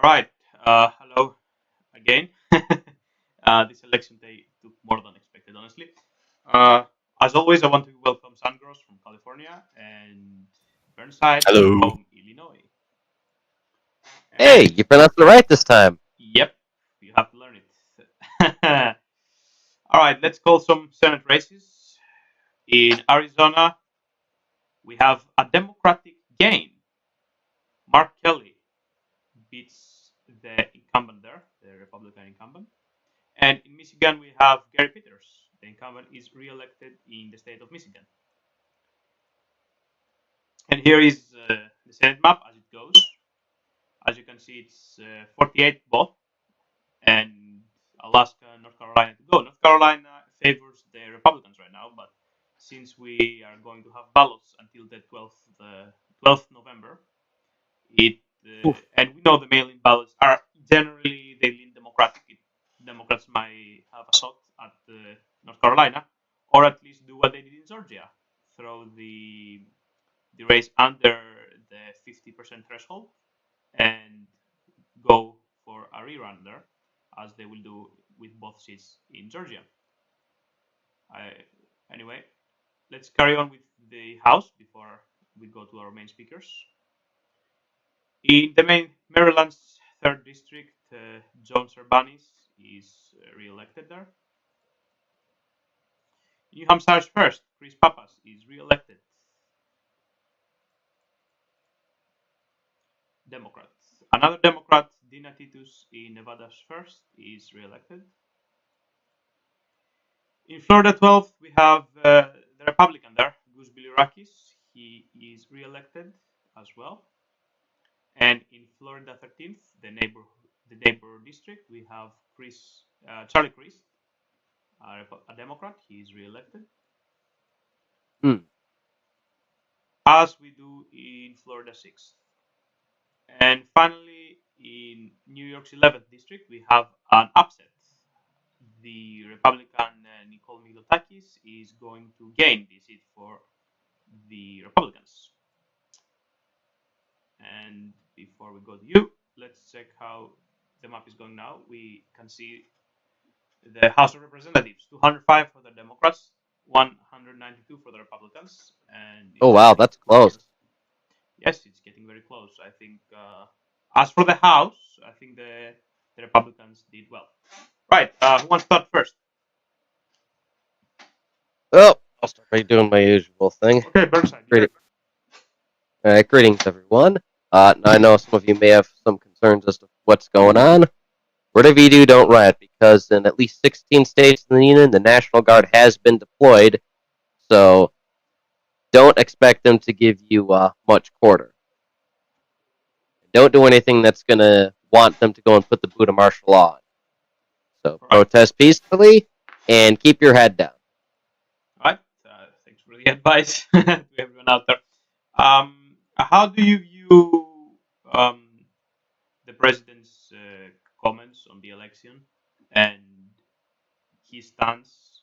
All right. Hello again. This election day took more than expected, honestly. Uh, as always, I want to welcome Sandros from California and Burnside Hello. from Illinois. Hey, And you pronounced it right this time. yep, you have to learn it. All right, let's call some Senate races. In Arizona, we have a Democratic gain. Mark Kelly beats the incumbent there, the Republican incumbent. And in Michigan, we have Gary Peters. The incumbent is re-elected in the state of Michigan. And here is the Senate map as it goes. As you can see, it's 48 both, and Alaska and North Carolina to go. North Carolina favors the Republicans right now, but since we are going to have ballots until the 12th November, it Oof. and we know the mail-in ballots are generally they lean Democratic. Democrats might have a shot at North Carolina, or at least do what they did in Georgia, throw the race under the 50% threshold and go for a rerun there, as they will do with both seats in Georgia. I, anyway, let's carry on with the House before we go to our main speakers. In the main Maryland's third district, John Urbanis is re-elected there. New Hampshire's first, Chris Pappas is re-elected, Democrat. Another Democrat, Dina Titus in Nevada's first, is re-elected. In Florida 12th, we have the Republican there, Gus Bilirakis. He is re-elected as well. And in Florida 13th, the neighbor district, we have Charlie Crist, a Democrat. He is re-elected, Hmm. as we do in Florida 6th. And finally, in New York's 11th district, we have an upset. The Republican Nicole Milotakis is going to gain the seat for the Republicans. And before we go to you, let's check how the map is going now. We can see the House of Representatives, 205 for the Democrats, 192 for the Republicans, and Oh it's wow, getting that's close. yes, it's getting very close. I think as for the House, I think the Republicans did well. Right, who wants to start first? Oh, I'll start by doing my usual thing. Okay, Burnside. Greeting, greetings, everyone. Now I know some of you may have some concerns as to what's going on. Whatever you do, don't riot, because in at least 16 states in the union, the National Guard has been deployed. So don't expect them to give you much quarter. Don't do anything that's going to want them to go and put the boot of martial law on. So All right, protest peacefully and keep your head down. all right. Thanks for the advice to everyone out there. How do you view the president's comments on the election and his stance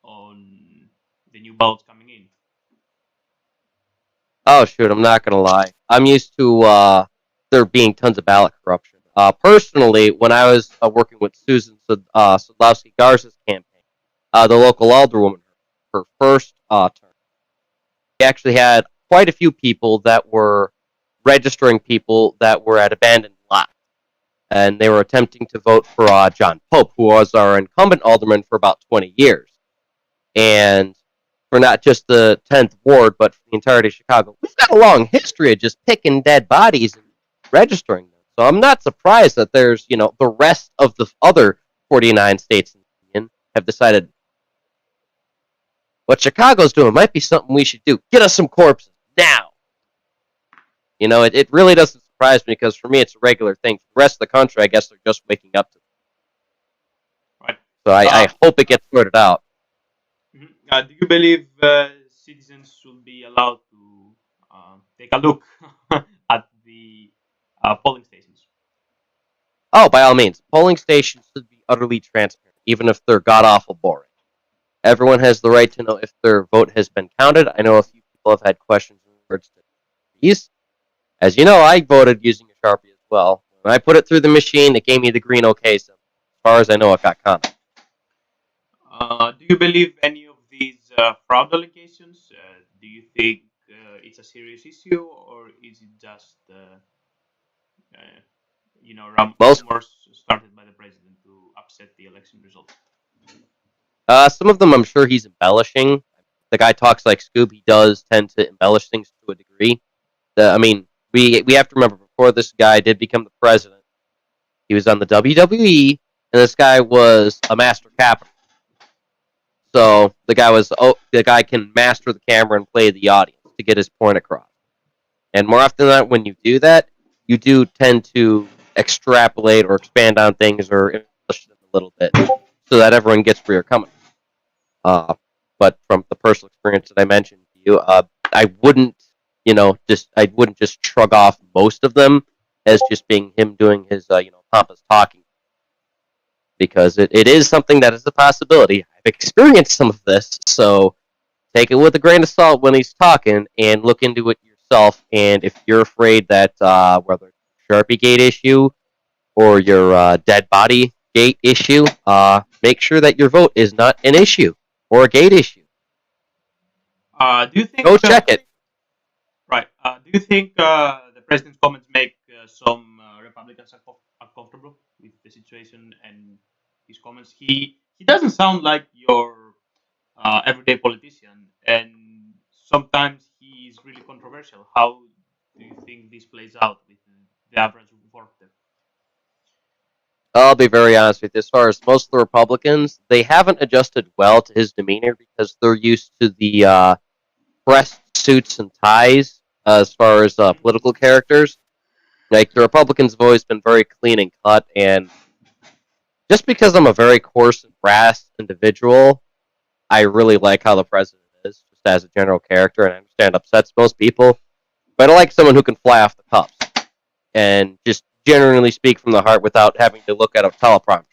on the new ballots coming in? Oh shoot, I'm not gonna lie. I'm used to there being tons of ballot corruption. Personally, when I was working with Susan Sadlowski Garza's campaign, the local alderwoman, her first term, she actually had quite a few people that were registering people that were at abandoned lots, and they were attempting to vote for John Pope, who was our incumbent alderman for about 20 years, and for not just the 10th ward, but for the entirety of Chicago. We've got a long history of just picking dead bodies and registering them. So I'm not surprised that there's, the rest of the other 49 states in the union have decided what Chicago's doing might be something we should do. Get us some corpses now. It really doesn't surprise me because for me it's a regular thing. For the rest of the country, I guess they're just waking up to it. Right. So I hope it gets sorted out. Do you believe citizens should be allowed to take a look at the polling stations? Oh, by all means, polling stations should be utterly transparent, even if they're god awful boring. Everyone has the right to know if their vote has been counted. I know a few people have had questions in regards to these. As you know, I voted using a Sharpie as well. When I put it through the machine, it gave me the green okay. So as far as I know, it got comment. Do you believe any of these fraud allegations? Do you think it's a serious issue, or is it just uh, Most rumors started by the president to upset the election result? some of them, I'm sure he's embellishing. The guy talks like Scoob. He does tend to embellish things to a degree. I mean, we have to remember before this guy did become the president, he was on the WWE, and this guy was a master capitalist. So the guy can master the camera and play the audience to get his point across. And more often than not, when you do that, you do tend to extrapolate or expand on things or embellish them a little bit, so that everyone gets where you're coming. But from the personal experience that I mentioned to you, I wouldn't, I wouldn't just shrug off most of them as just being him doing his, pompous talking, because it is something that is a possibility. I've experienced some of this, so take it with a grain of salt when he's talking and look into it yourself. And if you're afraid that whether it's a Sharpie Gate issue or your dead body gate issue, make sure that your vote is not an issue or a gate issue. Do you think? Go check it. Right. Do you think the president's comments make some Republicans uncomfortable with the situation and his comments? He doesn't sound like your everyday politician, and sometimes he's really controversial. How do you think this plays out with the average voter? I'll be very honest with you. As far as most of the Republicans, they haven't adjusted well to his demeanor because they're used to the pressed suits and ties as far as political characters. Like, the Republicans have always been very clean and cut, and just because I'm a very coarse and brass individual, I really like how the president is, just as a general character, and I understand it upsets most people, but I like someone who can fly off the cuffs and just generally speak from the heart without having to look at a teleprompter.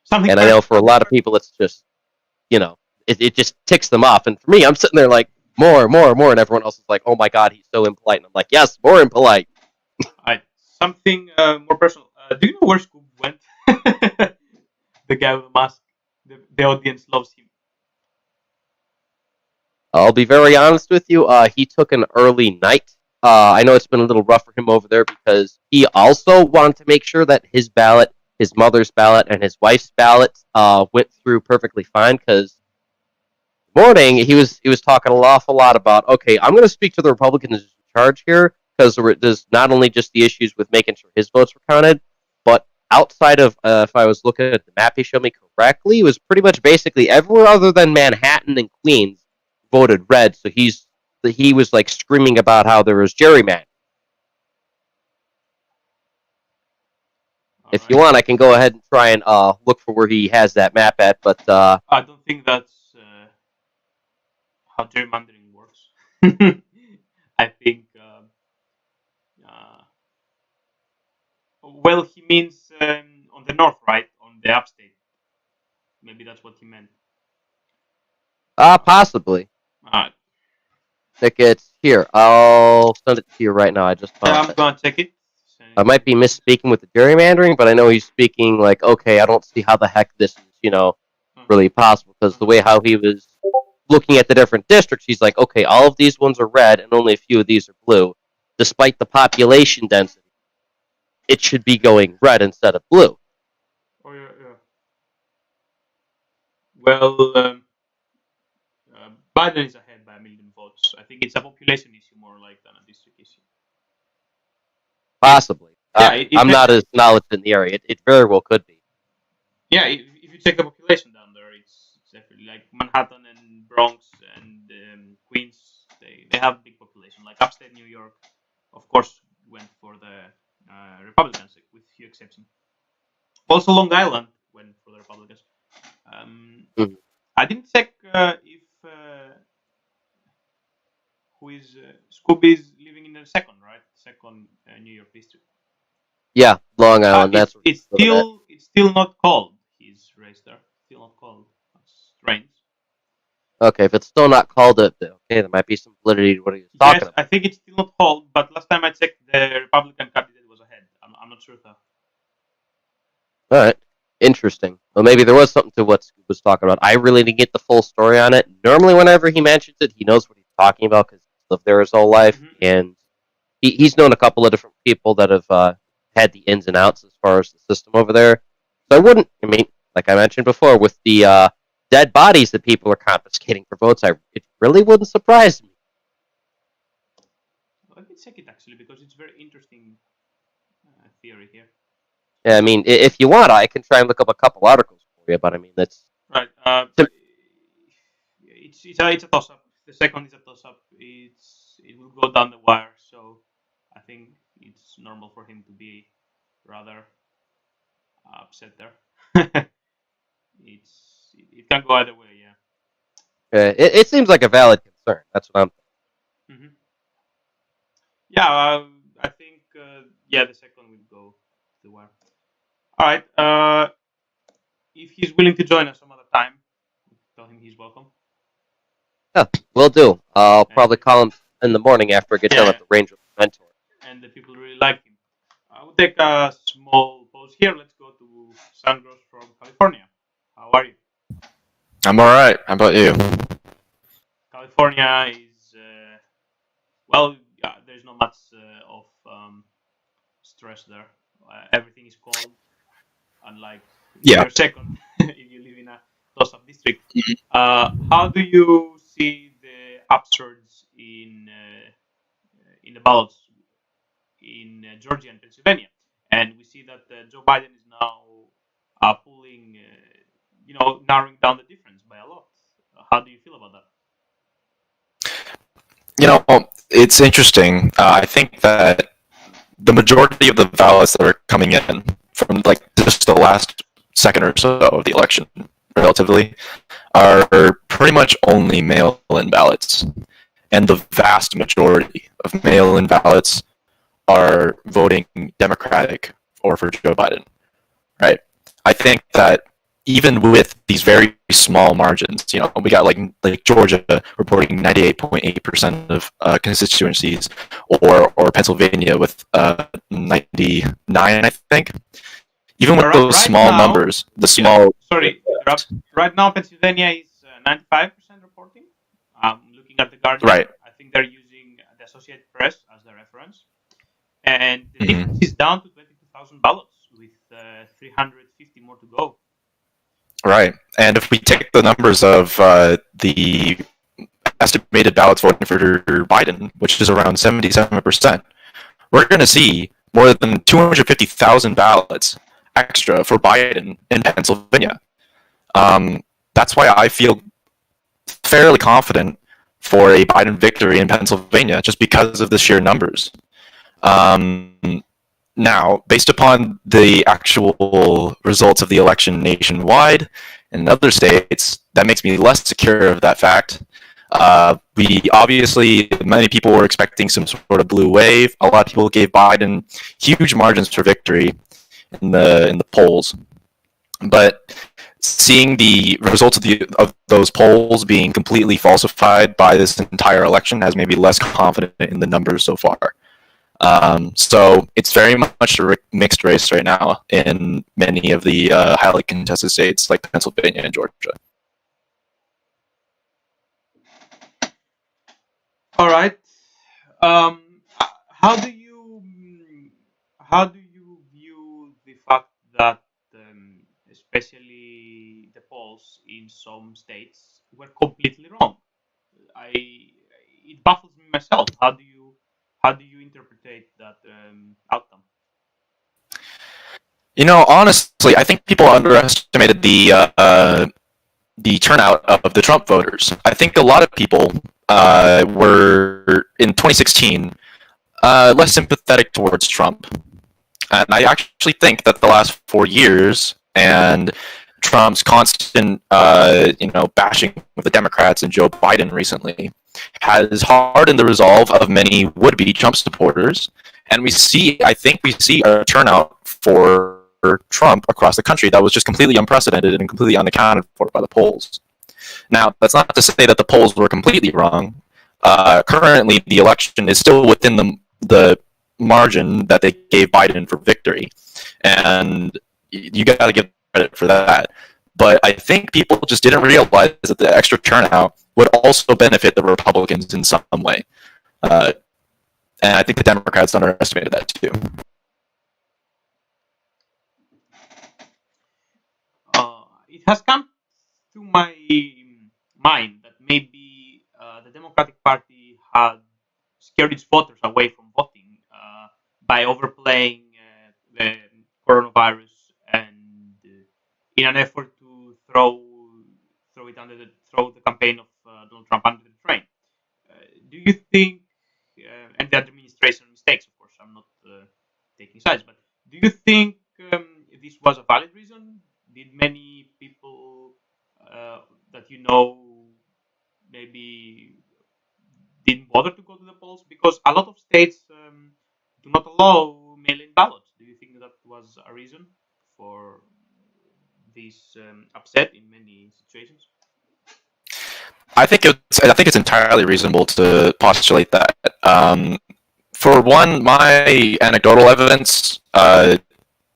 Something And I know for a lot of people, it's just, it just ticks them off. And for me, I'm sitting there like, more, more, more, and everyone else is like, oh my god, he's so impolite. And I'm like, yes, more impolite. something more personal. Do you know where Scoob went? The guy with the mask. The audience loves him. I'll be very honest with you. He took an early night. I know it's been a little rough for him over there because he also wanted to make sure that his ballot, his mother's ballot, and his wife's ballot went through perfectly fine. Because morning he was talking an awful lot about, okay, I'm going to speak to the Republicans in charge here because there's not only just the issues with making sure his votes were counted, but outside of if I was looking at the map he showed me correctly, it was pretty much basically everywhere other than Manhattan and Queens voted red. So he was like screaming about how there was gerrymandering. If you want, I can go ahead and try and look for where he has that map at, but I don't think that's how gerrymandering works. I think, uh, well, he means on the north, right? On the upstate. Maybe that's what he meant. possibly. Uh, Tickets here. I'll send it to you right now. I just found I'm it. gonna check it. I might be misspeaking with the gerrymandering, but I know he's speaking like, okay, I don't see how the heck this is, really possible, because the way how he was looking at the different districts, he's like, okay, all of these ones are red and only a few of these are blue. Despite the population density, it should be going red instead of blue. Oh yeah, yeah. Well, Biden is ahead by a million votes. I think it's a population issue more like than a district issue. Possibly. Yeah, I'm not as knowledgeable in the area. It very well could be. yeah. If you check the population down there, it's definitely like Manhattan and Bronx and Queens. They have big population. Like upstate New York, of course, went for the Republicans with few exceptions. Also, Long Island went for the Republicans. Mhm. I didn't check if who is Scooby is living in the second, right? Second New York district. Yeah, Long Island. That's where It's he's at. still not called. His race there still not called. That's strange. Okay, if it's still not called it, okay, there might be some validity to what he was talking Yes, about. I think it's still not called. But last time I checked, the Republican candidate I'm not sure though. All right. Interesting. Well, maybe there was something to what Scoop was talking about. I really didn't get the full story on it. Normally, whenever he mentions it, he knows what he's talking about because he's lived there his whole life, and he's known a couple of different people that have had the ins and outs as far as the system over there. So I wouldn't. I mean, like I mentioned before, with the dead bodies that people are confiscating for votes, it really wouldn't surprise me. Let me check it actually because it's very interesting theory here. Yeah, I mean, if you want, I can try and look up a couple articles for you. But I mean, that's right. It's a toss up. The second is a toss up. It will go down the wire. So I think it's normal for him to be rather upset there. It can go either way. Yeah. it seems like a valid concern. That's what I'm. Mm-hmm. Yeah, I think the second will go to the wire. All right. If he's willing to join us some other time, tell him he's welcome. Yeah, will do. I'll probably call him in the morning after I get done at the range with the mentor. And the people really like him. I will take a small pause here. Let's go to Sandros from California. How are you? I'm all right. How about you? California is there's not much of stress there. Everything is cold, unlike your second if you live in a toss-up district. How do you see the upsurge in the ballots in Georgia and Pennsylvania? And we see that Joe Biden is now pulling, narrowing down the difference by a lot. How do you feel about that? It's interesting. I think that the majority of the ballots that are coming in from just the last second or so of the election, relatively, are pretty much only mail-in ballots. And the vast majority of mail-in ballots are voting Democratic or for Joe Biden, right? I think that even with these very small margins, we got like Georgia reporting 98.8% of constituencies, or Pennsylvania with 99, I think. Even with those small numbers, right now Pennsylvania is 95% reporting. Looking at the Guardian, right. I think they're using the Associated Press as their reference, and the difference is down to 22,000 ballots with 350 more to go. Right, and if we take the numbers of the estimated ballots voting for Biden, which is around 77%, we're going to see more than 250,000 ballots extra for Biden in Pennsylvania. That's why I feel fairly confident for a Biden victory in Pennsylvania, just because of the sheer numbers. Now, based upon the actual results of the election nationwide and in other states, that makes me less secure of that fact. Many people were expecting some sort of blue wave. A lot of people gave Biden huge margins for victory in the polls. But seeing the results of those polls being completely falsified by this entire election has made me less confident in the numbers so far. So it's very much a mixed race right now in many of the highly contested states like Pennsylvania and Georgia. All right. How do you view the fact that especially the polls in some states were completely wrong? It baffles me myself. How do you interpret that outcome? Honestly, I think people underestimated the turnout of the Trump voters. I think a lot of people were in 2016 less sympathetic towards Trump, and I actually think that the last 4 years and Trump's constant, bashing with the Democrats and Joe Biden recently has hardened the resolve of many would-be Trump supporters, and I think we see a turnout for Trump across the country that was just completely unprecedented and completely unaccounted for by the polls. Now, that's not to say that the polls were completely wrong. Currently, the election is still within the margin that they gave Biden for victory, and you got to give credit for that. But I think people just didn't realize that the extra turnout would also benefit the Republicans in some way. And I think the Democrats underestimated that too. It has come to my mind that maybe the Democratic Party had scared its voters away from voting by overplaying the coronavirus and in an effort to throw the campaign of Donald Trump under the train. Do you think, and the administration mistakes, of course, I'm not taking sides, but do you think this was a valid reason? Did many people that you know maybe didn't bother to go to the polls? Because a lot of states do not allow mail-in ballots. Do you think that was a reason for this upset in many situations? I think it's entirely reasonable to postulate that. For one, my anecdotal evidence,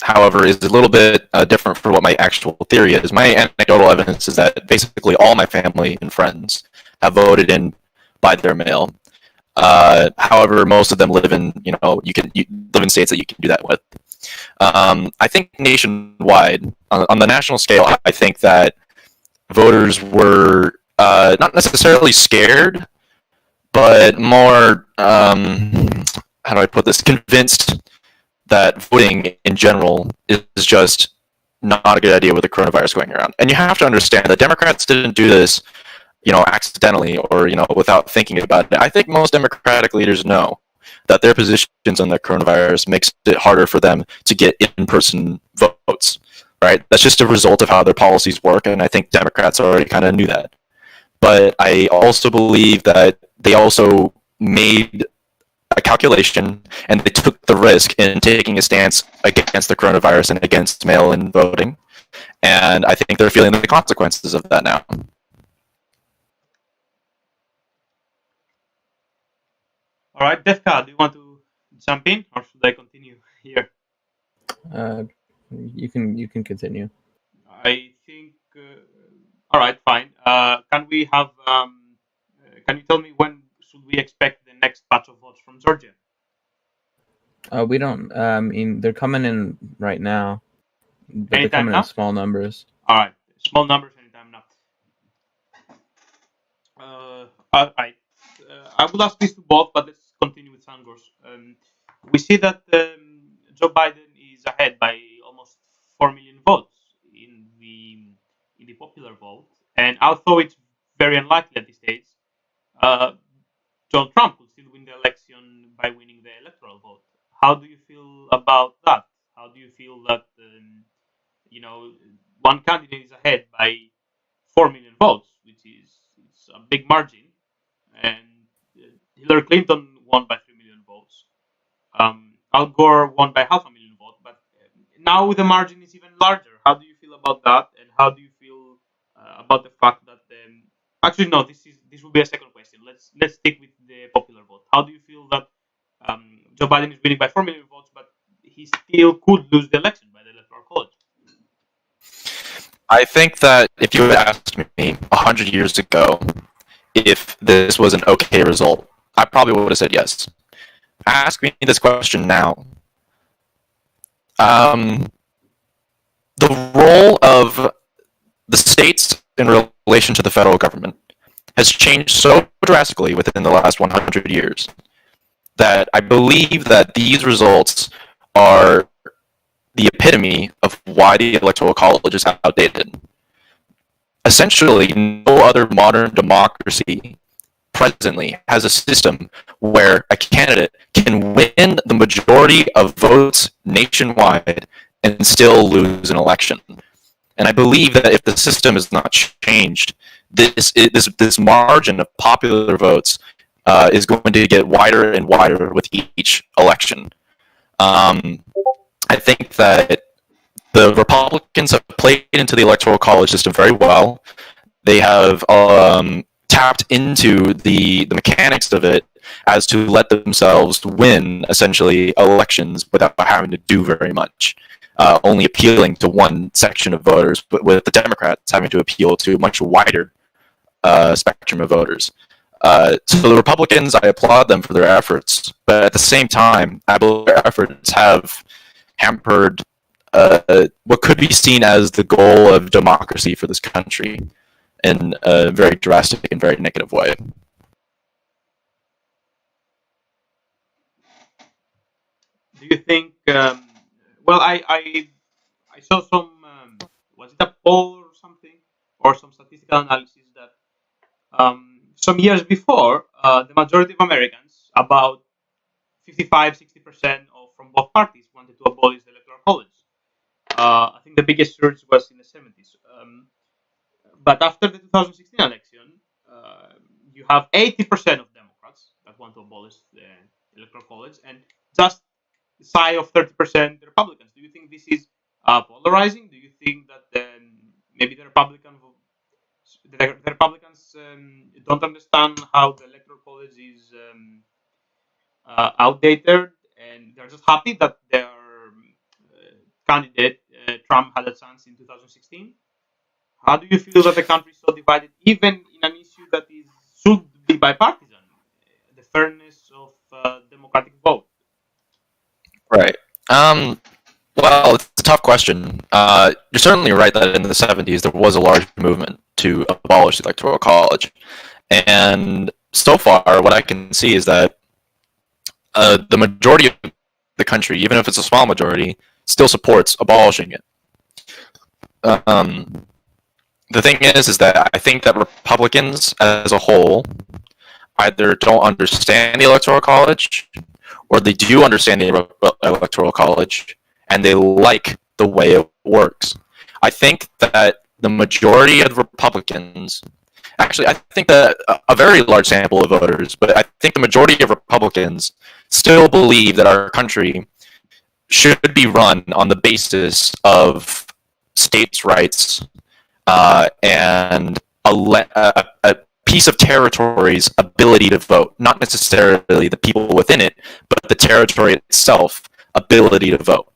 however, is a little bit different from what my actual theory is. My anecdotal evidence is that basically all my family and friends have voted in by their mail. However, most of them live in you live in states that you can do that with. I think nationwide, on the national scale, I think that voters were not necessarily scared, but more how do I put this? Convinced that voting in general is just not a good idea with the coronavirus going around. And you have to understand that Democrats didn't do this, accidentally or, without thinking about it. I think most Democratic leaders know that their positions on the coronavirus makes it harder for them to get in-person votes, right? That's just a result of how their policies work, and I think Democrats already kind of knew that. But I also believe that they also made a calculation and they took the risk in taking a stance against the coronavirus and against mail-in voting. And I think they're feeling the consequences of that now. All right, Defka, do you want to jump in, or should I continue here? You can continue. I think. All right, fine. Can we have? Can you tell me when should we expect the next batch of votes from Georgia? We don't. They're coming in right now, but they're Anytime coming now? in small numbers. All right, small numbers anytime now. All right. I will ask this to both, but let's continue with Sangors. We see that Joe Biden is ahead by almost 4 million votes in the popular vote, and although it's very unlikely at this stage, Donald Trump will still win the election by winning the electoral vote. How do you feel about that? How do you feel that one candidate is ahead by 4 million votes, which is a big margin, and Hillary Clinton won by 3 million votes. Al Gore won by 500,000 votes, but now the margin is even larger. How do you feel about that? And how do you feel about the fact that? Actually, no. This will be a second question. Let's stick with the popular vote. How do you feel that Joe Biden is winning by 4 million votes, but he still could lose the election by the Electoral College? I think that if you had asked me 100 years ago if this was an okay result, I probably would have said yes. Ask me this question now. The role of the states in relation to the federal government has changed so drastically within the last 100 years that I believe that these results are the epitome of why the Electoral College is outdated. Essentially, no other modern democracy presently has a system where a candidate can win the majority of votes nationwide and still lose an election. And I believe that if the system is not changed, this margin of popular votes is going to get wider and wider with each election. I think that the Republicans have played into the Electoral College system very well. They have tapped into the mechanics of it as to let themselves win, essentially, elections without having to do very much, only appealing to one section of voters, but with the Democrats having to appeal to a much wider spectrum of voters. So the Republicans, I applaud them for their efforts, but at the same time, I believe their efforts have hampered what could be seen as the goal of democracy for this country in a very drastic and very negative way. Do you think? Well, I saw some. Was it a poll or something, or some statistical analysis that some years before, the majority of Americans, about 55-60% of from both parties, wanted to abolish the electoral college. I think the biggest surge was in the 70s. But after the 2016 election, you have 80% of Democrats that want to abolish the electoral college, and just shy of 30% Republicans. Do you think this is polarizing? Do you think that maybe the Republicans don't understand how the electoral college is outdated, and they're just happy that their candidate Trump had a chance in 2016? How do you feel that the country is so divided, even in an issue that should be bipartisan, the fairness of democratic vote? Right. Well, it's a tough question. You're certainly right that in the 70s there was a large movement to abolish the Electoral College. And so far, what I can see is that the majority of the country, even if it's a small majority, still supports abolishing it. The thing is that I think that Republicans as a whole either don't understand the Electoral College, or they do understand the Electoral College, and they like the way it works. I think that the majority of Republicans, actually, I think that a very large sample of voters, but I think the majority of Republicans still believe that our country should be run on the basis of states' rights and a piece of territory's ability to vote, not necessarily the people within it, but the territory itself ability to vote.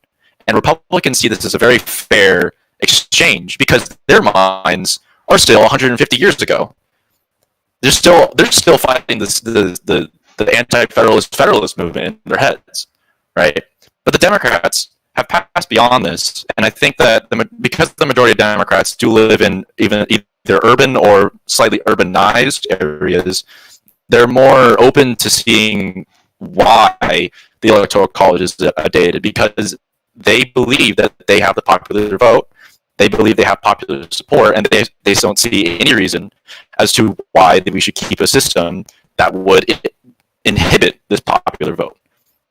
And Republicans see this as a very fair exchange because their minds are still 150 years ago. They're still fighting the anti-federalist movement in their heads, right? But the Democrats have passed beyond this, and I think that because the majority of Democrats do live in either urban or slightly urbanized areas, they're more open to seeing why the Electoral College is outdated, because they believe that they have the popular vote, they believe they have popular support, and they don't see any reason as to why we should keep a system that would inhibit this popular vote.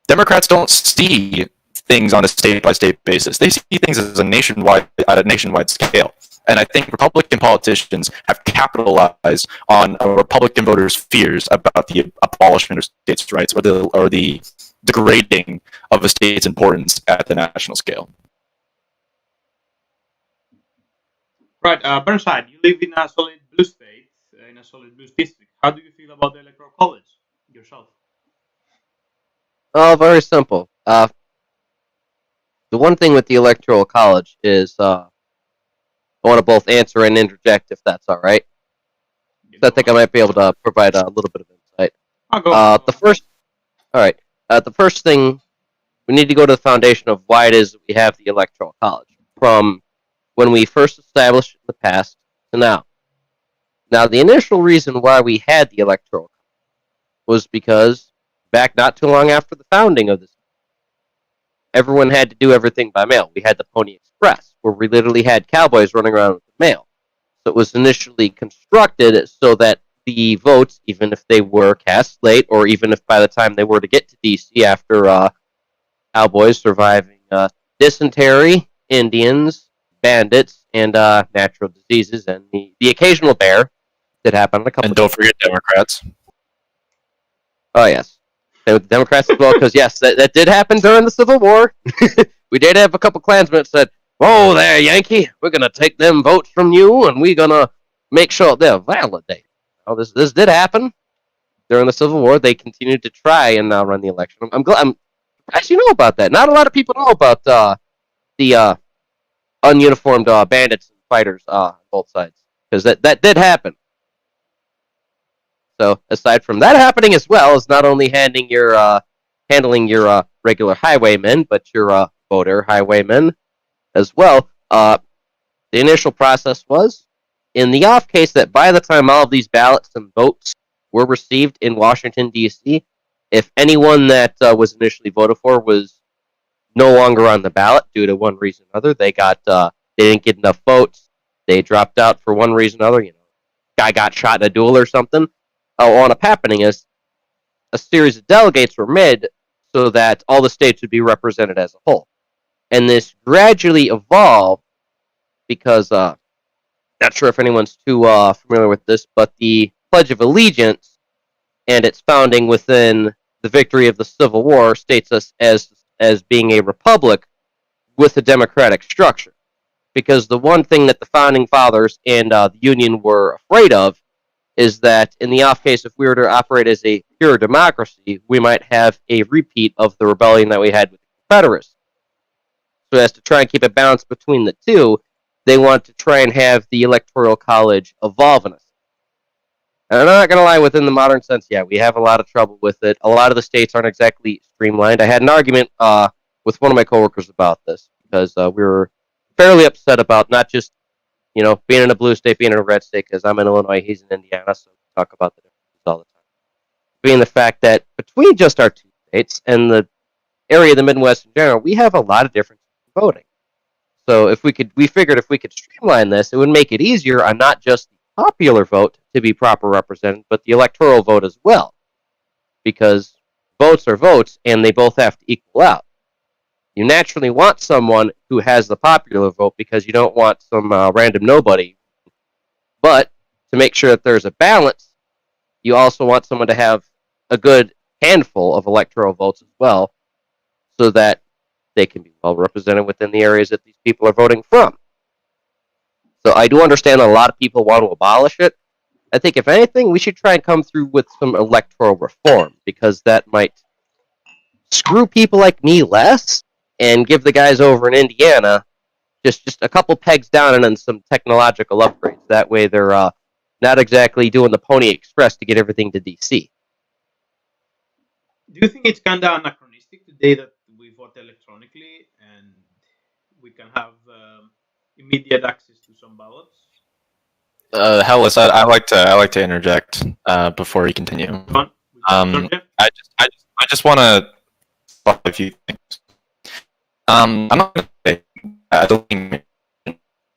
Democrats don't see things on a state-by-state basis. They see things at a nationwide scale. And I think Republican politicians have capitalized on Republican voters' fears about the abolishment of states' rights or the degrading of a state's importance at the national scale. Right, Burnside, you live in a solid blue state, in a solid blue district. How do you feel about the Electoral College yourself? Oh, very simple. The one thing with the Electoral College is I want to both answer and interject if that's all right. So I think I might be able to provide a little bit of insight. The first thing, we need to go to the foundation of why it is that we have the Electoral College from when we first established it in the past to now. Now, the initial reason why we had the Electoral College was because back not too long after the founding of this, everyone had to do everything by mail. We had the Pony Express, where we literally had cowboys running around with the mail. So it was initially constructed so that the votes, even if they were cast late, or even if by the time they were to get to D.C. after cowboys surviving dysentery, Indians, bandits, and natural diseases, and the occasional bear did happen a couple. And don't forget Democrats. Oh yes. With the Democrats as well, because yes, that did happen during the Civil War. We did have a couple Klansmen that said, "Whoa there, Yankee, we're gonna take them votes from you, and we're gonna make sure they're validated." Oh, this did happen. during the Civil War, they continued to try and run the election. I'm glad. I'm surprised you know about that. Not a lot of people know about the ununiformed bandits and fighters on both sides, because that did happen. So aside from that happening as well, as not only handling your regular highwaymen, but your voter highwaymen as well. The initial process was, in the off case that by the time all of these ballots and votes were received in Washington, D.C., if anyone that was initially voted for was no longer on the ballot due to one reason or other, they didn't get enough votes, they dropped out for one reason or other, guy got shot in a duel or something. What wound up happening is a series of delegates were made so that all the states would be represented as a whole. And this gradually evolved because, not sure if anyone's too familiar with this, but the Pledge of Allegiance and its founding within the victory of the Civil War states us as being a republic with a democratic structure. Because the one thing that the founding fathers and the Union were afraid of is that in the off case, if we were to operate as a pure democracy, we might have a repeat of the rebellion that we had with the Confederates. So as to try and keep a balance between the two, they want to try and have the Electoral College evolve in us. And I'm not going to lie, within the modern sense, yeah, we have a lot of trouble with it. A lot of the states aren't exactly streamlined. I had an argument with one of my coworkers about this, because we were fairly upset about not just being in a blue state, being in a red state, because I'm in Illinois, he's in Indiana, so we talk about the differences all the time. Being the fact that between just our two states and the area of the Midwest in general, we have a lot of differences in voting. So we figured if we could streamline this, it would make it easier on not just the popular vote to be proper represented, but the electoral vote as well. Because votes are votes, and they both have to equal out. You naturally want someone who has the popular vote because you don't want some random nobody. But to make sure that there's a balance, you also want someone to have a good handful of electoral votes as well, so that they can be well represented within the areas that these people are voting from. So I do understand that a lot of people want to abolish it. I think, if anything, we should try and come through with some electoral reform, because that might screw people like me less and give the guys over in Indiana just a couple pegs down and then some technological upgrades. That way they're not exactly doing the Pony Express to get everything to DC. Do you think it's kind of anachronistic today that we vote electronically and we can have immediate access to some ballots? Hellas, I like to interject before you continue. I just want to talk a few things. I'm not going to say I don't think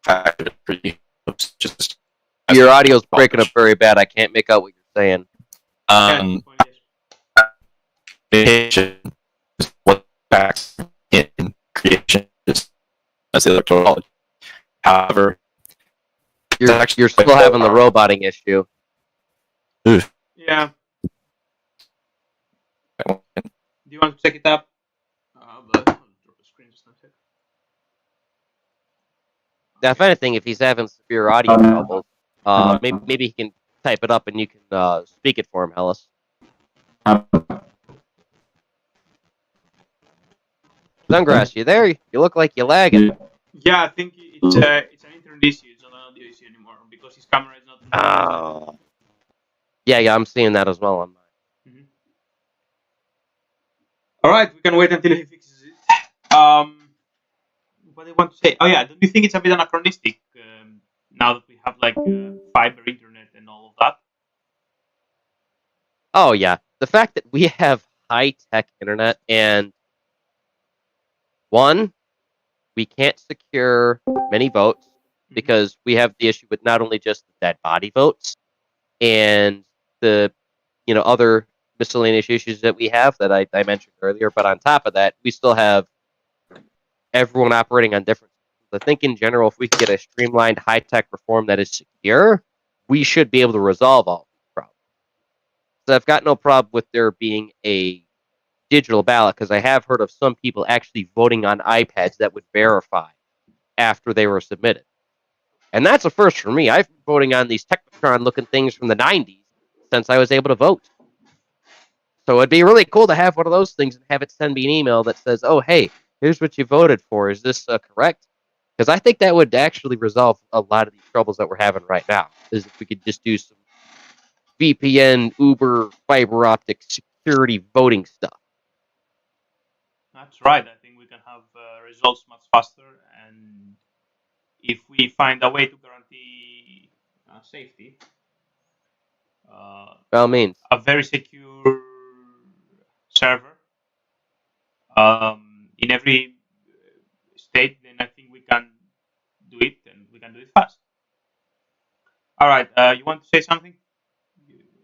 factor for you. Just your audio's breaking up very bad. I can't make out what you're saying. Creation is what facts in creation is as the electoral college. However, you're still having the roboting issue. Yeah. Do you want to check it up? Now, if anything, if he's having severe audio troubles, maybe he can type it up and you can speak it for him, Hellas. Sungrass, you there? You look like you're lagging. Yeah, I think it's an internet issue. It's not an audio issue anymore because his camera is not. Oh. Yeah, I'm seeing that as well on mine. Mm-hmm. All right, we can wait until he fixes it. What do you want to say? Oh yeah, don't you think it's a bit anachronistic now that we have like fiber internet and all of that? Oh yeah, the fact that we have high-tech internet, and one, we can't secure many votes because we have the issue with not only just the dead body votes and the other miscellaneous issues that we have that I mentioned earlier, but on top of that, we still have everyone operating on different systems. I think in general, if we can get a streamlined high-tech reform that is secure, we should be able to resolve all these problems. So I've got no problem with there being a digital ballot, because I have heard of some people actually voting on iPads that would verify after they were submitted. And that's a first for me. I've been voting on these Technotron-looking things from the 90s since I was able to vote. So it'd be really cool to have one of those things and have it send me an email that says, "Oh, hey, here's what you voted for. Is this correct?" Because I think that would actually resolve a lot of these troubles that we're having right now. Is if we could just do some VPN, Uber, fiber optic security voting stuff. That's right. I think we can have results much faster, and if we find a way to guarantee safety, By all means. a very secure server in every state, then I think we can do it, and we can do it fast. All right. You want to say something?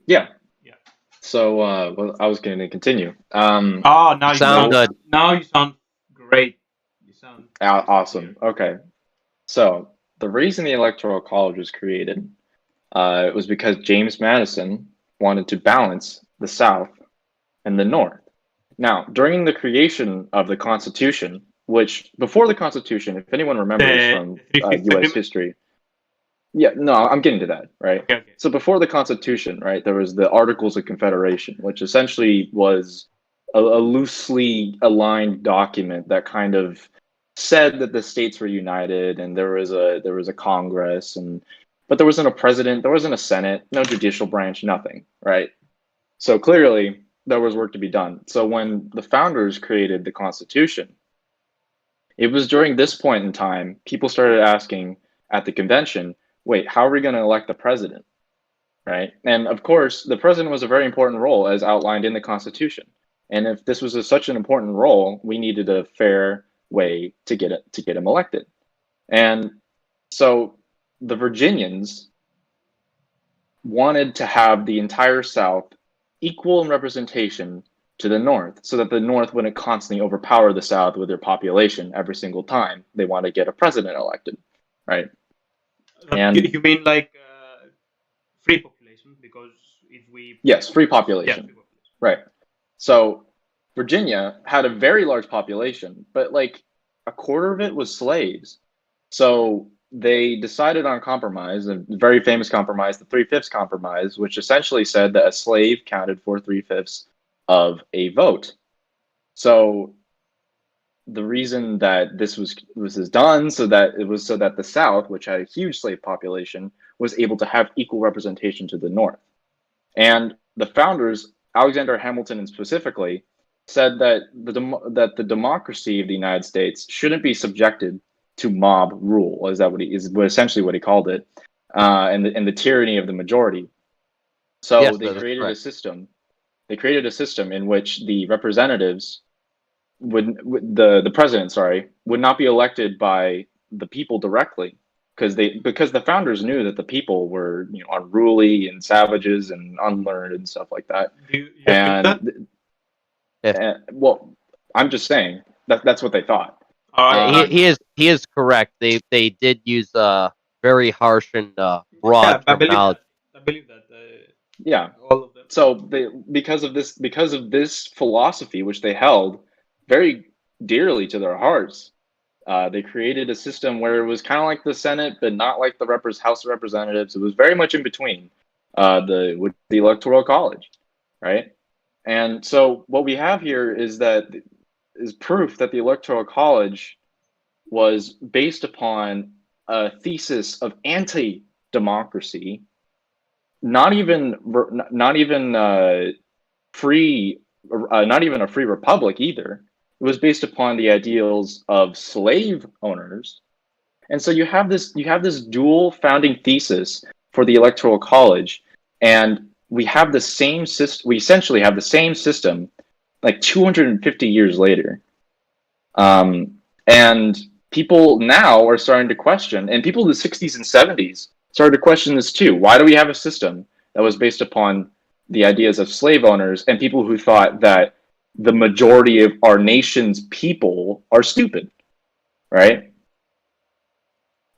Yeah. Yeah. So, well, I was going to continue. Oh, now you Sound good. Now you sound great. You sound Awesome. Okay. So, the reason the Electoral College was created was because James Madison wanted to balance the South and the North. Now, during the creation of the Constitution, which before the Constitution, if anyone remembers from the 3/5 U.S. agreement? history, yeah, no, I'm getting to that, right? Okay. So before the Constitution, right, there was the Articles of Confederation, which essentially was a loosely aligned document that kind of said that the states were united and there was a Congress, and but there wasn't a president, there wasn't a Senate, no judicial branch, nothing, right? So clearly there was work to be done. So when the founders created the Constitution, it was during this point in time people started asking at the convention, wait, how are we going to elect the president? Right? And of course, the president was a very important role as outlined in the Constitution. And if this was such an important role, we needed a fair way to get him elected. And so the Virginians wanted to have the entire South equal in representation to the North, so that the North wouldn't constantly overpower the South with their population every single time they want to get a president elected, right? And you mean like free population? Because if we yes, free population, free population. right? So Virginia had a very large population, but like a quarter of it was slaves. So they decided on a compromise, a very famous compromise, the 3/5 compromise, which essentially said that a slave counted for 3/5 of a vote. So the reason that this was done so that the South, which had a huge slave population, was able to have equal representation to the North. And the founders, Alexander Hamilton and specifically, said that the democracy of the United States shouldn't be subjected to mob rule, essentially what he called it, and the tyranny of the majority. So Yes, they that's created correct. a system. They created a system in which the representatives the president, would not be elected by the people directly, because the founders knew that the people were unruly and savages and unlearned and stuff like that. Do you agree with that? Yeah. Well, I'm just saying that's what they thought. Yeah, he is correct. They did use very harsh and broad terminology. I believe that. Yeah. All of them. So because of this philosophy, which they held very dearly to their hearts, they created a system where it was kind of like the Senate, but not like the House of Representatives. It was very much in between with the Electoral College, right? And so what we have here is proof that the Electoral College was based upon a thesis of anti-democracy, not even a free republic either. It was based upon the ideals of slave owners. And so you have this dual founding thesis for the Electoral College, and we have the same system. We essentially have the same system like 250 years later. And people now are starting to question, and people in the 60s and 70s started to question this too. Why do we have a system that was based upon the ideas of slave owners and people who thought that the majority of our nation's people are stupid, right?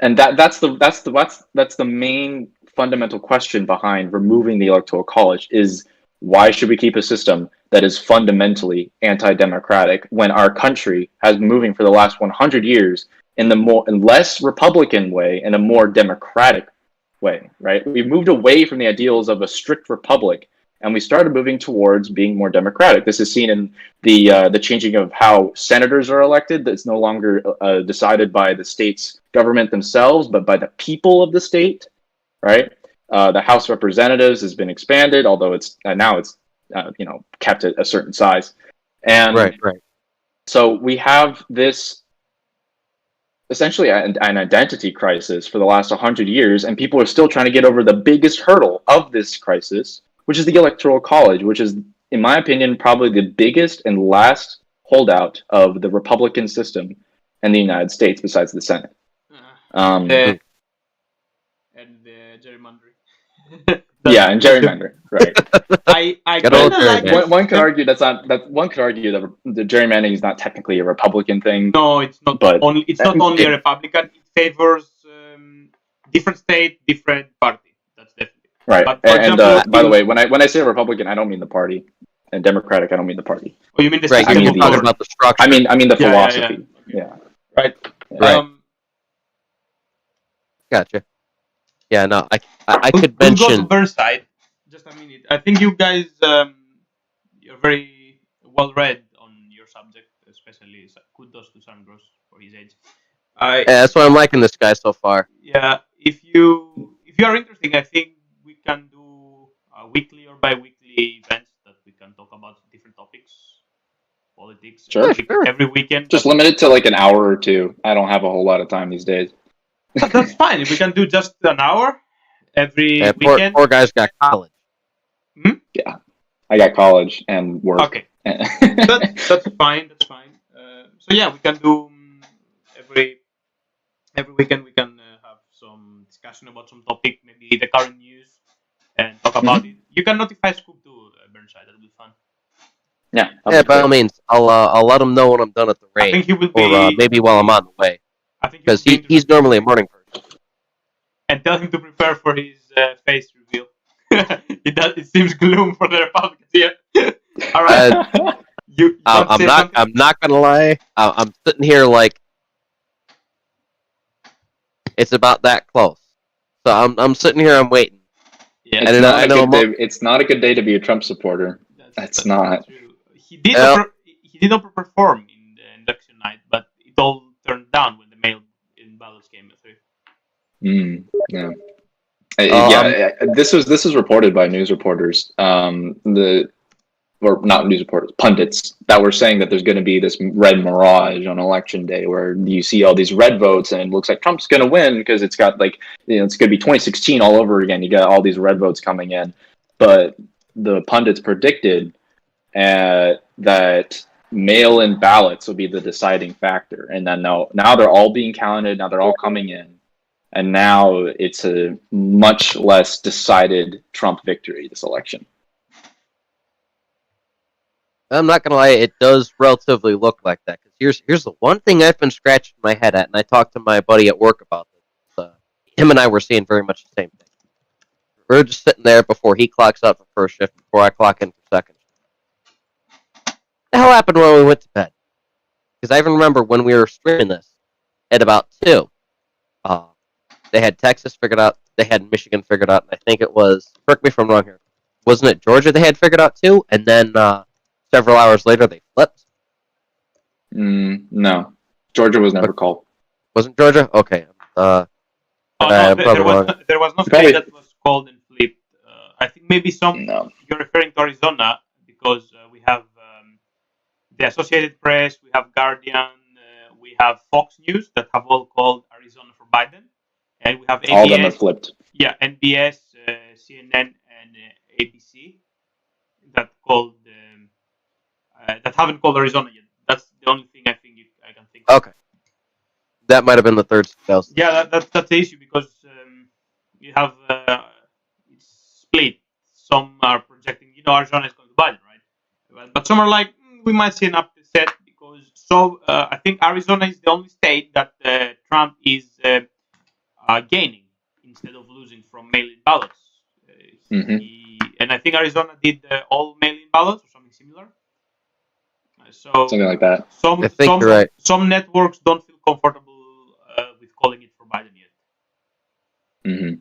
And that's the main fundamental question behind removing the Electoral College is, why should we keep a system that is fundamentally anti-democratic when our country has been moving for the last 100 years in less Republican way and a more democratic way, right? We've moved away from the ideals of a strict republic and we started moving towards being more democratic. This is seen in the changing of how senators are elected. That's no longer decided by the state's government themselves, but by the people of the state, right? The House of Representatives has been expanded, although it's now it's kept at a certain size, and Right. so we have this essentially an identity crisis for the last 100 years, and people are still trying to get over the biggest hurdle of this crisis, which is the Electoral College, which is, in my opinion, probably the biggest and last holdout of the Republican system in the United States, besides the Senate. And gerrymandering. Yeah, and gerrymandering, right? I Good kind old of like gerrymandering. One could argue one could argue that the gerrymandering is not technically a Republican thing. No, it's not But- only. It's not only a Republican. It favors different state, different party. That's definitely Right. But, for And example, by the way, when I say Republican, I don't mean the party, and Democratic, I don't mean the party. Oh, you mean the Right. system You're of talking power. about the structure. I mean the Yeah, philosophy. Yeah. Right. Right. Gotcha. Yeah. No. I could We'll go to mention. Burnside. Just a minute. I think you guys, you're very well read on your subject, especially kudos to Sandros for his age. Yeah, that's why I'm liking this guy so far. Yeah, if you are interested, I think we can do weekly or bi-weekly events that we can talk about different topics, politics. Sure. Every weekend. Just limit it to like an hour or two. I don't have a whole lot of time these days. That's fine. If we can do just an hour every Yeah, weekend. poor guy's got college. I got college and work. Okay, that's fine. That's fine. So yeah, we can do every weekend. We can have some discussion about some topic, maybe the current news, and talk about it. You can notify Scoop too, Burnside. That'll be fun. Yeah. Yeah, by all means, I'll let him know when I'm done at the I think range, he will or be. maybe while I'm on the way, I think because he will be he's interested. normally a morning person. And tell him to prepare for his face reveal. It seems gloom for the Republicans here. All right. You want to say something? I'm not gonna lie. I'm sitting here like it's about that close. So I'm sitting here. I'm waiting. Yeah, I know It's not a good day to be a Trump supporter. That's not. true. He did not perform in the election night, but it all turned down when the mail-in ballots came through. Yeah. This was reported by news reporters. Or not news reporters, pundits that were saying that there's going to be this red mirage on election day where you see all these red votes and it looks like Trump's going to win because it's got it's going to be 2016 all over again. You got all these red votes coming in, but the pundits predicted that mail-in ballots will be the deciding factor, and then now they're all being counted. Now they're all coming in, and now it's a much less decided Trump victory this election. I'm not gonna lie, it does relatively look like that. Because here's the one thing I've been scratching my head at, and I talked to my buddy at work about this. Him and I were seeing very much the same thing. We're just sitting there before he clocks out for first shift, before I clock in for second. What the hell happened when we went to bed? Because I even remember when we were streaming this at about 2. They had Texas figured out, they had Michigan figured out, and I think it was, correct me if I'm wrong here, wasn't it Georgia they had figured out too? And then several hours later they flipped? No. Georgia was never called. Wasn't Georgia? Okay. No, I'm probably wrong. there was no Probably- state that was called and flipped. I think maybe No. you're referring to Arizona because we have the Associated Press, we have Guardian, we have Fox News that have all called Arizona for Biden, and we have All of them are ABS, flipped. NBS, CNN, and ABC that called that haven't called Arizona yet. That's the only thing I think I can think of. Okay. That might have been the third state. Yeah, that's the issue because you have it's split. Some are projecting, Arizona is going to Biden, right? But some are like, we might see an upset because I think Arizona is the only state that Trump is gaining instead of losing from mail-in ballots. And I think Arizona did all mail-in ballots or something similar. So Something like that. I think you're right. Some networks don't feel comfortable with calling it for Biden yet. Mm-hmm.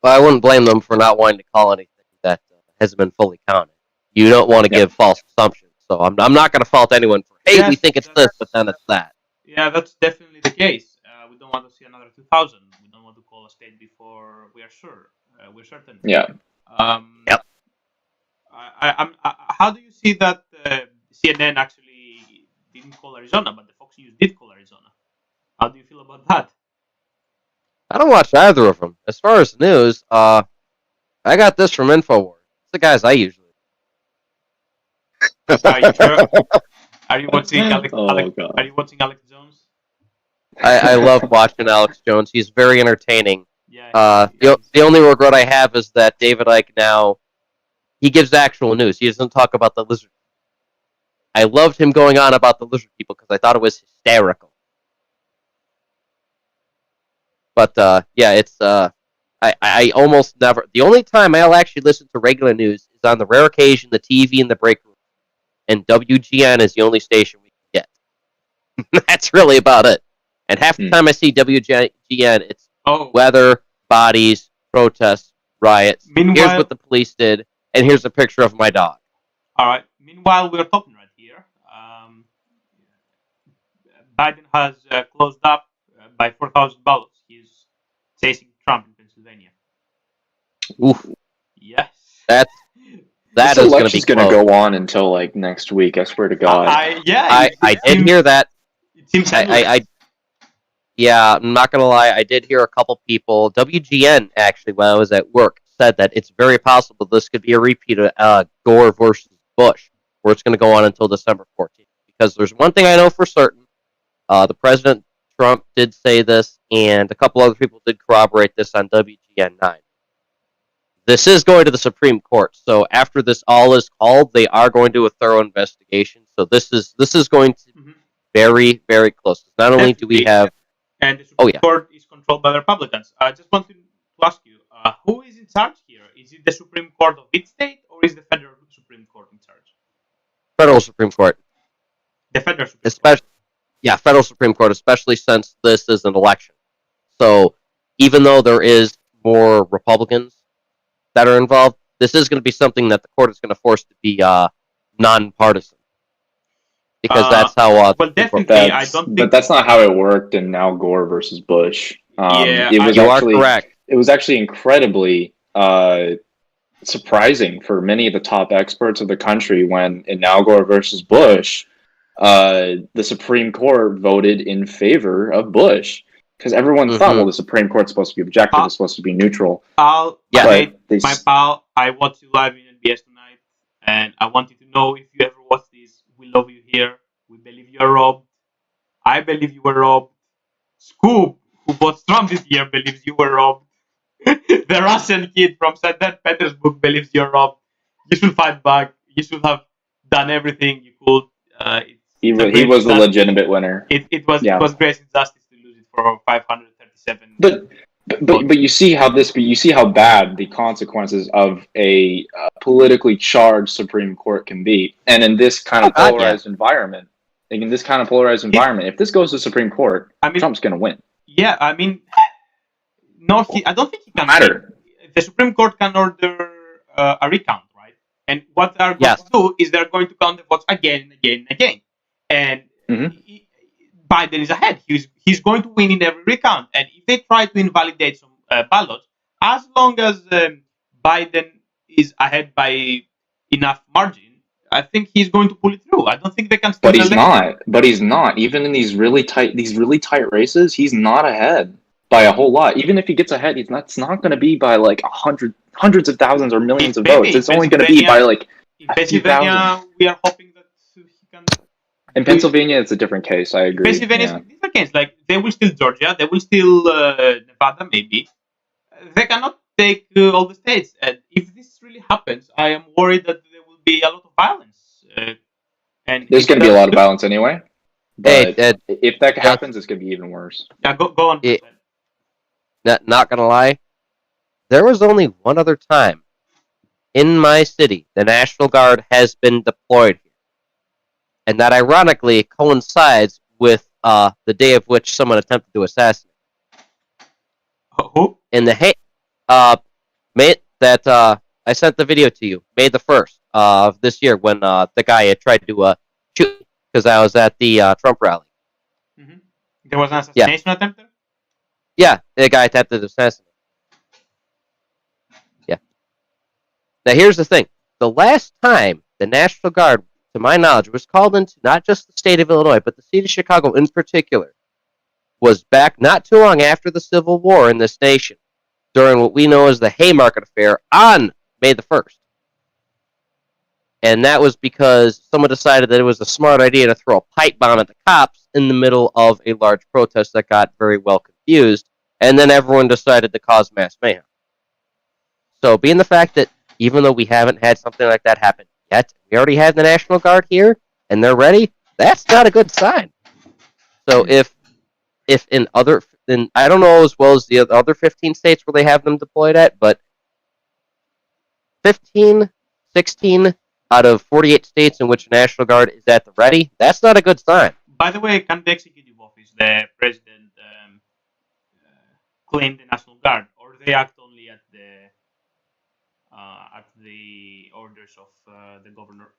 Well, I wouldn't blame them for not wanting to call anything that has been fully counted. You don't want to give false assumptions. So I'm not going to fault anyone for, hey, we think it's this, but then it's that. Yeah, that's definitely the case. We don't want to see another 2000. We don't want to call a state before we are sure. We're certain. Yeah. Yep. How do you see that CNN actually didn't call Arizona, but the Fox News did call Arizona? How do you feel about that? I don't watch either of them. As far as news, I got this from InfoWars. It's the guys I usually. Are you sure? Are you watching Alex? God. Are you watching Alex Jones? I love watching Alex Jones. He's very entertaining. Yeah. The only regret I have is that David Icke now, he gives actual news. He doesn't talk about the lizard. I loved him going on about the lizard people because I thought it was hysterical. But yeah, it's I almost never. The only time I'll actually listen to regular news is on the rare occasion the TV in the break room, and WGN is the only station we can get. That's really about it. And half the time I see WGN, it's weather, bodies, protests, riots. Meanwhile, here's what the police did, and here's a picture of my dog. All right. Meanwhile, we're talking right here. Biden has closed up by 4,000 ballots. He's chasing Trump in Pennsylvania. Oof. Yes. That This is election's going to go on until like next week. I swear to God. I did hear that. It seems yeah, I'm not gonna lie. I did hear a couple people. WGN actually, when I was at work, said that it's very possible this could be a repeat of Gore versus Bush, where it's going to go on until December 14th. Because there's one thing I know for certain: the President Trump did say this, and a couple other people did corroborate this on WGN 9. This is going to the Supreme Court, so after this all is called, they are going to do a thorough investigation. So this is going to be very, very close. Not only do we have, and the Supreme Court is controlled by the Republicans. I just wanted to ask you, who is in charge here? Is it the Supreme Court of each state, or is the federal Supreme Court in charge? Federal Supreme Court. The federal Supreme Court. Yeah, federal Supreme Court, especially since this is an election. So even though there is more Republicans that are involved, this is going to be something that the court is going to force to be nonpartisan. Because that's how. Well, definitely, I don't think. But that's not how it worked in Al Gore versus Bush. Yeah, you are correct. It was actually incredibly surprising for many of the top experts of the country when in Al Gore versus Bush, the Supreme Court voted in favor of Bush. Because everyone thought, well, the Supreme Court's supposed to be objective, it's supposed to be neutral. My pal, I watched you live in NBS tonight, and I wanted to know if you ever watched this. We love you here. We believe you are robbed. I believe you were robbed. Scoop, who bought Trump this year, believes you were robbed. The Russian kid from St. Petersburg believes you're robbed. You should fight back. You should have done everything you could. He was the legitimate winner. It was great injustice to lose it for 537. But you see how bad the consequences of a politically charged Supreme Court can be, and in this kind of polarized environment, if this goes to the Supreme Court, Trump's going to win. Yeah, I mean, I don't think he can matter. The Supreme Court can order a recount, right? And what they're going to do is they're going to count the votes again and again and again. And Biden is ahead. He's going to win in every recount. And if they try to invalidate some ballots, as long as Biden is ahead by enough margin, I think he's going to pull it through. I don't think they can. But he's not. Even in these really tight races, he's not ahead by a whole lot. Even if he gets ahead, it's not going to be by like hundreds of thousands or millions of votes. It's only going to be by like a few thousand. We are hoping that he can. In Pennsylvania, it's a different case. I agree. Pennsylvania is a different case. Like they will steal Georgia, they will steal Nevada, maybe. They cannot take all the states. And if this really happens, I am worried that there will be a lot of violence. And there's going to be a lot of violence anyway. But if that happens, it's going to be even worse. Yeah, go on. Not gonna lie, there was only one other time in my city the National Guard has been deployed here, and that ironically coincides with the day of which someone attempted to assassinate. Who? In the I sent the video to you. May the 1st of this year when the guy had tried to shoot me because I was at the Trump rally. Mm-hmm. There was an assassination attempt there? Yeah, the guy attempted to assassinate. Yeah. Now here's the thing. The last time the National Guard, to my knowledge, was called into not just the state of Illinois, but the city of Chicago in particular, was back not too long after the Civil War in this nation, during what we know as the Haymarket Affair on May the 1st. And that was because someone decided that it was a smart idea to throw a pipe bomb at the cops in the middle of a large protest that got very well confused, and then everyone decided to cause mass mayhem. So, being the fact that even though we haven't had something like that happen yet, we already have the National Guard here, and they're ready, that's not a good sign. So, if in other, then I don't know as well as the other 15 states where they have them deployed at, but 15, 16 out of 48 states in which the National Guard is at the ready, that's not a good sign. By the way, can the executive office, the president, claim the National Guard, or they act only at the orders of the governor?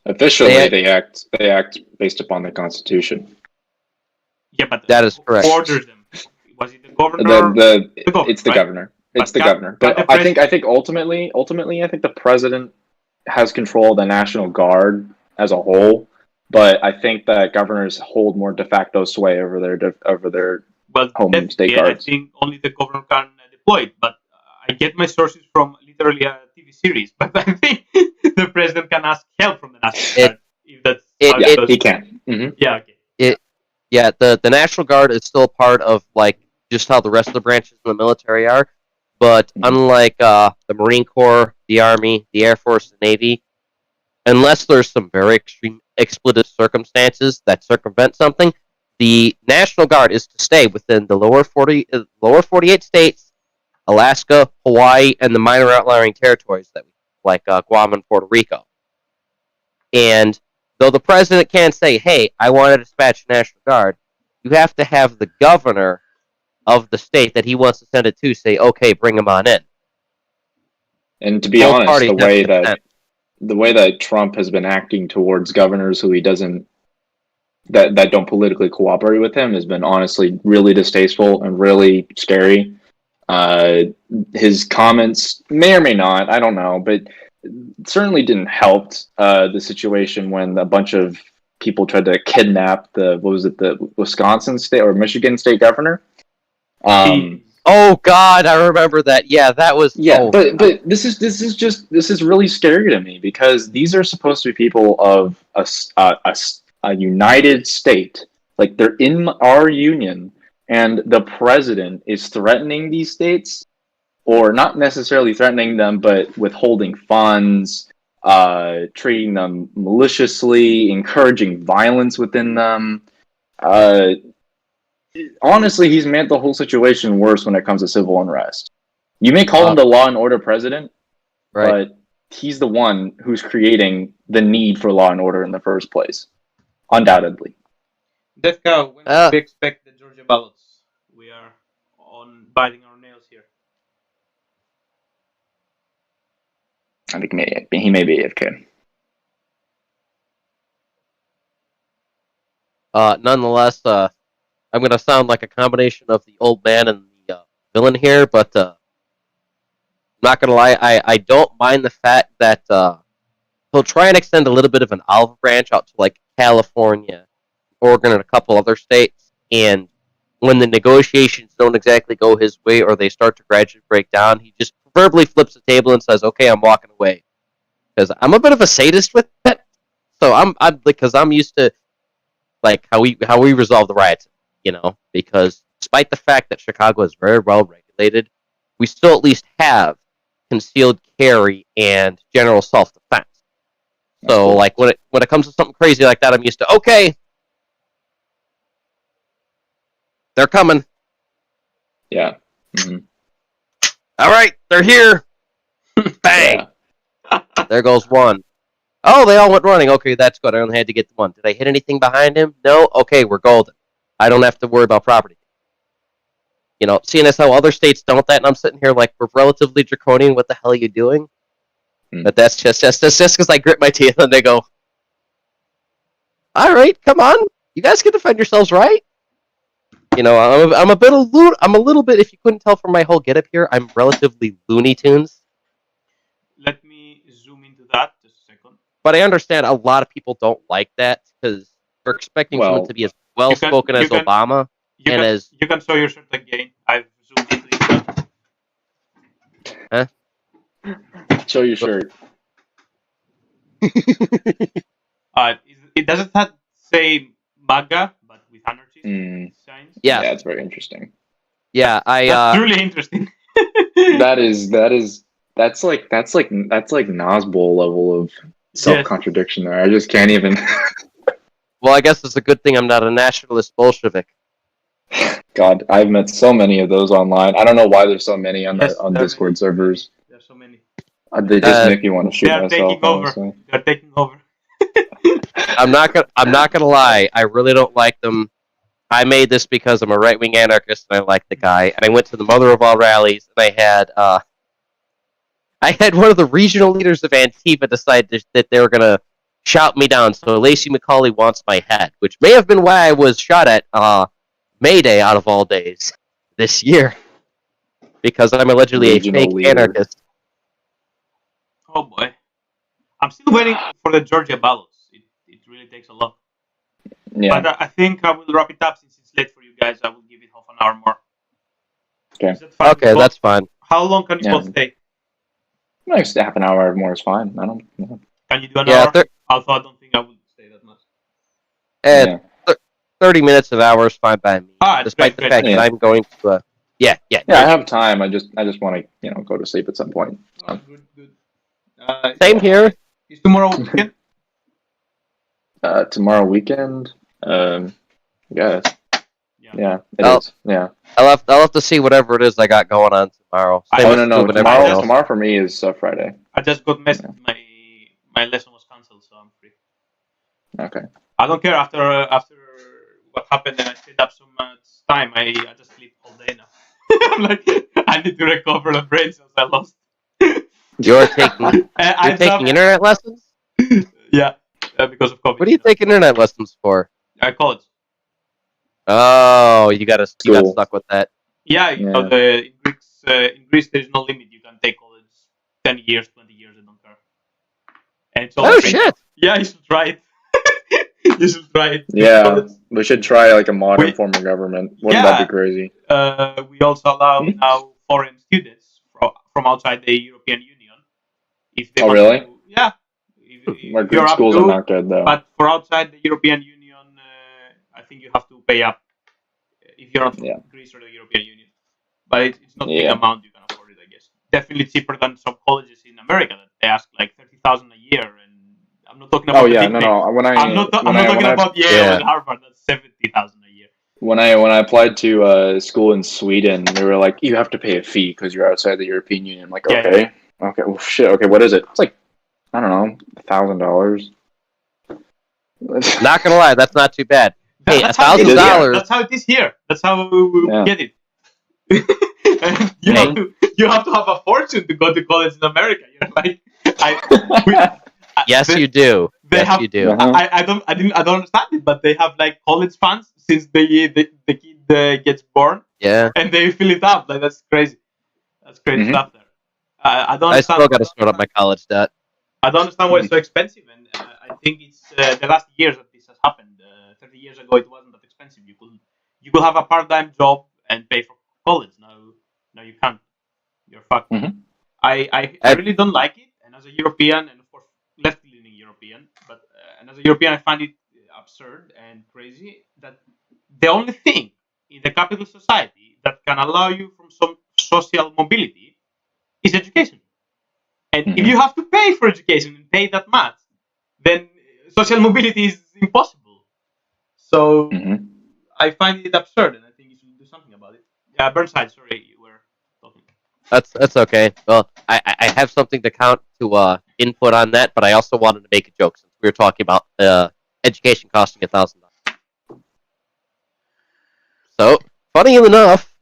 Officially, they act based upon the Constitution. Yeah, but that is correct. Who orders them? Was it the governor? It's the right? governor. It's the governor. But I think ultimately, I think the president has control of the National Guard as a whole. But I think that governors hold more de facto sway over their home state guards. I think only the governor can deploy it, but I get my sources from literally a TV series. But I think the president can ask help from the National Guard if that's how it goes. He can. Mm-hmm. Yeah, okay. The National Guard is still part of like just how the rest of the branches in the military are, but unlike the Marine Corps, the Army, the Air Force, the Navy, unless there's some very extreme expletive circumstances that circumvent something, the National Guard is to stay within the lower 48 states, Alaska, Hawaii, and the minor outlying territories that like Guam and Puerto Rico. And though the president can't say, hey, I want to dispatch the National Guard, you have to have the governor of the state that he wants to send it to say, okay, bring him on in. And to be honest, the way that Trump has been acting towards governors who he doesn't, that don't politically cooperate with him has been honestly really distasteful and really scary. His comments may or may not, I don't know, but certainly didn't help the situation when a bunch of people tried to kidnap the Wisconsin state or Michigan state governor. Oh God, I remember that. Yeah, that was. Yeah, but this is really scary to me because these are supposed to be people of a united state, like they're in our union, and the president is threatening these states, or not necessarily threatening them, but withholding funds, treating them maliciously, encouraging violence within them. Honestly, he's made the whole situation worse when it comes to civil unrest. You may call him the law and order president, right, but he's the one who's creating the need for law and order in the first place. Undoubtedly. Death Cow, when do we expect the Georgia ballots? We are on biting our nails here. I think he may be AFK. Nonetheless, I'm going to sound like a combination of the old man and the villain here, but I'm not going to lie, I don't mind the fact that he'll try and extend a little bit of an olive branch out to like California, Oregon, and a couple other states, and when the negotiations don't exactly go his way or they start to gradually break down, he just verbally flips the table and says, okay, I'm walking away. Because I'm a bit of a sadist with it, so I'm used to like how we resolve the riots. Because despite the fact that Chicago is very well regulated, we still at least have concealed carry and general self-defense. So, like when it comes to something crazy like that, I'm used to okay, they're coming. Yeah. Mm-hmm. All right, they're here. Bang! There goes one. Oh, they all went running. Okay, that's good. I only had to get the one. Did I hit anything behind him? No. Okay, we're golden. I don't have to worry about property. seeing as how other states don't that, and I'm sitting here like, we're relatively draconian. What the hell are you doing? But that's just because I grit my teeth and they go, all right, come on, you guys can defend yourselves, right? I'm a little bit. If you couldn't tell from my whole getup here, I'm relatively Looney Tunes. Let me zoom into that just a second. But I understand a lot of people don't like that because they're expecting someone to be as well spoken as Obama you can show your shirt again. I've zoomed into it. Huh? Show your shirt. It doesn't have say MAGA, but with anarchist signs. Yeah, it's very interesting. Yeah, That's really interesting. That's like Nazbol level of self-contradiction there. I just can't even. Well, I guess it's a good thing I'm not a nationalist Bolshevik. God, I've met so many of those online. I don't know why there's so many on Discord servers. There's so many. They just make me want to shoot myself. They're taking over. I'm not gonna lie. I really don't like them. I made this because I'm a right-wing anarchist and I like the guy. And I went to the mother of all rallies and I had one of the regional leaders of Antifa decide that they were gonna shout me down. So Lacey McCauley wants my head, which may have been why I was shot at May Day out of all days this year, because I'm allegedly a fake anarchist. Oh boy, I'm still waiting for the Georgia ballots. It really takes a lot. Yeah. But I think I will wrap it up since it's late for you guys. I will give it half an hour more. Okay. Okay, that's fine. How long can you both stay? Next half an hour or more is fine. I don't know. Can you do an hour? Although I don't think I would stay that much. 30 minutes an hour is fine by me. Despite the fact that I'm going to. Yeah, I have time. I just want to go to sleep at some point. So. Good. Same here. Is tomorrow weekend? Tomorrow weekend. Yes. Yeah, it is. Yeah. I'll have to see whatever it is I got going on tomorrow. No. Tomorrow for me is Friday. I just got messaged. My lesson was cancelled, so I'm free. Okay. I don't care after what happened and I stayed up so much time. I just sleep all day now. I'm like, I need to recover the brain cells I lost. You're taking internet lessons? Yeah, because of COVID. What do you take internet lessons for? College. Oh, you got stuck with that. Yeah, in Greece there is no limit. You can take college 10 years, 20 years, I don't care. And it's all free. Shit! Yeah, you should try it. You should try it. Yeah, we should try like a modern form of government. Wouldn't that be crazy? We also allow now foreign students from outside the European Union. If they really? Yeah. Our Greek schools are not good though. But for outside the European Union, I think you have to pay up if you're not from Greece or the European Union. But it's not a big amount you can afford it, I guess. Definitely cheaper than some colleges in America that they ask like $30,000 a year, and I'm not talking about. I'm not talking about Yale and Harvard. That's $70,000 a year. When I applied to school in Sweden, they were like, you have to pay a fee because you're outside the European Union. I'm like, okay, well, shit, okay, what is it? It's like, I don't know, $1,000. Not gonna lie, that's not too bad. Hey, $1,000. That's how it is here. That's how we get it. You have to have a fortune to go to college in America. You're like, yes, you do. You do. I don't understand it, but they have like college funds since the kid gets born. Yeah. And they fill it up. Like that's crazy. That's crazy stuff there. I don't understand. I still got to start up my college debt. I don't understand why it's so expensive, and I think it's the last years that this has happened. 30 years ago, it wasn't that expensive. You could have a part-time job and pay for college. Now you can't. You're fucked. I really don't like it, and as a European, and of course left-leaning European, but and as a European, I find it absurd and crazy that the only thing in the capitalist society that can allow you from some social mobility is education. And if you have to pay for education and pay that much, then social mobility is impossible. So I find it absurd, and I think you should do something about it. Yeah, Burnside, sorry, you were talking. That's okay. Well, I have something to input on that, but I also wanted to make a joke since we were talking about education costing $1,000. So, funny enough,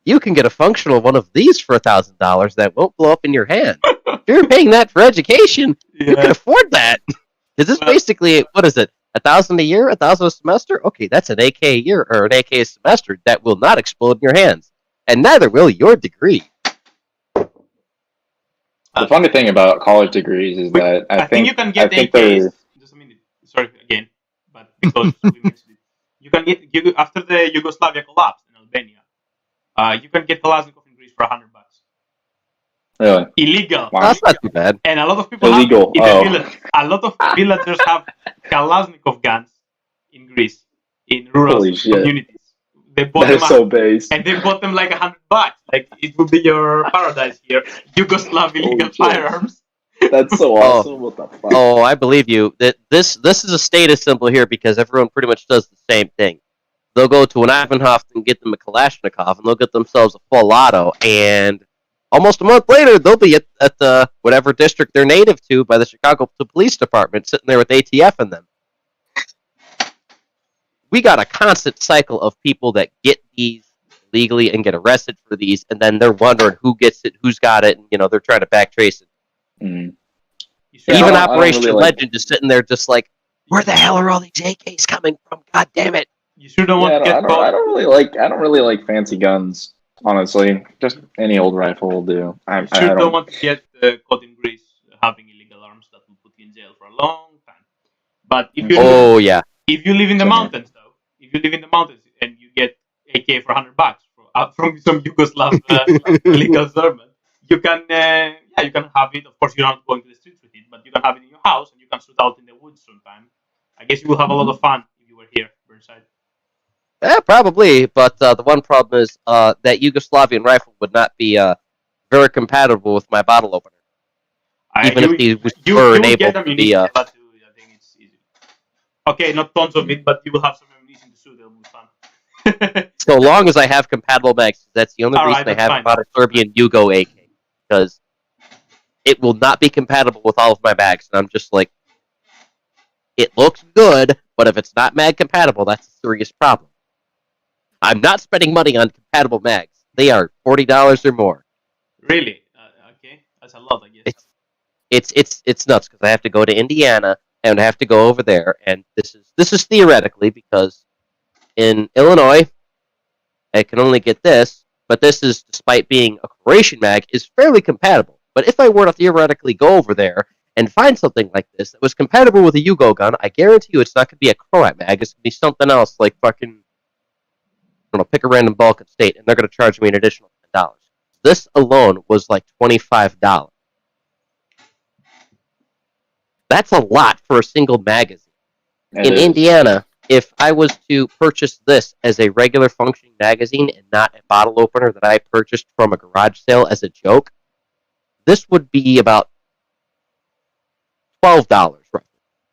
you can get a functional one of these for $1,000 that won't blow up in your hand. If you're paying that for education, you can afford that. Is this basically, what is it, 1,000 a year, 1,000 a semester? Okay, that's an AK a year or an AK a semester that will not explode in your hands, and neither will your degree. The funny thing about college degrees is that I think you can get AKs. Just a minute. Sorry again, but because we mentioned it, you can get after the Yugoslavia collapse in Albania. You can get Kalashnikov in Greece for $100. Really? Illegal. Wow. That's not too bad. And a lot of people Illegal. have in the village. A lot of villagers have Kalashnikov guns in Greece, in rural Holy shit. communities. They bought That them is so base. and they bought them like $100. Like it would be your paradise here. Yugoslav illegal shit. firearms. That's so awesome. What the fuck? Oh, I believe you. That this is a status symbol here because everyone pretty much does the same thing. They'll go to an Ivanhoff and get them a Kalashnikov, and they'll get themselves a full auto, and almost a month later, they'll be at the whatever district they're native to by the Chicago Police Department, sitting there with ATF in them. We got a constant cycle of people that get these legally and get arrested for these, and then they're wondering who gets it, who's got it, and they're trying to backtrace it. Mm. Even Operation Legend is sitting there just like, where the hell are all these AKs coming from? God damn it! You sure don't want to get caught. I don't really like fancy guns. Honestly, just any old rifle will do. You sure don't want to get caught in Greece having illegal arms that will put you in jail for a long time. But if you if you live in the mountains, though, if you live in the mountains and you get AK for $100 from some Yugoslav illegal servant, you can have it. Of course, you're not going to the streets with it, but you can have it in your house and you can shoot out in the woods sometime. I guess you will have a lot of fun if you were here, Burnside. Yeah, probably, but the one problem is that Yugoslavian rifle would not be very compatible with my bottle opener. Even if he were enabled to be... I think it's easy. Okay, not tons of it, but you will have some ammunition to shoot. It'll be fun. So long as I have compatible mags, that's the only reason I have about a Serbian Yugo AK, because it will not be compatible with all of my mags, and I'm just like, it looks good, but if it's not mag compatible, that's a serious problem. I'm not spending money on compatible mags. They are $40 or more. Really? Okay, that's a lot, I guess. It's nuts because I have to go to Indiana and I have to go over there, and this is theoretically because in Illinois I can only get this, but this is, despite being a Croatian mag, is fairly compatible. But if I were to theoretically go over there and find something like this that was compatible with a Yugo gun, I guarantee you it's not going to be a Croat mag. It's going to be something else, like fucking, I don't know, pick a random Balkan state, and they're going to charge me an additional $10. This alone was like $25. That's a lot for a single magazine. In Indiana, if I was to purchase this as a regular functioning magazine and not a bottle opener that I purchased from a garage sale as a joke, this would be about $12, roughly.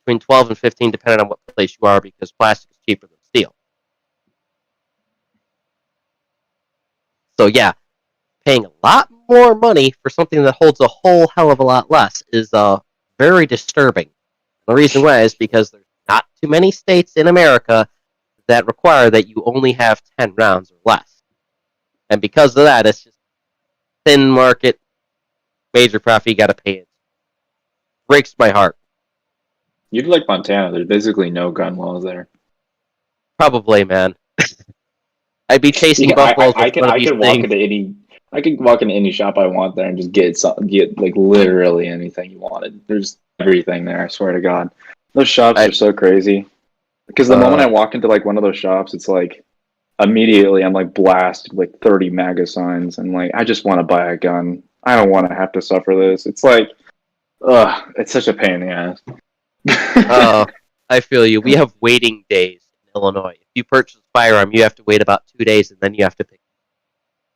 Between $12 and $15, depending on what place you are, because plastic is cheaper than steel. So yeah, paying a lot more money for something that holds a whole hell of a lot less is very disturbing. The reason why is because there's not too many states in America that require that you only have 10 rounds or less. And because of that, it's just thin market, major profit, you gotta pay it. Breaks my heart. You'd like Montana. There's basically no gun laws there. Probably, man. I'd be chasing buffaloes. I can walk into any shop I want there and just get like literally anything you wanted. There's everything there. I swear to God, those shops are so crazy. Because the moment I walk into like one of those shops, it's like immediately I'm like blasted with like 30 MAGA signs, and like I just want to buy a gun. I don't want to have to suffer this. It's like, it's such a pain in the ass. I feel you. We have waiting days in Illinois. If you purchase a firearm, you have to wait about 2 days, and then you have to pick.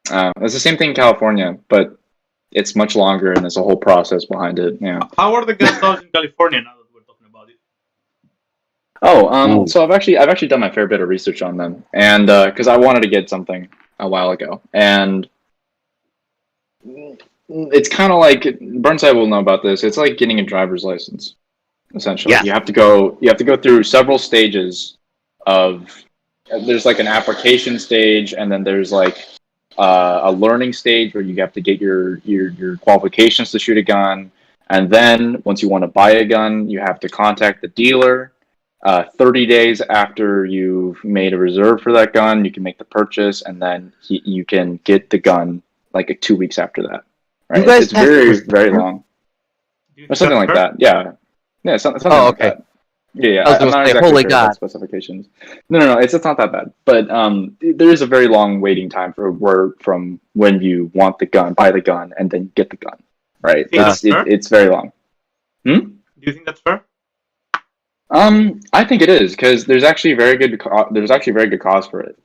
It's the same thing in California, but it's much longer, and there's a whole process behind it. Yeah. How are the gun laws in California now that we're talking about it? So I've actually done my fair bit of research on them, and because I wanted to get something a while ago, and it's kind of like Burnside will know about this. It's like getting a driver's license, essentially. Yeah. You have to go through several stages of. There's like an application stage, and then there's like a learning stage where you have to get your qualifications to shoot a gun, and then once you want to buy a gun, you have to contact the dealer. 30 days after you've made a reserve for that gun, you can make the purchase, and then you can get the gun like 2 weeks after that. Right? You guys It's have very, to- very long. Or something like that. Yeah. Yeah, something Oh, like okay. that. Yeah, I was I'm gonna not say, exactly holy sure about God. specifications. No, it's not that bad. But there is a very long waiting time from when you want the gun, buy the gun, and then get the gun. Right? Do you think that's fair? It's very long. Do you think that's fair? I think it is because there's actually very good cause for it.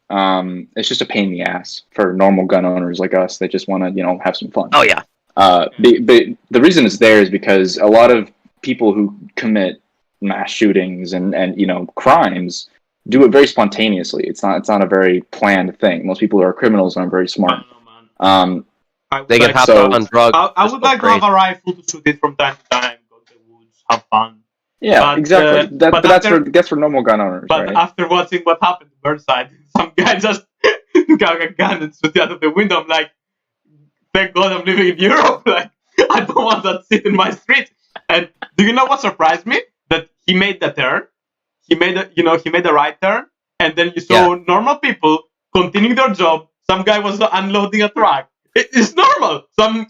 It's just a pain in the ass for normal gun owners like us that just want to have some fun. Oh yeah. But the reason it's there is because a lot of people who commit mass shootings and crimes do it very spontaneously. It's not a very planned thing. Most people who are criminals aren't very I smart. don't know, man. I would They get like hopped so- up on drugs. I just would go like to have crazy. a rifle to shoot it from time to time, go to the woods, have fun. Yeah, But, exactly. but That's after- that's for normal gun owners, But right? after watching what happened to Burnside, some guy just took out a gun and shot it out of the window. I'm like, thank God I'm living in Europe. Like, I don't want that shit in my street. And do you know what surprised me? That he made the turn. He made the right turn, and then you saw normal people continuing their job. Some guy was unloading a truck. It's normal.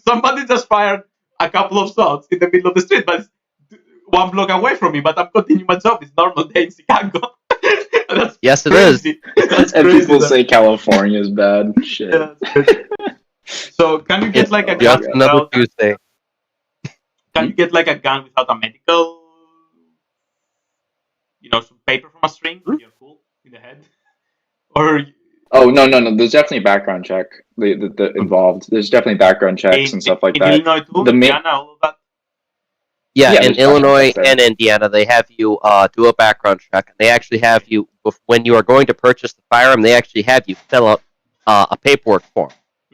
Somebody just fired a couple of shots in the middle of the street, but it's 1 block away from me. But I'm continuing my job. It's normal day in Chicago. That's Yes, it is. crazy. That's And crazy. people say California is bad. Shit. Yeah, that's crazy. So can you get like a gun Just another without? Tuesday. Can you get like a gun without a medical? Some paper from a string. You're cool in the head, or Oh no. There's definitely a background check involved. There's definitely background checks and stuff like in that. Illinois too, The main- Indiana, all of that. Yeah, Yeah, in there's Illinois background checks and Indiana, they have you do a background check. They actually have you, when you are going to purchase the firearm, they actually have you fill out a paperwork form.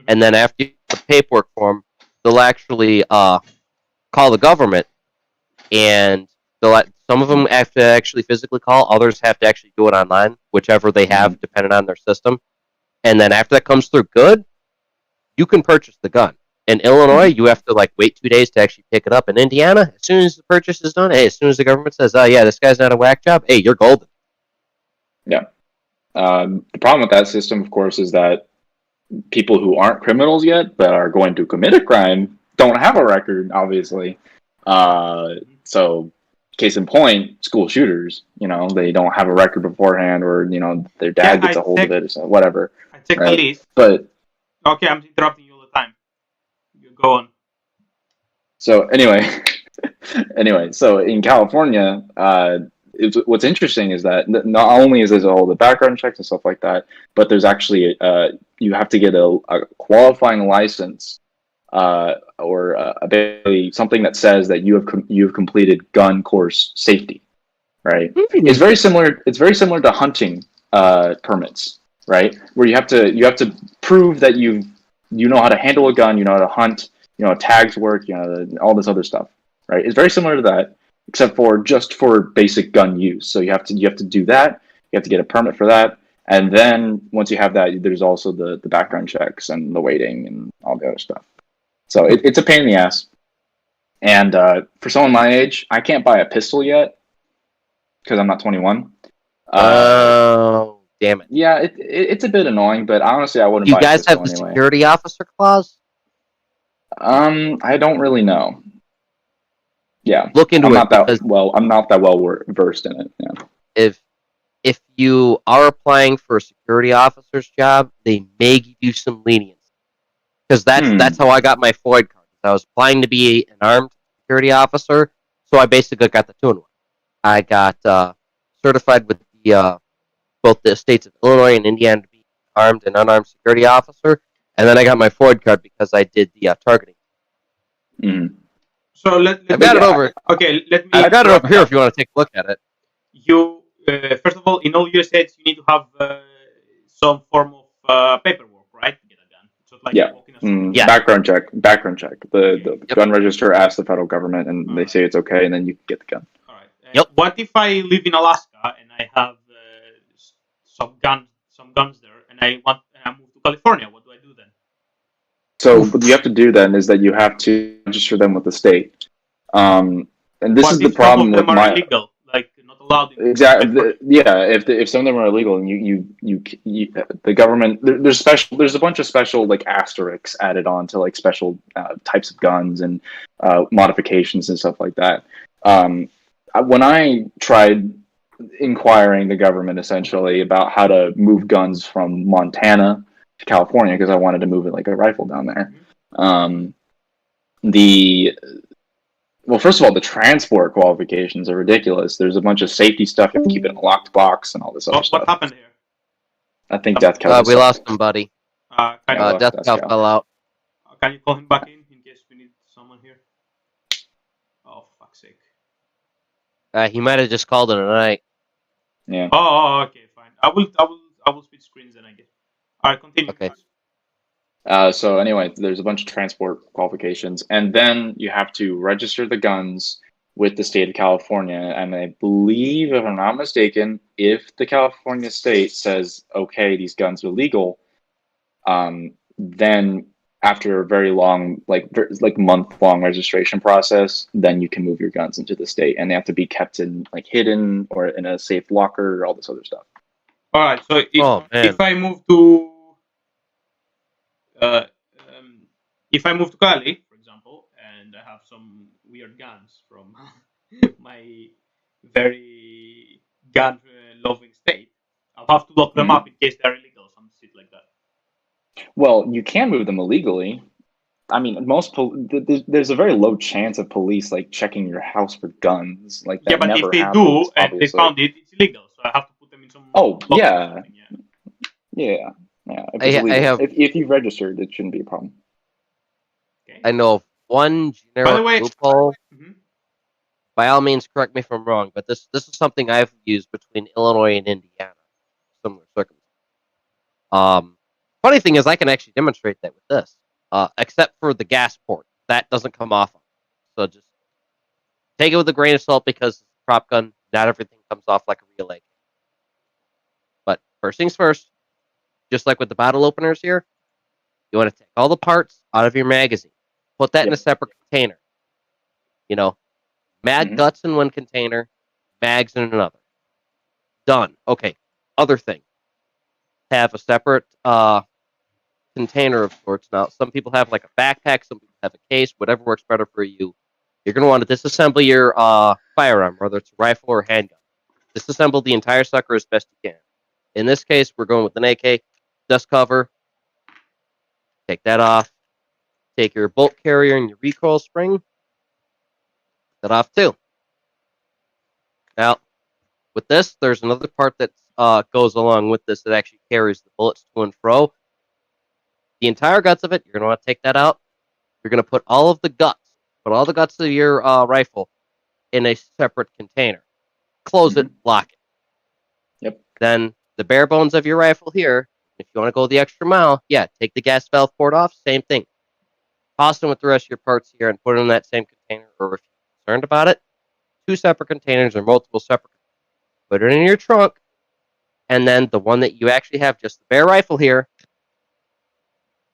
And then after you fill the paperwork form, they'll actually call the government, and some of them have to actually physically call, others have to actually do it online, whichever they have, depending on their system. And then after that comes through good, you can purchase the gun. In Illinois, you have to wait 2 days to actually pick it up. In Indiana, as soon as the purchase is done, as soon as the government says, "Oh yeah, this guy's not a whack job," hey, you're golden. The problem with that system, of course, is that people who aren't criminals yet but are going to commit a crime don't have a record, obviously. So, case in point, school shooters. They don't have a record beforehand, or their dad gets a hold of it, or so, whatever. I checked Right. the list. But Okay, I'm interrupting you all the time. You go on. so anyway, so in California, what's interesting is that not only is there all the background checks and stuff like that, but there's actually you have to get a qualifying license or basically something that says that you've completed gun course safety, right? It's very similar. It's very similar to hunting permits, right? Where you have to prove that you know how to handle a gun, you know how to hunt, you know how tags work, all this other stuff, right? It's very similar to that, except for just for basic gun use. So you have to do that. You have to get a permit for that, and then once you have that, there's also the background checks and the waiting and all the other stuff. So it's a pain in the ass. And for someone my age, I can't buy a pistol yet because I'm not 21. Oh, damn it! Yeah, it's a bit annoying, but honestly, I wouldn't You buy a guys pistol have the anyway. security officer clause? I don't really know. Yeah, Look into I'm it, not that because well versed in it. Yeah. if you are applying for a security officer's job, they may give you some lenience. Because that's how I got my Floyd card. I was applying to be an armed security officer, so I basically got the 2-in-1. I got certified with both the states of Illinois and Indiana to be armed and unarmed security officer, and then I got my Floyd card because I did the targeting. Mhm. So let I've got it me, over. Okay, let me. I got it over here if you want to take a look at it. You first of all, in all US states, you need to have some form of paperwork, right? To get a gun. It's not like Yeah. walking a store. Yeah. Background check. The Yep. gun register asks the federal government, and they say it's okay, and then you get the gun. All right. Yep. What if I live in Alaska and I have some guns there, and I move to California? What do I do then? So what you have to do then is that you have to register them with the state. And this What is the if some problem of with them are my illegal, like not allowed in exactly. Yeah, if some of them are illegal and the government there's there's a bunch of special like asterisks added on to like special types of guns and modifications and stuff like that. When I tried inquiring the government essentially about how to move guns from Montana to California because I wanted to move it like a rifle down there. The Well, first of all, the transport qualifications are ridiculous. There's a bunch of safety stuff. You have to keep it in a locked box and all this other What stuff. happened here? I think Death Cow. We lost him, buddy. Can, Yeah, you, Death Cow Cow. fell out. can you call him back in case we need someone here? Oh, fuck's sake. He might have just called it a night. Yeah. Oh, okay, fine. I will switch screens then, I guess. All right, continue. Okay. So anyway, there's a bunch of transport qualifications, and then you have to register the guns with the state of California. And I believe, if I'm not mistaken, if the California state says, okay, these guns are legal, then after a very long, like month-long registration process, then you can move your guns into the state, and they have to be kept in like hidden or in a safe locker, all this other stuff. All right. So man. if I move to if I move to Cali, for example, and I have some weird guns from my very gun-loving state, I'll have to lock them up in case they're illegal, some shit like that. Well, you can move them illegally. I mean, there's a very low chance of police like checking your house for guns. Like that Yeah, but never if they happens, do and obviously. they found it, it's illegal. So I have to put them in some. Oh, box or yeah. something, Yeah. If, I it's illegal. have- if you've registered, it shouldn't be a problem. Okay. I know of one By the generic way, loophole. Mhm. By all means, correct me if I'm wrong, but this is something I've used between Illinois and Indiana. Similar circumstances. Funny thing is, I can actually demonstrate that with this, except for the gas port. That doesn't come off. So just take it with a grain of salt because it's a prop gun. Not everything comes off like a real AK. But first things first, just like with the bottle openers here, you want to take all the parts out of your magazine. Put that in a separate container. You know, guts in one container, mags in another. Done. Okay. Other thing. Have a separate container of sorts. Now, some people have like a backpack, some people have a case, whatever works better for you. You're going to want to disassemble your firearm, whether it's a rifle or a handgun. Disassemble the entire sucker as best you can. In this case, we're going with an AK. Dust cover. Take that off. Take your bolt carrier and your recoil spring. That off too. Now, with this, there's another part that goes along with this that actually carries the bullets to and fro. The entire guts of it, you're going to want to take that out. You're going to put all of the guts, of your rifle in a separate container. Close it, lock it. Yep. Then the bare bones of your rifle here, if you want to go the extra mile, take the gas valve port off, same thing. Toss them with the rest of your parts here and put it in that same container, or if you're concerned about it, 2 separate containers or multiple separate containers. Put it in your trunk, and then the one that you actually have, just the bare rifle here,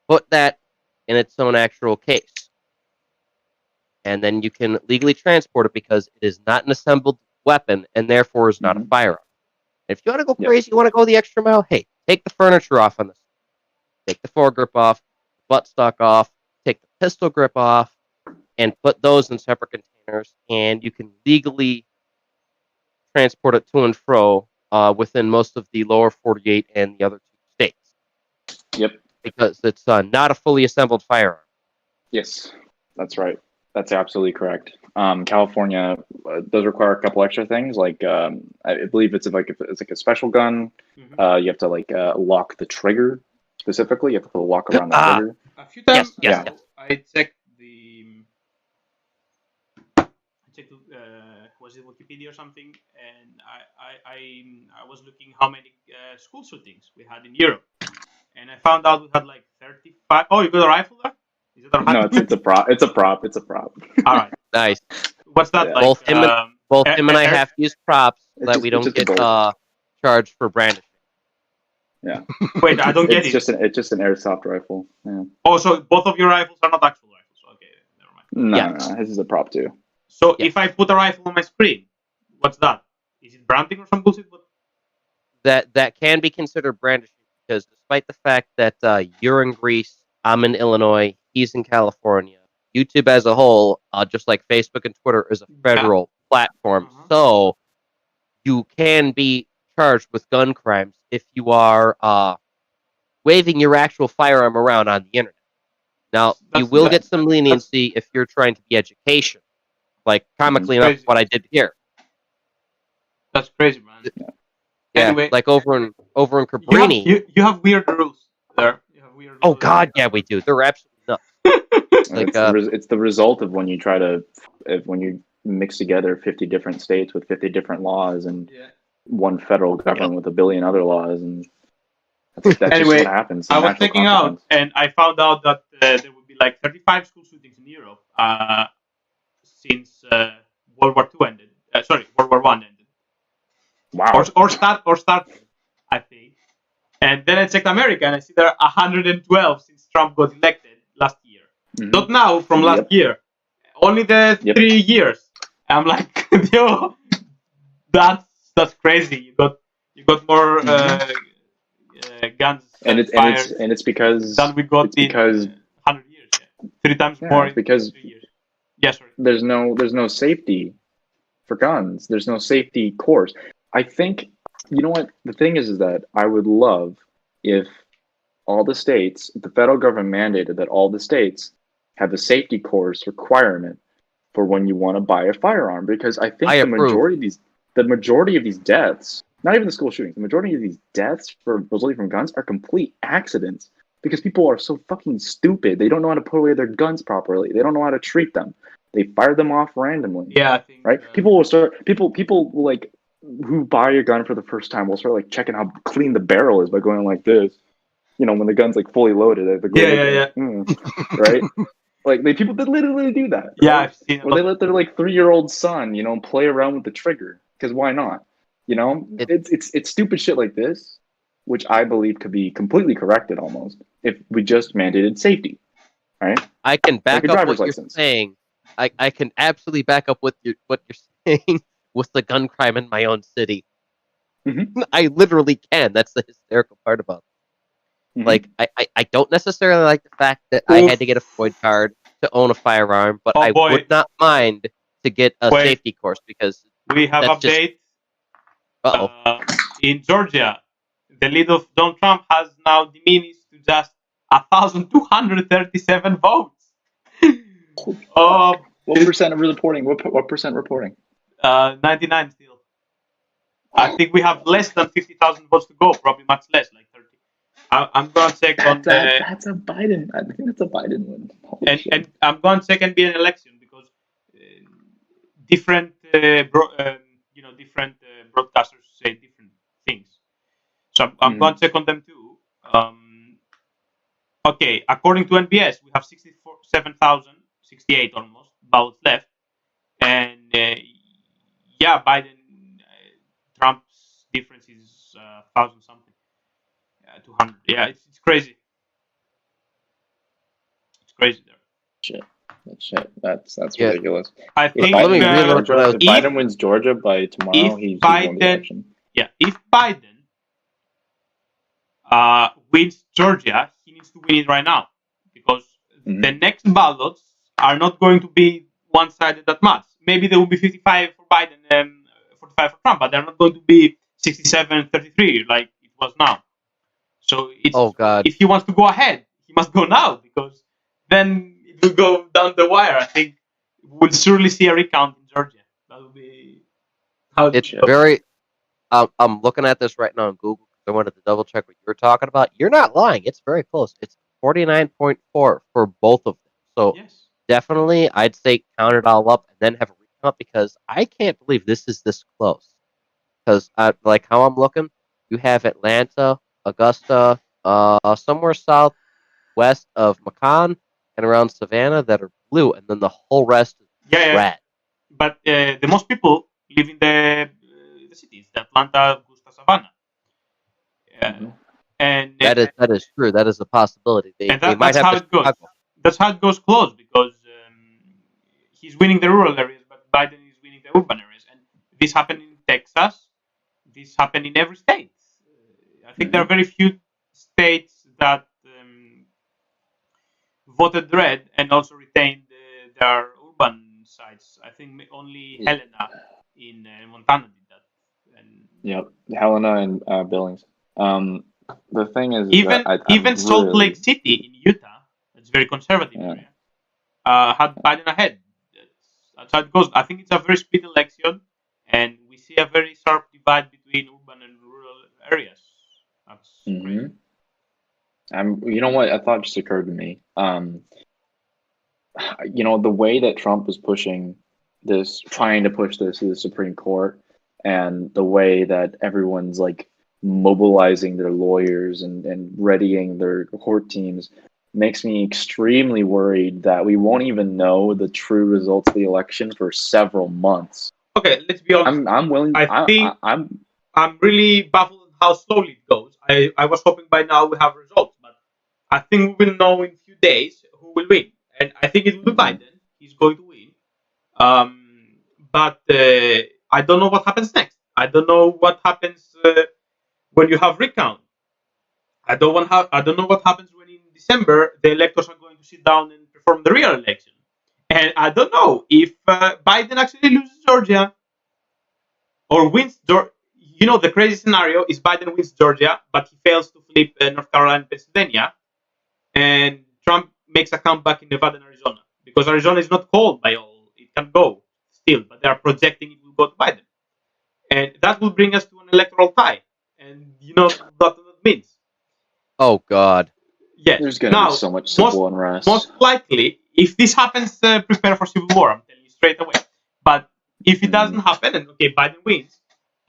put that in its own actual case. And then you can legally transport it because it is not an assembled weapon and therefore is not a firearm. If you want to go crazy, you want to go the extra mile, hey, take the furniture off on this. Take the foregrip off, buttstock off, take the pistol grip off, and put those in separate containers, and you can legally transport it to and fro within most of the lower 48 and the other 2 states. Yep. Because it's not a fully assembled firearm. Yes, that's right. That's absolutely correct. California does require a couple extra things, like I believe it's like a special gun. You have to like lock the trigger specifically. You have to put a lock around the trigger. A few times Yes. I checked was it Wikipedia or something, and I was looking how many school shootings we had in Europe, and I found out we had like 35. Oh, you got a rifle there? Is it a rifle? No, it's a prop. It's a prop. It's a prop. All right. Nice. What's that Yeah. like? Both him and I have to use props so that we it's don't just a get bolt. charged for brandishing. Yeah. Wait, I don't get it. It's just an airsoft rifle. Yeah. Oh, so both of your rifles are not actual rifles. Okay, never mind. No, Yes. no, this is a prop too. So Yes. if I put a rifle on my screen, what's that? Is it branding or some bullshit? That can be considered brandishing because despite the fact that you're in Greece, I'm in Illinois, he's in California, YouTube as a whole, just like Facebook and Twitter, is a federal platform. Uh-huh. So you can be charged with gun crimes if you are waving your actual firearm around on the internet. Now, you will get some leniency if you're trying to be education. Like, comically enough, Crazy. what I did here. That's crazy, man. Yeah, Anyway, like over in Cabrini. you have weird rules there. You have weird Oh rules. God, yeah, we do. They're absolutely nuts. Like, It's the result of when you try to when you mix together 50 different states with 50 different laws and Yeah. one federal government with a billion other laws, and that's Anyway, just what happens. I was checking out, and I found out that there would be like 35 school shootings in Europe since World War II ended. Sorry, World War One ended. Wow. Or started, I think. And then I checked America, and I see there are 112 since Trump got elected last year. Mhm. Not now, from last year. Only the 3 years. I'm like, yo, that's crazy. You got more guns and fired it's because than we got in because 100 years. Yeah. 3 times more in because 3 years. Yeah, sorry. there's no safety for guns. There's no safety course. I think, you know what the thing is that I would love if all the states, the federal government mandated that all the states have a safety course requirement for when you want to buy a firearm, because I think the majority of these deaths, not even the school shootings, the majority of these deaths resulting from guns are complete accidents because people are so fucking stupid. They don't know how to put away their guns properly. They don't know how to treat them. They fire them off randomly. Yeah, I think. Right? People will start. People like who buy a gun for the first time will start like checking how clean the barrel is by going like this. You know, when the gun's like fully loaded. Right? Like people did literally do that. Right? Yeah, I've seen. Or they let their like 3-year-old son, you know, play around with the trigger because why not? You know, it's stupid shit like this, which I believe could be completely corrected almost if we just mandated safety. Right? I can back like up what you're saying. I can absolutely back up what you're saying with the gun crime in my own city. Mm-hmm. I literally can. That's the hysterical part about it. Mm-hmm. Like, I don't necessarily like the fact that I had to get a FOID card to own a firearm, but I would not mind to get a safety course because we have update. In Georgia, the lead of Donald Trump has now diminished to just 1,237 votes. What percent of reporting? What percent reporting? 99 still. I think we have less than 50,000 votes to go. Probably much less, like 30. I'm going to check on that's a Biden. I think that's a Biden win. And I'm going to check NBN election because different different broadcasters say different things. So I'm going to check on them too. Okay, according to NBS, we have 67,068 almost ballots left, and Biden, Trump's difference is 1,000 something, 200. Yeah, it's crazy. It's crazy there. Shit. That's ridiculous. I think if Biden wins Georgia by tomorrow, he's won the election. Yeah, if Biden wins Georgia, he needs to win it right now because the next ballots are not going to be one-sided that much. Maybe there will be 55 for Biden and 45 for Trump, but they're not going to be 67-33 like it was now. So if he wants to go ahead, he must go now because then it will go down the wire. I think we'll surely see a recount in Georgia. That will be how it's very. I'm looking at this right now on Google. I wanted to double check what you were talking about. You're not lying. It's very close. It's 49.4 for both of them. So definitely, I'd say count it all up and then have a recount because I can't believe this is this close. Because like how I'm looking, you have Atlanta, Augusta, somewhere southwest of Macon and around Savannah that are blue, and then the whole rest is red. But the most people live in the cities, the Atlanta, Augusta, Savannah. And That is true. That is a possibility. They and they might that's have how to it goes. Chicago. That's how it goes close because he's winning the rural areas, but Biden is winning the urban areas. And this happened in Texas. This happened in every state. I think there are very few states that voted red and also retained their urban sites. I think only Helena in Montana did that. And Yep, Helena and Billings. The thing is even that even Salt really, Lake City in Utah, that's a very conservative yeah. area, had Biden ahead. That's how it goes. I think it's a very split election, and we see a very sharp divide between urban and rural areas. That's crazy. You know what? A thought just occurred to me. The way that Trump is pushing this, trying to push this to the Supreme Court, and the way that everyone's like mobilizing their lawyers and readying their court teams makes me extremely worried that we won't even know the true results of the election for several months. Okay, let's be honest. I'm willing. I'm really baffled at how slowly it goes. I was hoping by now we have results, but I think we will know in a few days who will win. And I think it will be Biden. He's going to win. But I don't know what happens next. I don't know what happens when you have recount. I don't know what happens when in December the electors are going to sit down and perform the real election. And I don't know if Biden actually loses Georgia or wins Georgia. The crazy scenario is Biden wins Georgia, but he fails to flip North Carolina and Pennsylvania, and Trump makes a comeback in Nevada and Arizona because Arizona is not called by all. It can go still, but they are projecting it will go to Biden, and that will bring us to an electoral tie. And you know what that means. Oh God. Yes. There's going to be so much civil unrest. Most likely, if this happens, prepare for civil war. I'm telling you straight away. But if it doesn't happen, and okay, Biden wins,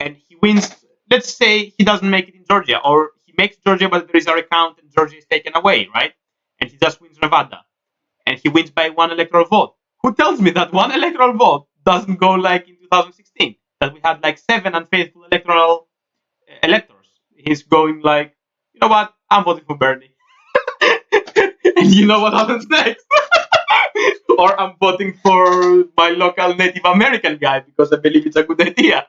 and he wins, let's say he doesn't make it in Georgia, or he makes Georgia, but there is a recount and Georgia is taken away, right? And he just wins Nevada, and he wins by one electoral vote. Who tells me that one electoral vote doesn't go like in 2016, that we had like 7 unfaithful electoral electors? He's going like, you know what? I'm voting for Bernie. And you know what happens next? Or I'm voting for my local Native American guy because I believe it's a good idea.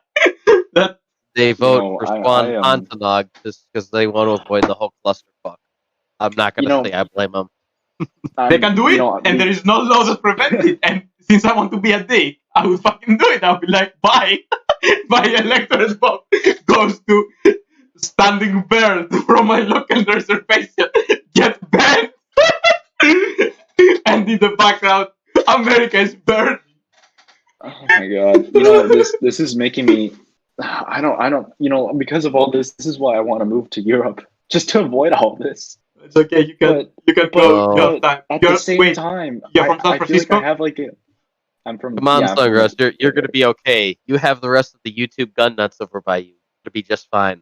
That they vote for Swan Pontonog just because they want to avoid the whole clusterfuck. I'm not going to say I blame them. They can do it, and there is no law that prevents it. And since I want to be a dick, I will fucking do it. I'll be like, bye. My electorate vote goes to Standing Bird from my local reservation. Get banned. And in the background, America is burning. Oh my God! This is making me. I don't. Because of all this, this is why I want to move to Europe, just to avoid all this. It's okay. You can go. You have time. At the same time, you're from San Francisco. I feel like I have like a. I'm from. Come on, Sungrass. You're going to be okay. You have the rest of the YouTube gun nuts over by you. It'll be just fine.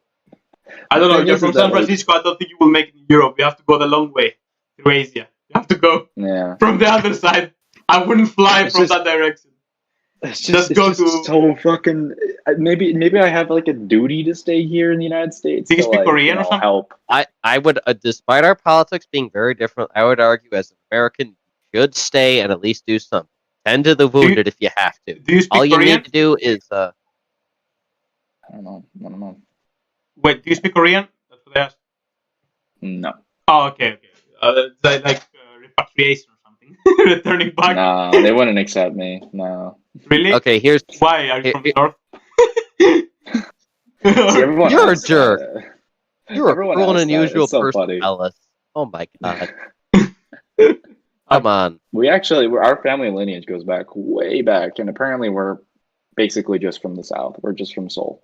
I don't know. You're from San Francisco. I don't think you will make it in Europe. You have to go the long way through Asia. You have to go from the other side. I wouldn't fly from that direction. It's just so fucking. Maybe I have like a duty to stay here in the United States. Do you speak Korean or something? Help. I would, despite our politics being very different, I would argue as an American, you should stay and at least do something. Tend to the wounded if you have to. Do you speak All you Korean? need to do is. I don't know. Wait, do you speak Korean? That's what I asked. No. Oh, okay. Like repatriation or something. Returning back. No, they wouldn't accept me. No. Really? Okay, here's. Why? Are you from the north? You're a jerk. You're a cruel and unusual so person, funny. Hellas. Oh my God. Come on. Our family lineage goes back way back, and apparently we're basically just from the south. We're just from Seoul.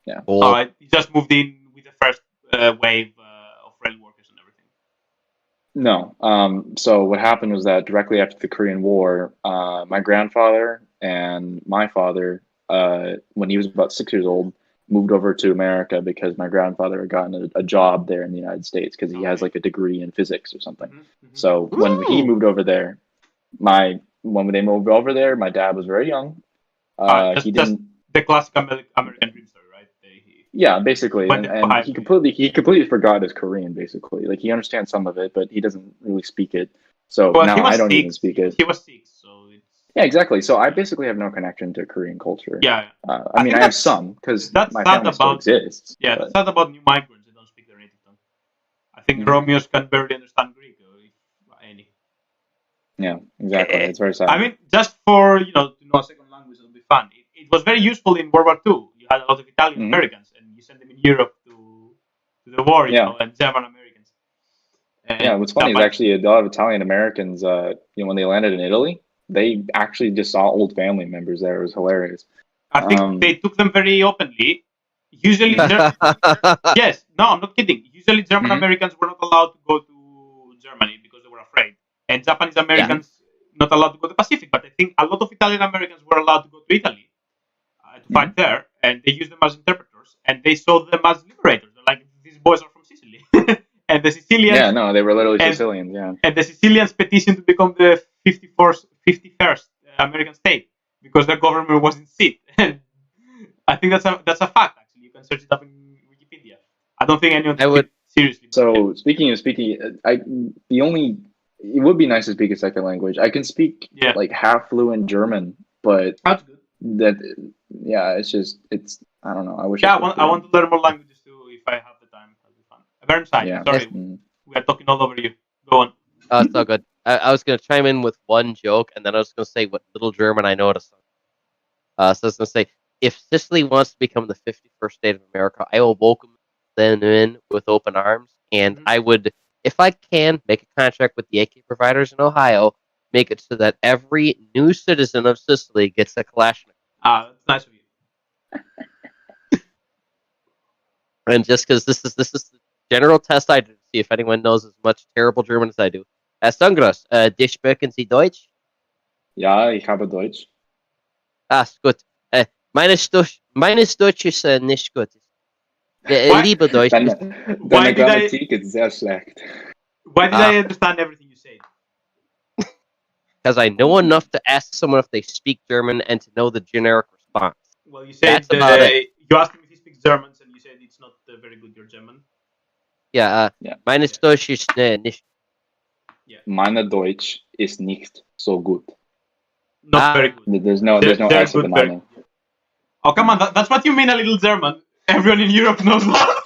Yeah. Cool. You just moved in with the first wave of rail workers and everything. No. So what happened was that directly after the Korean War, my grandfather and my father, when he was about 6 years old, moved over to America because my grandfather had gotten a job there in the United States because he has like a degree in physics or something. Mm-hmm. So when he moved over there, when they moved over there, my dad was very young. He didn't. The classic American dream story, right? Yeah, basically, When and they- he completely forgot his Korean. Basically, like he understands some of it, but he doesn't really speak it. So Well, he now I was don't even 6. speak it. He was 6, so it's Yeah, exactly. So I basically have no connection to Korean culture. yeah. I mean, think I have that's some because that's my sad family still about exists. yeah. but- That's sad about new migrants. They don't speak their native tongue. I think Mhm. Romeos can barely understand Greek or if any. Yeah, exactly. It's very sad. I mean, just for to know a second language, it'll be fun. It was very useful in World War II. You had a lot of Italian Mhm. Americans, and you sent them in Europe to the war, Yeah. and German Americans. And Yeah, what's funny is actually a lot of Italian Americans, when they landed in Italy, they actually just saw old family members there. It was hilarious. I think they took them very openly. Usually, yes, no, I'm not kidding. Usually, German Mhm. Americans were not allowed to go to Germany because they were afraid, and Japanese Americans not allowed to go to the Pacific. But I think a lot of Italian Americans were allowed to go to Italy to fight there, and they used them as interpreters, and they saw them as liberators. They're like, these boys are from Sicily, and the Sicilians. Yeah, no, they were literally and- Sicilians. Yeah. And the Sicilians petitioned to become the 51st American state because their government wasn't seat. And I think that's a fact. Actually, you can search it up in Wikipedia. I don't think anyone took it seriously. So speaking, it would be nice to speak a second language. I can speak Yeah. like half fluent German, but That's good. it's I don't know. I wish. Yeah, I I want to learn more languages too if I have the time. That'll be fun. Burnside, Yeah. sorry, Mm. we are talking all over you. Go on. Oh, it's all good. I was going to chime in with one joke, and then I was going to say what little German I know to some. So I was going to say, if Sicily wants to become the 51st state of America, I will welcome them in with open arms, and Mhm. I would, if I can, make a contract with the AK providers in Ohio, make it so that every new citizen of Sicily gets a Kalashnikov. That's nice of you. And just because this is the general test I did to see if anyone knows as much terrible German as I do. Sandros, dich sprechen Sie Deutsch? Ja, ich habe Deutsch. Ist gut. Meines Deutsch ist nicht gut. Why- Liebe Deutsch ist... Why Deine did I- Grammatik ist sehr schlecht. Why did I understand everything you said? Because I know enough to ask someone if they speak German and to know the generic response. Well, you said That's about it. you asked him if he speaks German, and you said it's not very good. Your German. Yeah, Yeah. meines Deutsch ist nicht... Meine Deutsch ist nicht so gut. Not very good. There's no They're S at the good, very moment. good. Oh come on, that's what you mean, a little German. Everyone in Europe knows that.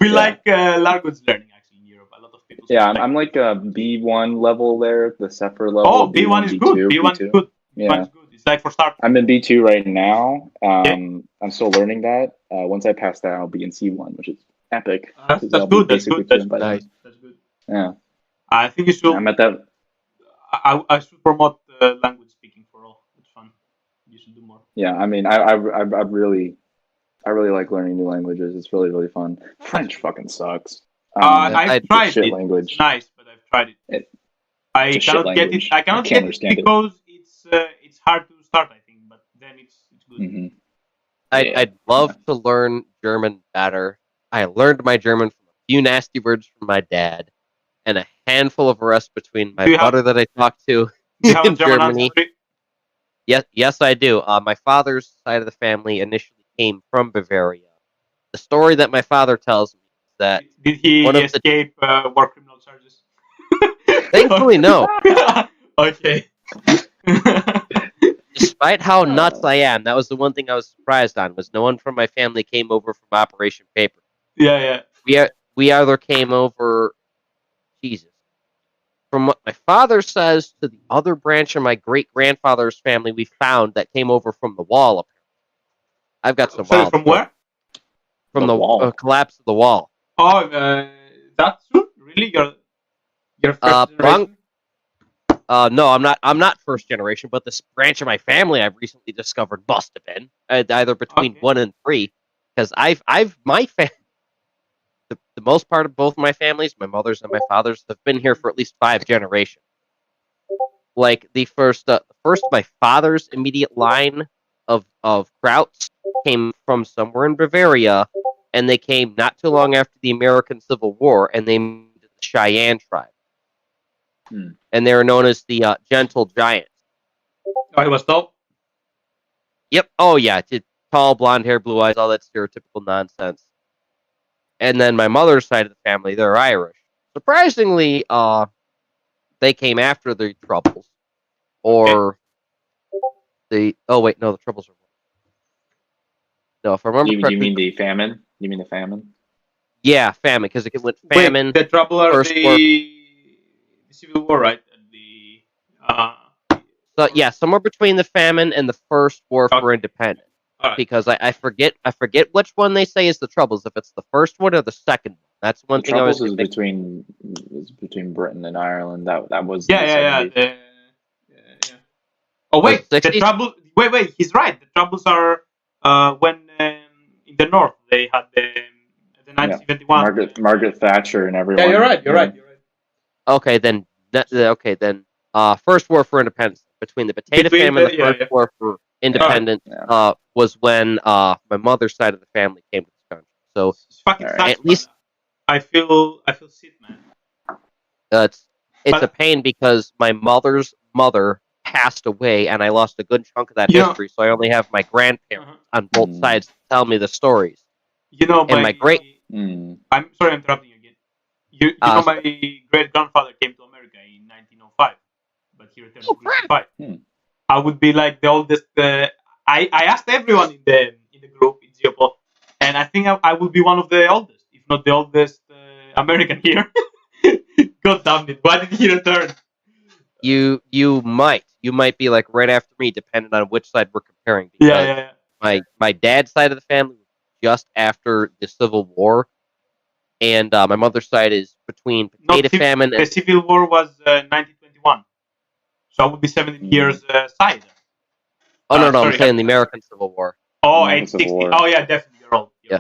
We like language learning actually in Europe. A lot of people. Yeah, speak I'm like a B1 level there, the Sepher level. Oh, B1 is good. B1 is good. Yeah. B1 is good. It's like for start. I'm in B2 right now. I'm still learning that. Once I pass that, I'll be in C1, which is epic. That's 'cause I'll be good. That's basically good. That's fluent by then. good. That's good. Yeah, I think you should. I'm at that. I should promote language speaking for all. It's fun. You should do more. Yeah, I mean, I really like learning new languages. It's really, really fun. French fucking sucks. I've tried shit it. language. It's nice, but I've tried it. I it's a shit cannot get it. language. I cannot I can't get it understand it. because it's hard to start. I think, but then it's good. Mhm. I'd love to learn German better. I learned my German from a few nasty words from my dad and a handful of arrests between my Do you have- brother that I talked to Do you have a in German Germany. ancestry? Yes, I do. My father's side of the family initially came from Bavaria. The story that my father tells me is that, Did he one of the- escape war criminal charges? thankfully, no. Okay. Despite how nuts I am, that was the one thing I was surprised on, was no one from my family came over from Operation Paper. yeah. We either came over, Jesus. From what my father says to the other branch of my great-grandfather's family we found that came over from the wall, apparently. I've got some Sorry, wild from stories. where? From The the wall. collapse of the wall. Oh, that's true. Really, your first generation? No, I'm not first generation, but this branch of my family I've recently discovered must have been either between Okay. 1 and 3, because the most part of both my families, my mother's and my father's, have been here for at least 5 generations. Like the first of my father's immediate line of Krauts came from somewhere in Bavaria, and they came not too long after the American Civil War, and they moved to the Cheyenne tribe. And they were known as the Gentle Giants. Oh, he was top. Yep. Oh yeah. tall, blonde hair, blue eyes, all that stereotypical nonsense. And then my mother's side of the family, they're Irish. Surprisingly, they came after the Troubles, or the the Troubles are. No, if I remember Do you correctly, mean the famine? You mean the famine? yeah, famine, because it went famine. Wait, the Trouble are First War. the Civil War, right? So yeah, somewhere between the famine and the First War for Okay. Independence. All right. Because I forget which one they say is the Troubles. If it's the first one or the second one, that's one The thing I was Troubles is between Britain and Ireland. That was in the Yeah. 70s. Yeah. Oh Was wait, it the 60s? Troubles. Wait. He's right. The Troubles are when in the north they had the 1971. Margaret Thatcher and everyone. Yeah, you're right. Okay, then First War for Independence between the potato Between famine and the- the yeah, First yeah. War for Independence Yeah. was when my mother's side of the family came to this country. So It's fucking All right. sucks, at least I feel sick, man. it's But- a pain because my mother's mother passed away, and I lost a good chunk of that Yeah. history. So I only have my grandparents Uh-huh. on both sides to tell me the stories. You know, And my great- I'm sorry, I'm interrupting you again. You know, my great grandfather came to America in 1905, but he returned in 1955. I would be like the oldest. I asked everyone in the group in Geopod, and I think I would be one of the oldest, if not the oldest American here. God damn it! Why did he return? You might be like right after me, depending on which side we're comparing. Because Yeah. my dad's side of the family was just after the Civil War, and my mother's side is between potato famine The and Civil War was 1921, so I would be 17 years side. no, I'm sorry, saying the American Civil War. Oh, American 860. Civil War. Oh yeah, definitely. You're old. Yeah.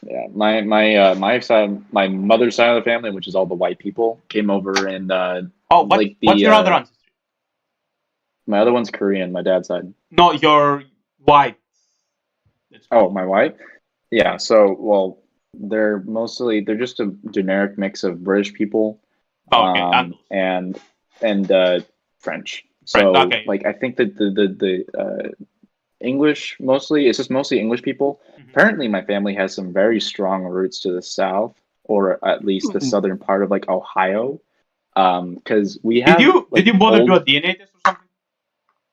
Yeah, my side, my mother's side of the family, which is all the white people, came over and What's your other ancestry? my other one's Korean. My dad's side. No, you're white. Oh, my white. Yeah. So they're just a generic mix of British people, and French. So okay. like I think that the English mostly, it's just mostly English people. Mhm. Apparently my family has some very strong roots to the south, or at least the southern part of like Ohio, because we have did you bother to do a DNA test or something?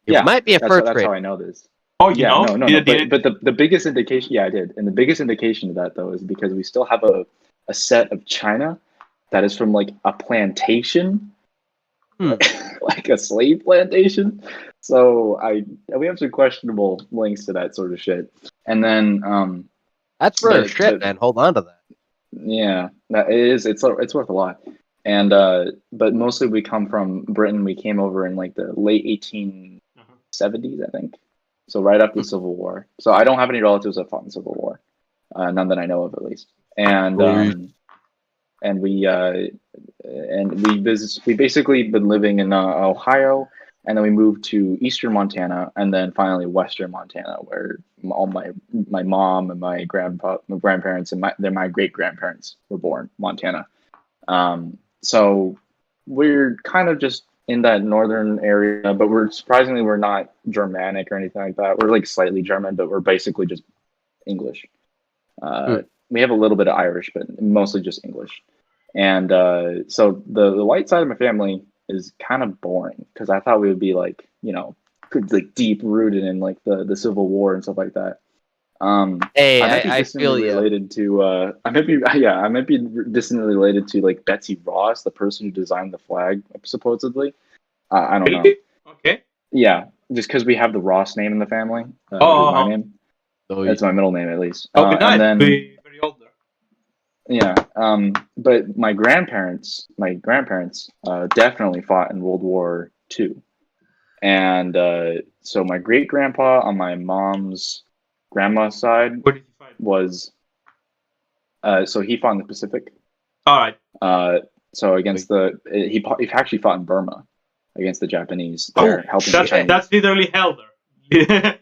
It might be a fur that's trade. how I know this. Oh, you know? No. But the biggest indication, I did, and the biggest indication of that though is because we still have a set of china that is from like a plantation, like a slave plantation. So we have some questionable links to that sort of shit. And then That's rare shit, man. Hold on to that. yeah, that is. It's worth a lot. And but mostly we come from Britain. We came over in like the late 1870s, I think. So right after the Civil War. So I don't have any relatives that fought in the Civil War, none that I know of, at least. And we basically been living in Ohio, and then we moved to eastern Montana, and then finally western Montana, where all my mom and my grandparents and my great grandparents were born, Montana. So we're kind of just in that northern area, but we're not Germanic or anything like that. We're like slightly German, but we're basically just English. We have a little bit of Irish, but mostly just English. And so the white side of my family is kind of boring, because I thought we would be like, like deep rooted in like the Civil War and stuff like that. Hey, I might be I feel distantly you. related to I might be distantly related to like Betsy Ross, the person who designed the flag, supposedly. I don't know. Okay. Yeah, just because we have the Ross name in the family, which is my name. That's my middle name, at least. Okay, nice. And then, Be very old there. yeah, but my grandparents definitely fought in World War II, and so my great grandpa on my mom's grandma's side Where did he fight? was, so he fought in the Pacific. All right. So against he actually fought in Burma against the Japanese. They're helping the Chinese. That's literally hell there.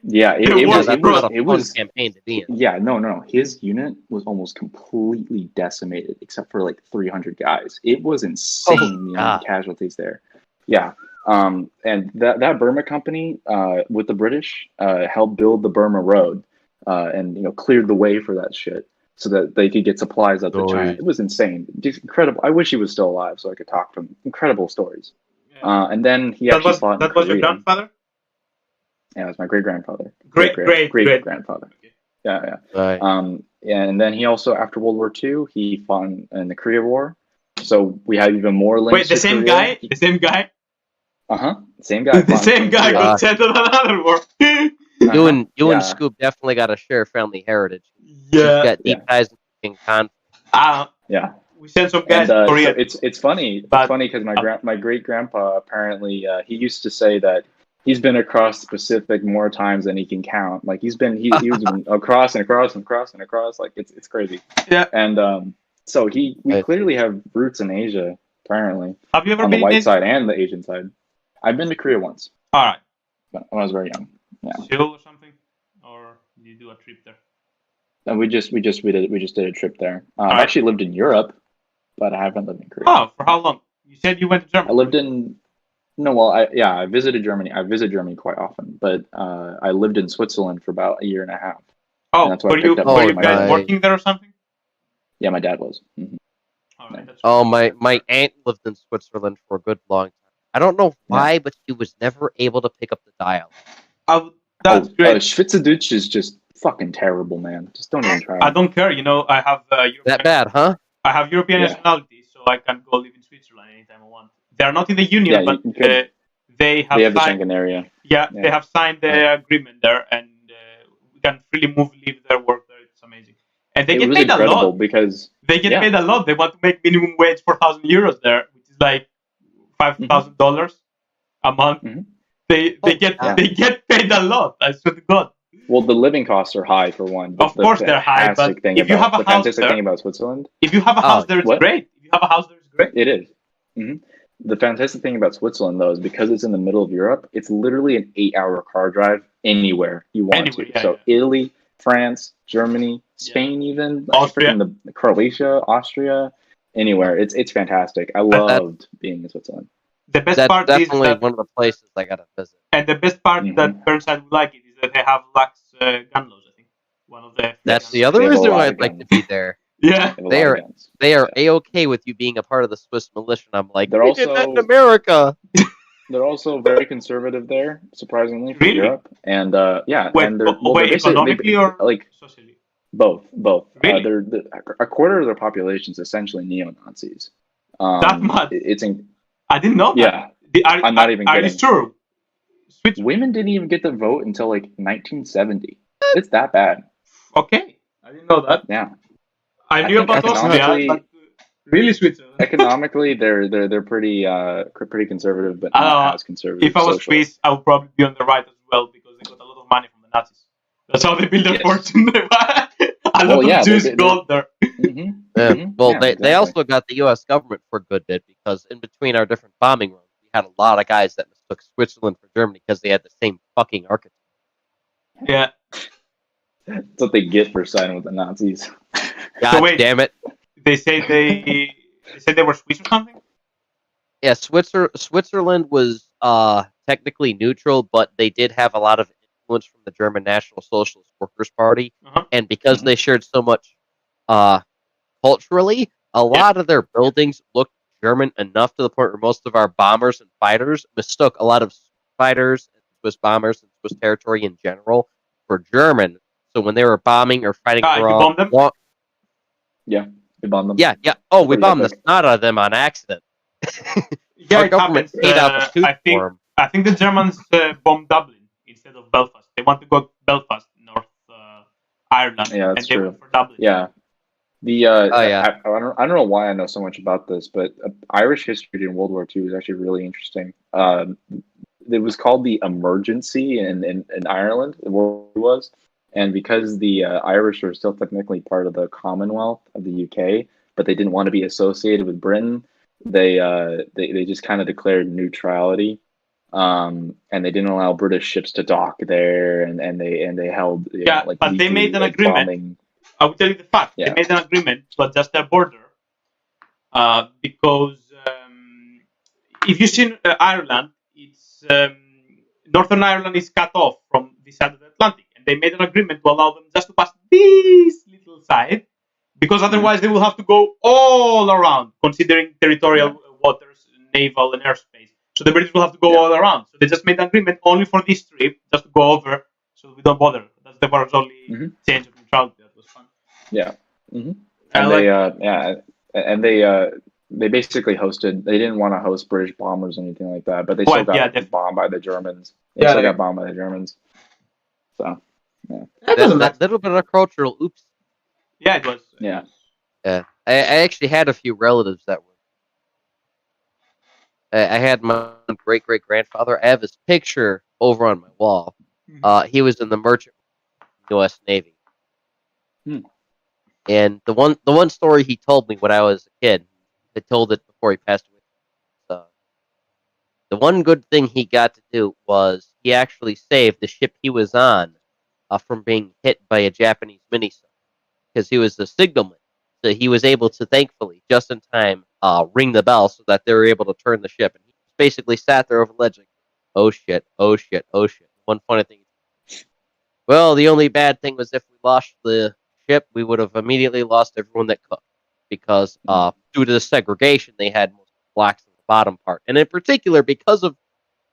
Yeah, it was campaign to be in. Yeah, no. His unit was almost completely decimated, except for like 300 guys. It was insane, the amount of casualties there. Yeah, And that Burma company with the British helped build the Burma Road, and cleared the way for that shit so that they could get supplies up to China. Nice. It was insane, just incredible. I wish he was still alive so I could talk to him. Incredible stories. Yeah. And then he That actually was fought in that was your Korea. grandfather? Yeah, it was my great grandfather. Great Grandfather. Okay. Yeah. Right. And then he also, after World War II, he fought in the Korea War. So we have even more links. Wait, the to same Korea. guy? The same guy? Same guy. The same guy Korea. got sent on another war. You and Yeah. Scoop definitely got to share family heritage. He's Yeah. got deep ties in conflict. Yeah. We sent some guys to So Korea. it's funny. But- It's funny because my great grandpa apparently he used to say that he's been across the Pacific more times than he can count. Like he was been across and across and across and across. Like it's crazy. Yeah. And so we Right. clearly have roots in Asia apparently, Have you ever on the been white in side and the Asian side. I've been to Korea once, All right. but when I was very young. Yeah. Seoul or something? Or did you do a trip there? And we just did a trip there. I've Alright. actually lived in Europe, but I haven't lived in Korea. Oh, for how long? You said you went to Germany. I lived in I visited Germany. I visit Germany quite often, but I lived in Switzerland for about a year and a half. Oh, and that's where I were you picked up most were of you my guys life. working there or something? Yeah, my dad was. All right, that's Oh, my aunt lived in Switzerland for a good long time. I don't know why, but she was never able to pick up the dial. That's great. Schweizerdeutsch is just fucking terrible, man. Just don't even try. I don't care. I have European, That bad, huh? I have European Yeah. nationality, so I can go live in Switzerland anytime I want. They're not in the union, Yeah, but you could. they have They have the signed. Schengen area. Yeah, Yeah. they have signed the agreement there, and we can freely move, live there, work there. It's amazing, and they It get was paid a incredible lot. because They get Yeah. paid a lot. They want to make minimum wage €4,000 there, which is like $5,000 a month. Mhm. They get paid a lot. I swear to God. well, the living costs are high for one. Of course they're high, but fantastic thing if you about- have a the house fantastic there- thing about Switzerland. If you have a house there, it's what? great. If you have a house there, it's great. It is. The fantastic thing about Switzerland, though, is because it's in the middle of Europe, it's literally an 8-hour car drive anywhere you want Anywhere, to. yeah, So yeah. Italy, France, Germany, Spain, even Austria. freaking Croatia, Austria, anywhere. It's fantastic. I loved being in Switzerland. The best That's part is definitely that, one of the places I gotta visit. and the best part Mhm. that Burnside would like it is that they have lax gun laws. I think one of the. That's the other They have a reason lot why of I'd like to guns. be there. Yeah. They have a They lot are- of guns. They are Yeah. a-okay with you being a part of the Swiss militia, and I'm like, They're we did that in also- America. They're also very conservative there, surprisingly, for Really? Europe. And yeah, Wait, and they're wait, basically- economically or like socially? both. Really? A quarter of their population is essentially neo Nazis. That much? It's I didn't know that. yeah. I'm not even Are you kidding. sure? Switzerland. Women didn't even get to vote until like 1970. It's that bad. Okay, I didn't know that. Yeah. I knew think about Austria, economically- but really Switzerland. Economically, they're pretty conservative, but not as conservative. If I was socially. Swiss, I would probably be on the right as well because they got a lot of money from the Nazis. That's how they build their Yes. fortune. A lot yeah, of Jews they- gold there. Mhm. Yeah. Mhm. Well, Yeah, they exactly. also got the U.S. government for a good bit because in between our different bombing runs, we had a lot of guys that mistook Switzerland for Germany because they had the same fucking architecture. Yeah. That's what they get for siding with the Nazis. God wait. damn it! They say they said they were Swiss or something. Yeah, Switzerland was technically neutral, but they did have a lot of influence from the German National Socialist Workers' Party, Uh-huh. and because Mhm. they shared so much culturally, a lot of their buildings looked German enough to the point where most of our bombers and fighters mistook a lot of fighters and Swiss bombers and Swiss territory in general for German. So when they were bombing or fighting Ah, for you bombed them? We bombed them. yeah. Oh, we Pretty bombed the epic. snot out of them on accident. Yeah, Our it government happens. paid out the tooth I think for 'em. I think the Germans bombed Dublin instead of Belfast. They want to go to Belfast, North Ireland, Yeah, and that's they true. went for Dublin. Yeah. The Oh, yeah. I don't know why I know so much about this, but Irish history during World War II is actually really interesting. It was called the emergency in Ireland. It was, and because the Irish were still technically part of the Commonwealth of the UK, but they didn't want to be associated with Britain, they just kind of declared neutrality, and they didn't allow British ships to dock there, and they held Yeah, but they made an agreement. bombing. I will tell you the fact. Yeah. They made an agreement to adjust their border because if you see Ireland it's Northern Ireland is cut off from this side of the Atlantic, and they made an agreement to allow them just to pass this little side, because otherwise they will have to go all around, considering territorial waters, naval, and airspace. So the British will have to go all around. So they just made an agreement only for this trip, just to go over, so we don't bother. That's the was only change of neutrality. That was fun. Yeah. And they basically hosted. They didn't want to host British bombers or anything like that, but they still got bombed by the Germans. They got bombed by the Germans. So that little bit of cultural oops. Yeah, it was. Yeah. I actually had a few relatives that were. I had my great grandfather. I have his picture over on my wall. He was in the merchant U.S. Navy. And the one story he told me when I was a kid, I told it before he passed away. The one good thing he got to do was he actually saved the ship he was on from being hit by a Japanese mini-sub, because he was the signalman. So he was able to, thankfully, just in time, ring the bell so that they were able to turn the ship. And he basically sat there over the ledge like, oh shit, oh shit, oh shit. One funny thing. Well, the only bad thing was if we lost the ship, we would have immediately lost everyone that cooked. Because due to the segregation, they had most blacks in the bottom part. And in particular, because of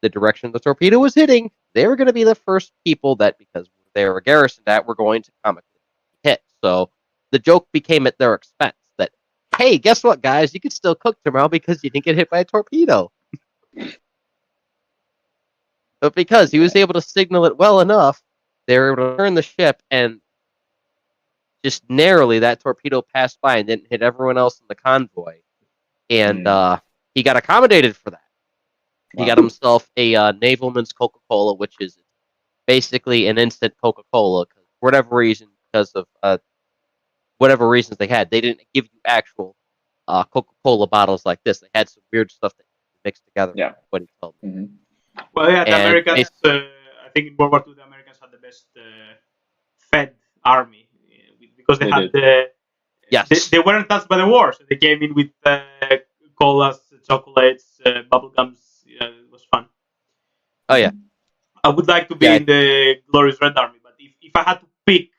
the direction the torpedo was hitting, they were going to be the first people that, because they were garrisoned at, were going to comically hit. So the joke became at their expense that, hey, guess what, guys? You can still cook tomorrow because you didn't get hit by a torpedo. But because he was able to signal it well enough, they were able to turn the ship, and just narrowly that torpedo passed by and didn't hit everyone else in the convoy. And he got accommodated for that. Wow. He got himself a Navalman's Coca-Cola, which is basically an instant Coca-Cola. For whatever reason, because of whatever reasons they had, they didn't give you actual Coca-Cola bottles like this. They had some weird stuff that mixed together. Yeah. What he told me. Well, yeah, the Americans, I think in World War II, the Americans had the best fed army because they had they weren't touched by the war, so they came in with colas, chocolates, bubble gums. Yeah, it was fun. Oh yeah, I would like to be in the Glorious Red Army, but if I had to pick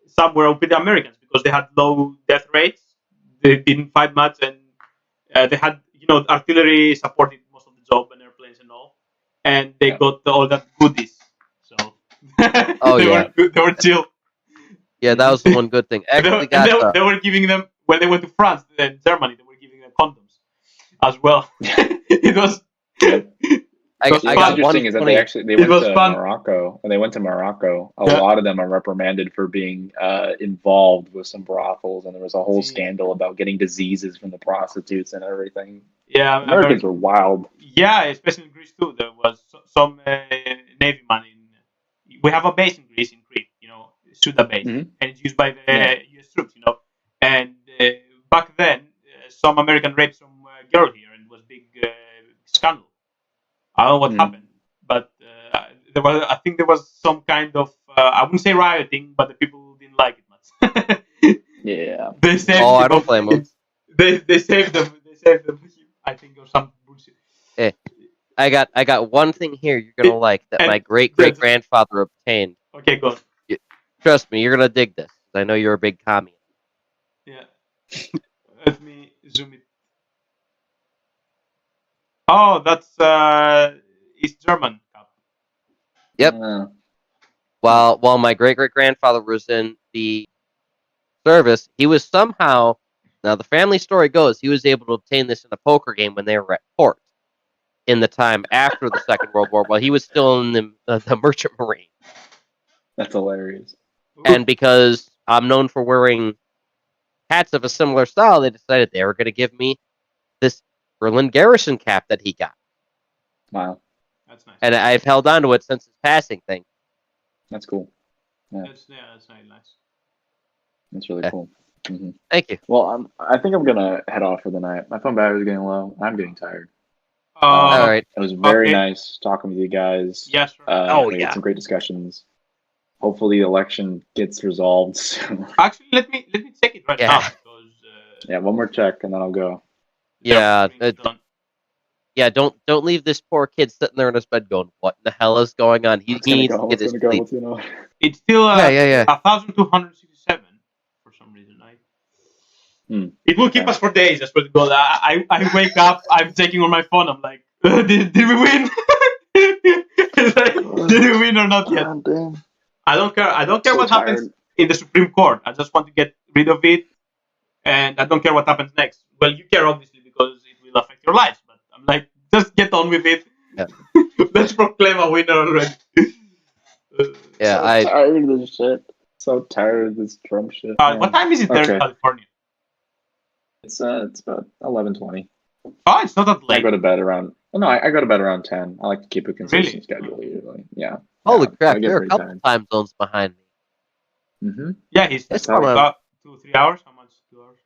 somewhere, I would pick the Americans because they had low death rates, they didn't fight much, and they had artillery supported most of the job and airplanes and all, and they got all that goodies. So they were chill. Yeah, that was the one good thing. Actually, they were giving them when they went to France and Germany. They were giving them condoms as well. It was. What's interesting is that they went to Morocco. When they went to Morocco, a lot of them are reprimanded for being involved with some brothels, and there was a whole scandal about getting diseases from the prostitutes and everything. Yeah, Americans were wild. Yeah, especially in Greece too. There was some Navy man we have a base in Greece, in Crete, Suda base, and it's used by the U.S. troops, And back then, some American raped some girl here, and it was big scandal. I don't know what happened, but I think there was some kind of I wouldn't say rioting, but the people didn't like it much. Yeah. They saved I don't blame them. They saved them. They saved them. I think, or some bullshit. Hey, I got one thing here you're gonna like that my great grandfather obtained. Okay, go on. Trust me, you're gonna dig this. I know you're a big commie. Yeah. Let me zoom it. Oh, that's East German cup. Yep. While my great grandfather was in the service, he was somehow, now the family story goes, he was able to obtain this in a poker game when they were at port in the time after the Second World War, while he was still in the Merchant Marine. That's hilarious. And because I'm known for wearing hats of a similar style, they decided they were going to give me this Berlin Garrison cap that he got. Wow. That's nice. And I've held on to it since his passing thing. That's cool. Yeah. That's really nice. That's really cool. Mm-hmm. Thank you. Well, I think I'm going to head off for the night. My phone battery's getting low. I'm getting tired. All right. It was very nice talking with you guys. Yes. We had some great discussions. Hopefully, the election gets resolved soon. Actually, let me check it right now. Because, one more check and then I'll go. Yeah. Yeah, don't leave this poor kid sitting there in his bed going, "What in the hell is going on?" He What's gonna needs go? to get What's his gonna go? sleep. What's gonna go? It's still Yeah. 1,267 for some reason. It will keep us for days. I swear to God. I wake up. I'm checking on my phone. I'm like, did we win? It's like, did we win or not yet? Damn. I don't care. I don't care So what happens tired. in the Supreme Court. I just want to get rid of it, and I don't care what happens next. Well, you care obviously because it will affect your lives. But I'm like, just get on with it. Yeah. Let's proclaim a winner already. Yeah, So tired of this shit. So tired of this Trump shit. What time is it there in Okay. California? It's about 11:20. Oh, it's not that I late. go to bed around. No, I go to bed around 10. I like to keep a consistent Really? schedule usually. Yeah. holy Yeah, crap! I get There are a pretty couple tired. time zones behind me. Mm-hmm. Yeah, he's It's how- going on. about 2 or 3 hours. How much? 2 hours?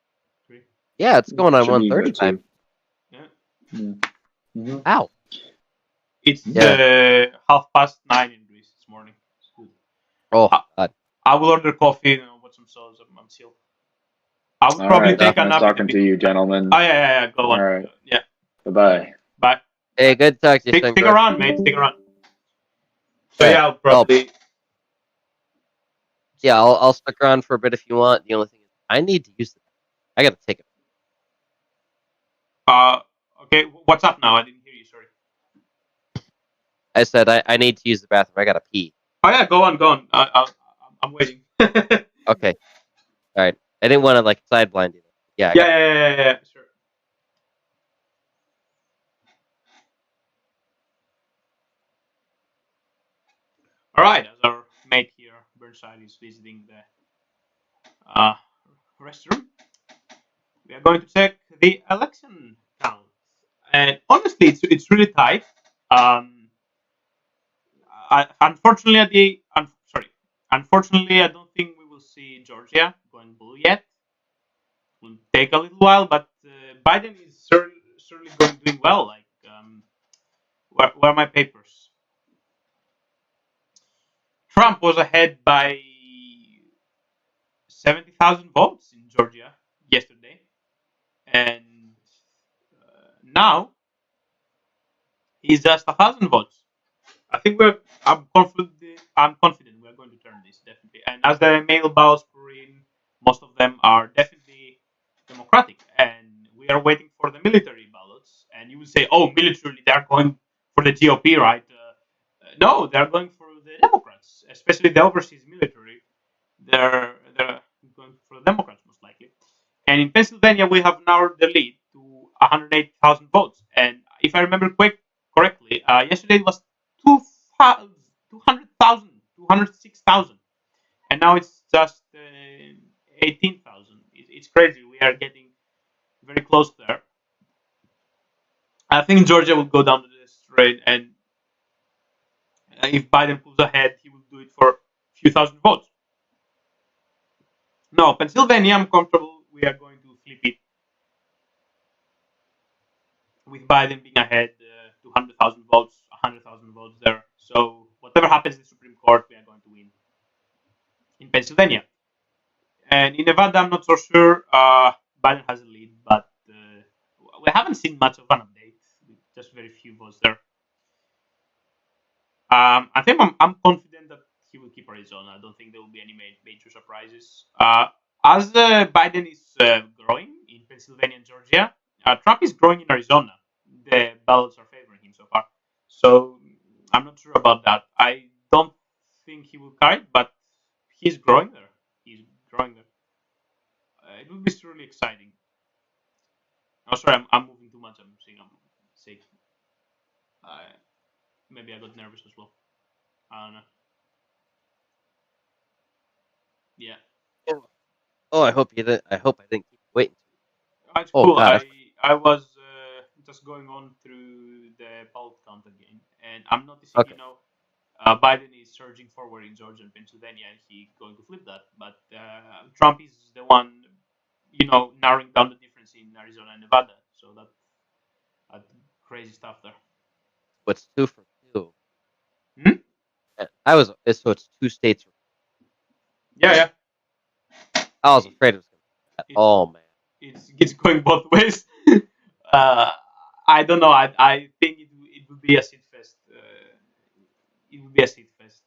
3? Yeah, it's going on Should be 1:30 good, time. too. Yeah. Mm-hmm. Wow. It's Yeah. 9:30 in Greece this morning. It's good. Oh God. I will order coffee and watch some shows. I'm chill. I will All probably right. take a Nice nap in a talking bit. to you, gentlemen. Oh, yeah. Go on. All right. Yeah. Bye-bye. Bye. Hey, good to talk to you. Stick around, mate. Stick around. So, Yeah. yeah, I'll probably. Yeah, I'll stick around for a bit if you want. The only thing is, I need to use it. I gotta take it. Okay, what's up now? I didn't hear you. Sorry. I said I need to use the bathroom. I gotta pee. Oh, yeah, go on. I'm waiting. Okay. All right. I didn't want to like sideblind you. Yeah. Yeah, sure. All right, as our mate here, Burnside, is visiting the restroom, we are going to check the election count. And honestly, it's really tight. Unfortunately, I don't think we will see Georgia going blue yet. It will take a little while, but Biden is certainly doing well. Like, where are my papers? Trump was ahead by 70,000 votes in Georgia yesterday, and now he's just 1,000 votes. I think I'm confident. I'm confident we're going to turn this definitely. And as the mail ballots pour in, most of them are definitely Democratic, and we are waiting for the military ballots. And you will say, "Oh, militarily, they are going for the GOP, right?" No, they are going for the Democrats, especially the overseas military. They're going for the Democrats most likely. And in Pennsylvania, we have narrowed the lead to 108,000 votes. And if I remember correctly, yesterday it was 200,000, 206,000. And now it's just 18,000. It's crazy. We are getting very close there. I think Georgia will go down to the straight, and if Biden pulls ahead, he will do it for a few thousand votes. No, Pennsylvania, I'm comfortable. We are going to flip it with Biden being ahead, 200,000 votes, 100,000 votes there. So whatever happens in the Supreme Court, we are going to win in Pennsylvania. And in Nevada, I'm not so sure. Biden has a lead, but we haven't seen much of an update. Just very few votes there. I think I'm confident that he will keep Arizona. I don't think there will be any major surprises. As Biden is growing in Pennsylvania and Georgia, Trump is growing in Arizona. The ballots are favoring him so far. So I'm not sure about that. I don't think he will carry it, but he's growing there. He's growing there. It will be really exciting. Oh, sorry, I'm moving too much. I'm saying I'm sick. Maybe I got nervous as well. I don't know. Yeah. Oh, I hope you didn't. I hope I didn't keep you waiting. It's Oh, cool. God. I was just going on through the ballot count again, and I'm noticing, Okay. Biden is surging forward in Georgia and Pennsylvania, and he's going to flip that. But Trump is the one, narrowing down the difference in Arizona and Nevada. So that's crazy stuff there. What's 2 for 2? Hmm? So it's 2 states. Yeah. I was afraid it was going to be that. Oh man. It's going both ways. I don't know. I think it would be a shit fest. It would be a shit fest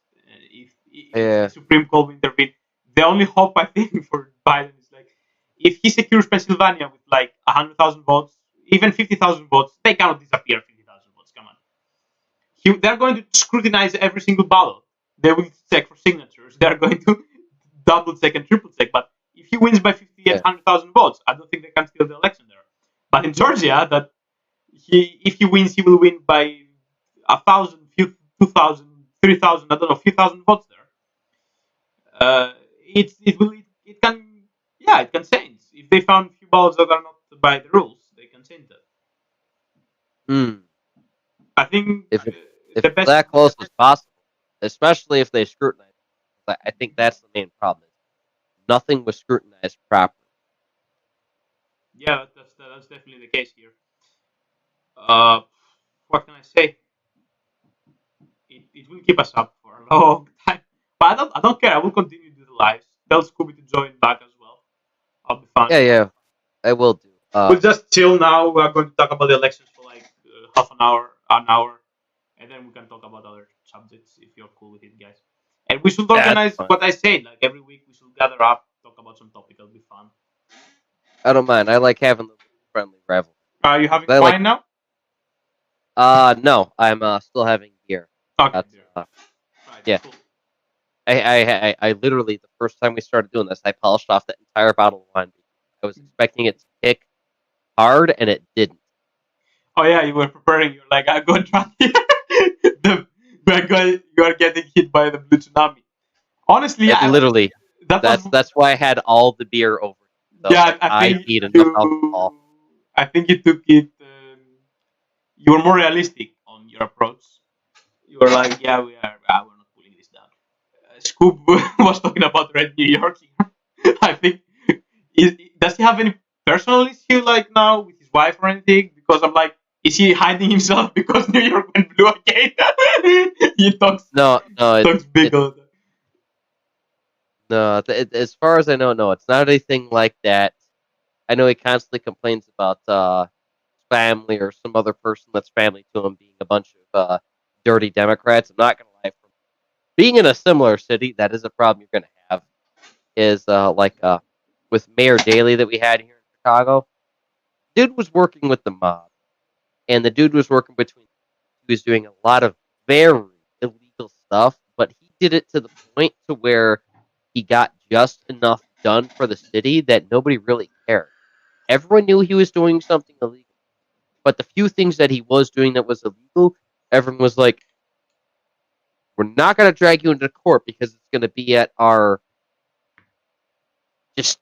if the Yeah. Supreme Court will intervene. The only hope I think for Biden is like if he secures Pennsylvania with like 100,000 votes, even 50,000 votes, they cannot disappear 50,000 votes. Come on. They're going to scrutinize every single ballot. They will check for signatures. They're going to double check and triple check. But if he wins by 50 and Yeah. 100,000 votes, I don't think they can steal the election there. But in Georgia, that if he wins, he will win by 1,000, 2,000, 3,000, I don't know, a few thousand votes there. It can it can change. If they found few ballots that are not by the rules, they can change that. Hmm. I think If the it's best. that close as possible, especially if they scrutinize. I think that's the main problem. Nothing was scrutinized properly. Yeah, that's definitely the case here. Uh, what can I say? It will keep us up for a long time. But I don't care. I will continue to do the lives. Tell Scooby to join back as well. I'll be fine. Yeah, I will do. We'll just chill now. We are going to talk about the elections for like half an hour, and then we can talk about other subjects if you're cool with it, guys. And we should That's organize fine. what I said. Like every week, we should gather up, talk about some topic. It'll be fun. I don't mind. I like having the friendly rivalry. Are you having I wine like. now? No, I'm still having beer. Okay, That's dear. uh, Right, yeah. cool. I literally the first time we started doing this, I polished off the entire bottle of wine. I was expecting it to kick hard, and it didn't. Oh yeah, you were preparing. You're like, I'm going to try. You are getting hit by the blue tsunami. Honestly, It literally. that was That's why I had all the beer over. So yeah. I think need enough alcohol. I think you took it. You were more realistic on your approach. You were like, yeah, we're not pulling this down. Scoop was talking about Red New York. I think does he have any personal issue like now with his wife or anything? Because I'm like, is he hiding himself because New York went blue again? He talks No, talks big on that. no. As far as I know, no, it's not anything like that. I know he constantly complains about family or some other person that's family to him being a bunch of dirty Democrats. I'm not gonna lie. From being in a similar city, that is a problem you're gonna have. Is with Mayor Daley that we had here in Chicago. Dude was working with the mob, and the dude was working between. He was doing a lot of very illegal stuff, but he did it to the point to where he got just enough done for the city that nobody really cared. Everyone knew he was doing something illegal, but the few things that he was doing that was illegal, everyone was like, "We're not going to drag you into court because it's going to be at our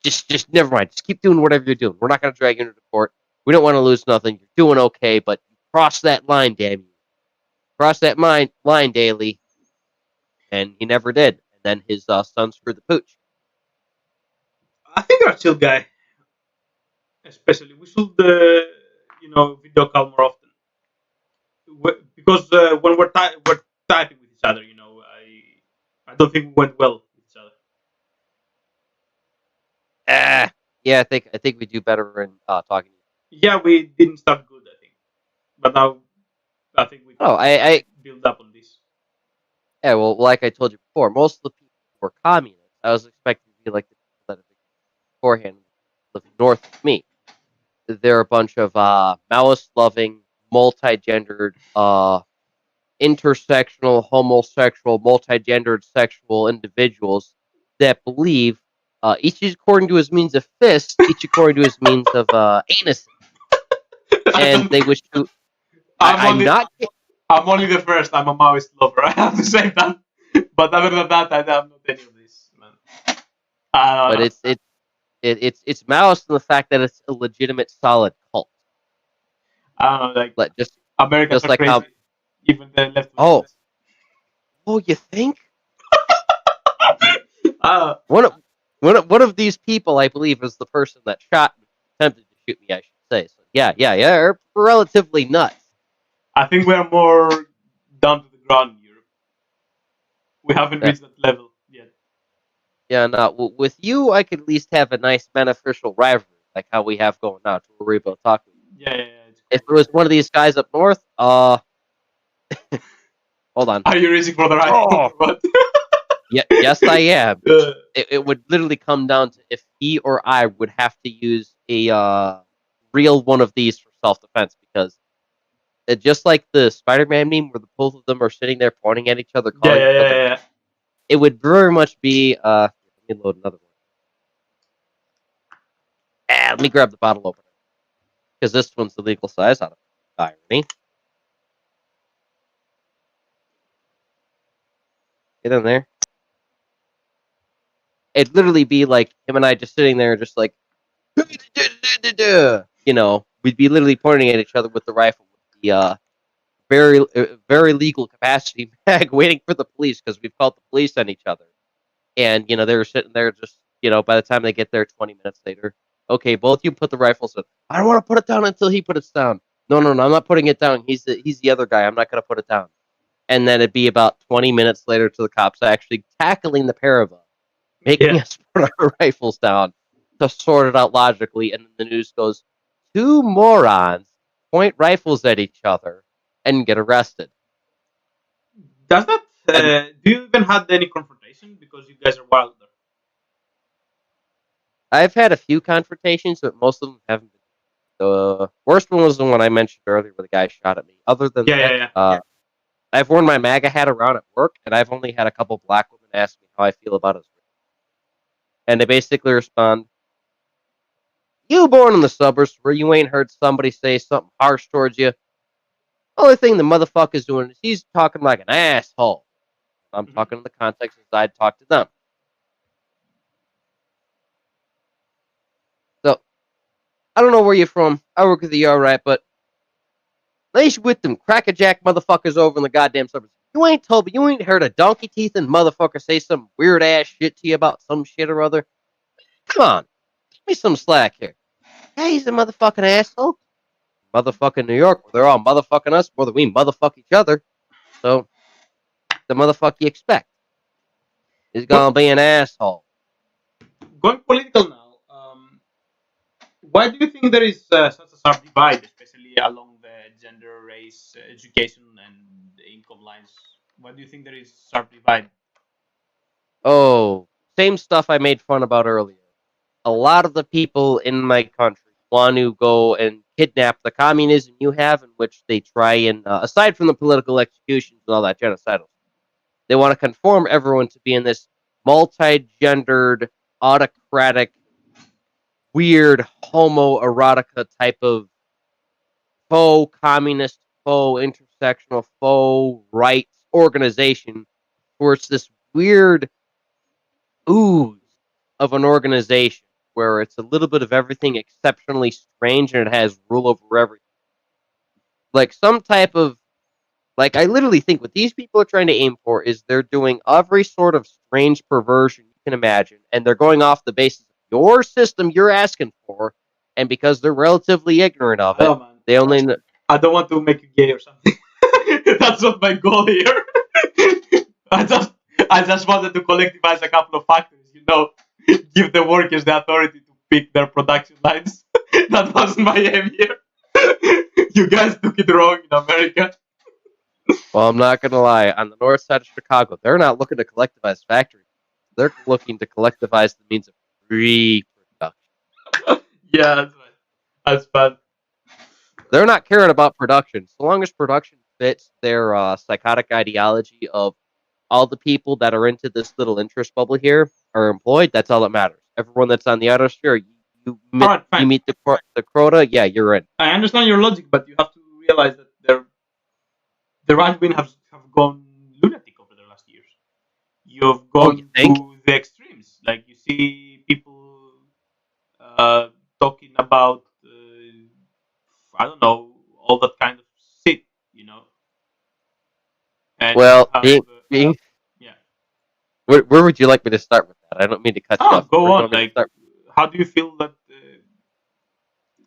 just never mind. Just keep doing whatever you're doing. We're not going to drag you into court. We don't want to lose nothing. You're doing okay, but you cross that line, damn you. Cross that line, Daly." And he never did. And then his son screwed the pooch. I think you're a chill guy. Especially, we should video call more often. Because when we're typing with each other, I don't think we went well with each other. Yeah, I think we do better in talking. Yeah, we didn't start good, I think, but now I think we Oh, can I build up on this. yeah. Well, like I told you before, most of the people were communists. I was expecting to be like the people that have been beforehand living north of me. They're a bunch of Maoist-loving, multi-gendered, intersectional, homosexual, multi-gendered sexual individuals that believe each is according to his means of fist, each according to his means of anus, and they wish to. I'm not. I'm only the first. I'm a Maoist lover. I have to say that. But other than that, I have not any of this, man. But it's Maoist in the fact that it's a legitimate, solid cult. I don't know, like Like Americans just are like crazy. how. Even the left. Oh, you think? Uh, One of these people, I believe, is the person that attempted to shoot me. I should say. So yeah, they're relatively nuts. I think we are more down to the ground in Europe. We haven't reached that level yet. Yeah, no. With you, I could at least have a nice beneficial rivalry, like how we have going now, to where we're able to talk. Yeah, it's If it was one of these guys up north, hold on. Are you racing for the right? Oh. What? Yeah, yes, I am. Uh, It would literally come down to if he or I would have to use a real one of these for self-defense, because just like the Spider-Man meme where the both of them are sitting there pointing at each other, yeah, calling each other, yeah. it would very much be. Let me load another one. Let me grab the bottle opener, because this one's the legal size. Out of irony. Get in there. It'd literally be like him and I just sitting there, just like, you know, we'd be literally pointing at each other with the rifle, with the very legal capacity mag, waiting for the police, because we've called the police on each other. And, you know, they were sitting there just, you know, by the time they get there 20 minutes later, okay, both you put the rifles in. I don't want to put it down until he puts it down. No, I'm not putting it down. He's the other guy. I'm not going to put it down. And then it'd be about 20 minutes later to the cops actually tackling the pair of us, making us put our rifles down to sort it out logically. And then the news goes, 2 morons point rifles at each other and get arrested. Does that? Do you even had any confrontation because you guys are wilder? I've had a few confrontations, but most of them haven't been. The worst one was the one I mentioned earlier where the guy shot at me. Other than that, I've worn my MAGA hat around at work, and I've only had a couple black women ask me how I feel about his race. And they basically respond, you born in the suburbs where you ain't heard somebody say something harsh towards you. Only thing the motherfucker's doing is he's talking like an asshole. I'm talking in the context as I'd talk to them. So, I don't know where you're from. I work with you, alright, but lace with them crackerjack motherfuckers over in the goddamn suburbs. You ain't told me, you ain't heard a donkey teething motherfucker say some weird ass shit to you about some shit or other. Come on, give me some slack here. Yeah, he's a motherfucking asshole. Motherfucking New York, where they're all motherfucking us more than we motherfuck each other. So, the motherfucker you expect is gonna be an asshole. Going political now. Why do you think there is such a sharp divide, especially along the gender, race, education, and income lines? Why do you think there is sharp divide? Oh, same stuff I made fun about earlier. A lot of the people in my country want to go and kidnap the communism you have, in which they try and, aside from the political executions and all that genocidal, they want to conform everyone to be in this multi-gendered, autocratic, weird homoerotica type of faux communist, faux intersectional, faux rights organization, where it's this weird ooze of an organization where it's a little bit of everything exceptionally strange and it has rule over everything. Like some type of, like, I literally think what these people are trying to aim for is they're doing every sort of strange perversion you can imagine, and they're going off the basis of your system you're asking for, and because they're relatively ignorant of it, Man. they only I don't want to make you gay or something. That's not my goal here. I just wanted to collectivize a couple of factors, give the workers the authority to pick their production lines. That wasn't my aim here. You guys took it wrong in America. Well, I'm not going to lie. On the north side of Chicago, they're not looking to collectivize factories. They're looking to collectivize the means of reproduction. Yeah, that's right. That's bad. They're not caring about production. So long as production fits their psychotic ideology of all the people that are into this little interest bubble here are employed, that's all that matters. Everyone that's on the outer sphere, you meet the quota, yeah, you're in. I understand your logic, but you have to realize that the right wing have gone lunatic over the last years. You've gone to the extremes. Like you see people talking about, I don't know, all that kind of shit, And well, yeah. Where would you like me to start with that? I don't mean to cut you off. Go on. Like, how do you feel that?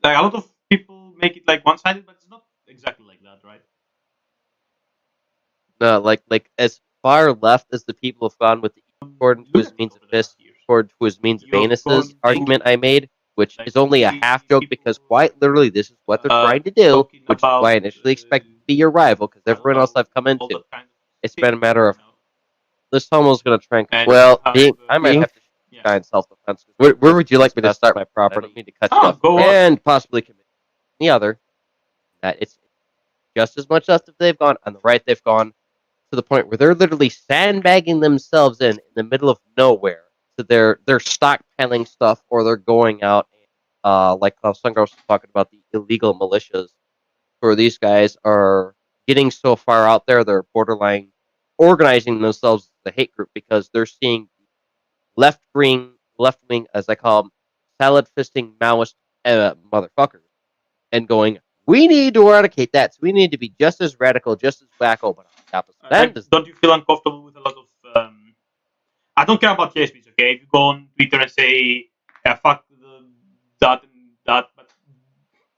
Like a lot of people make it like one-sided, but it's not exactly like that, right? No, like as far left as the people have gone with the according to his means of fist, according to his means of anuses argument I made. which Like, is only a we half see joke because people, quite literally this is what they're trying to do, talking which is why I about, initially expected to be your rival because I don't everyone else know, I've come all into, that kind of it's thing, been a matter of you know. this homo's going to try and And well, you have, I might have to shoot yeah. this guy in self-defense. Where would you like me to start my I property? don't mean to cut you off. Go on. And possibly commit the other. That it's just as much left as they've gone. On the right, they've gone to the point where they're literally sandbagging themselves in the middle of nowhere. So they're stockpiling stuff, or they're going out, like Sungros was talking about the illegal militias, where these guys are getting so far out there, they're borderline organizing themselves as a hate group because they're seeing left wing, as I call them, salad fisting Maoist motherfuckers, and going, we need to eradicate that. So we need to be just as radical, just as wacko, but on the opposite end. Don't you feel uncomfortable with a lot of? I don't care about hate speech. Okay, if you go on Twitter and say fuck that and that, but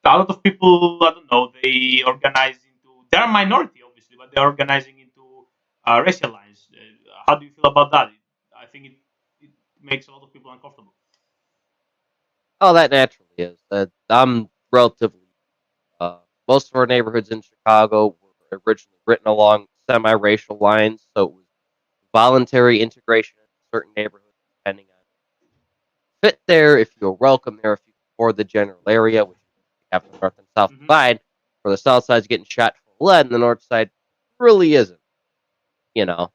a lot of people, I don't know, they organize into. They're a minority, obviously, but they're organizing into racial lines. How do you feel about that? I think it makes a lot of people uncomfortable. Oh, that naturally is. I'm relatively. Most of our neighborhoods in Chicago were originally written along semi-racial lines, so it was voluntary integration in certain neighborhoods, depending on fit there, if you're welcome there, if you can afford the general area, which you have the north and south side, where the south side's getting shot full of lead, and the north side really isn't. You know,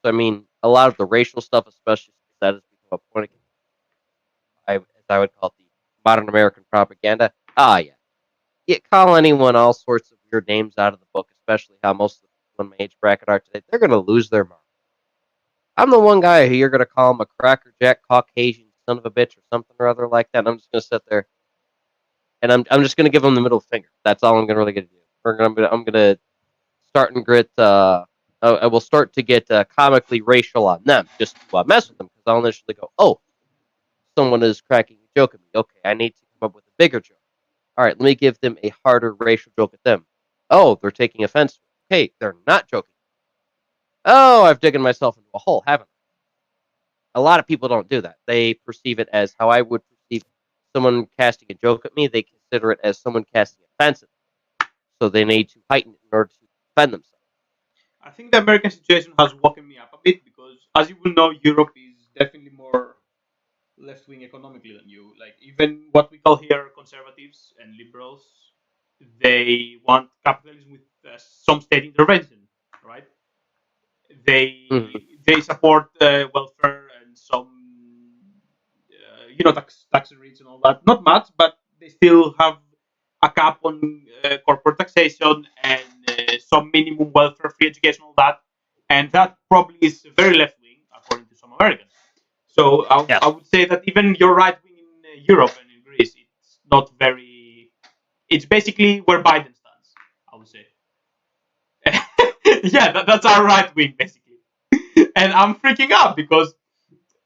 so I mean, a lot of the racial stuff, especially since that has become a point of, as I would call it, the modern American propaganda. Ah, yeah. You call anyone all sorts of weird names out of the book, especially how most of the people in my age bracket are today. They're going to lose their mind. I'm the one guy who you're going to call him a crackerjack Caucasian son of a bitch or something or other like that. And I'm just going to sit there and I'm just going to give him the middle finger. That's all I'm going to really get to do. I'm going to start and grit. I will start to get comically racial on them just to mess with them because I'll initially go, oh, someone is cracking a joke at me. Okay, I need to come up with a bigger joke. All right, let me give them a harder racial joke at them. Oh, they're taking offense. Okay, they're not joking. Oh, I've digged myself into a hole, haven't I? A lot of people don't do that. They perceive it as how I would perceive someone casting a joke at me. They consider it as someone casting offense at me. So they need to heighten it in order to defend themselves. I think the American situation has woken me up a bit because, as you will know, Europe is definitely more left wing economically than you. Like, even what we call here conservatives and liberals, they want capitalism with some state intervention, right? They they support welfare and some tax rates and all that. Not much, but they still have a cap on corporate taxation and some minimum welfare, free education, all that. And that probably is very left wing, according to some Americans. So I would say that even your right wing in Europe and in Greece, it's not very. It's basically where Biden stands, I would say. Yeah, that's our right wing, basically. And I'm freaking out because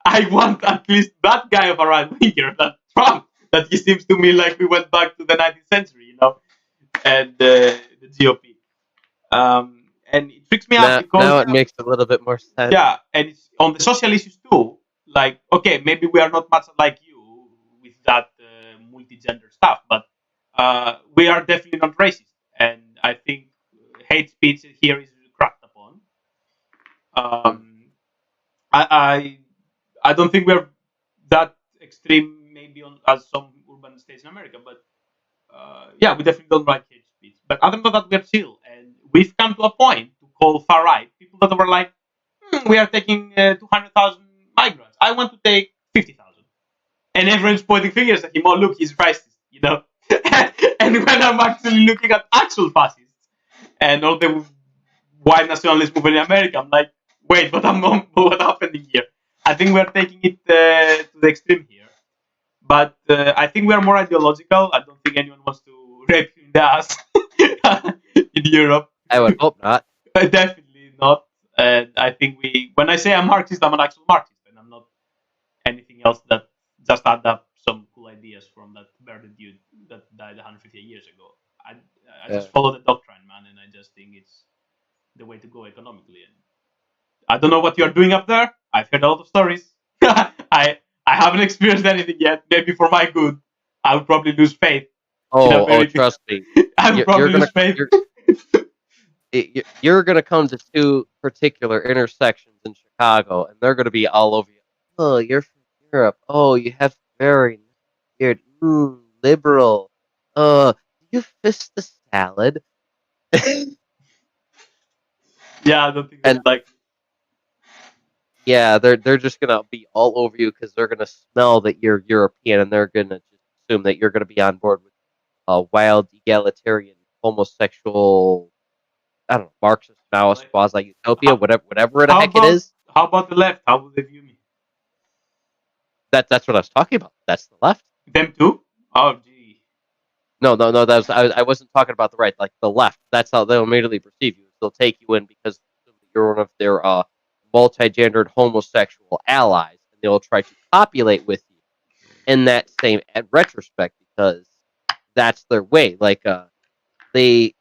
I want at least that guy of a right winger, that Trump, that he seems to me like we went back to the 19th century, and the GOP. And it freaks me out because now it makes a little bit more sense. yeah, and it's on the social issues too. Like, okay, maybe we are not much like you with that multi-gender stuff, but we are definitely not racist. And I think hate speech here is cracked upon. I don't think we're that extreme, maybe as some urban states in America, but yeah, we definitely don't like hate speech. But other than that, we're chill, and we've come to a point to call far right people that were like, we are taking 200,000 migrants. I want to take 50,000, and everyone's pointing fingers at him. Oh, look, he's racist. And when I'm actually looking at actual fascists and all the white nationalist movement in America, I'm like, wait, what happening here? I think we're taking it to the extreme here. But I think we are more ideological. I don't think anyone wants to rape you in the ass in Europe. I would hope not. Definitely not. And I think when I say I'm Marxist, I'm an actual Marxist, and I'm not anything else that just add up some cool ideas from that bearded dude that died 150 years ago. I just follow the doctrine, man, and I just think it's the way to go economically. And I don't know what you are doing up there. I've heard a lot of stories. I I haven't experienced anything yet. Maybe for my good, I would probably lose faith. Trust me. I would probably lose faith. You're gonna come to two particular intersections in Chicago, and they're gonna be all over you. Oh, you're from Europe. Oh, you have very weird, liberal. You fist the salad. Yeah, I don't think And that's like. yeah, they're just gonna be all over you because they're gonna smell that you're European, and they're gonna just assume that you're gonna be on board with wild, egalitarian, homosexual. I don't know, Marxist, Maoist, quasi utopia, whatever the heck it is. How about the left? How would they view me? That's what I was talking about. That's the left. Them too? Oh, gee. No. That was I wasn't talking about the right, like the left. That's how they'll immediately perceive you. They'll take you in because you're one of their multi-gendered homosexual allies, and they'll try to copulate with you in that same retrospect because that's their way. Like they,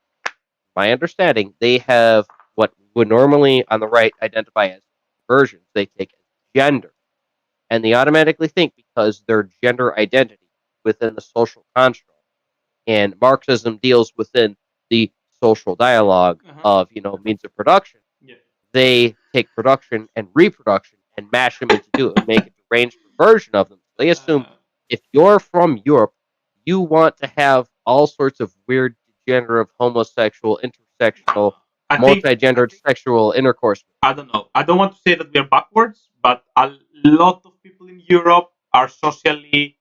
my understanding, they have what would normally on the right identify as versions. They take as gender, and they automatically think because their gender identity within the social construct. And Marxism deals within the social dialogue of means of production. Yeah. They take production and reproduction and mash them into two and make a deranged version of them. They assume if you're from Europe, you want to have all sorts of weird, degenerative, homosexual, intersectional, multi-gendered sexual intercourse. I don't know. I don't want to say that we are backwards, but a lot of people in Europe are socially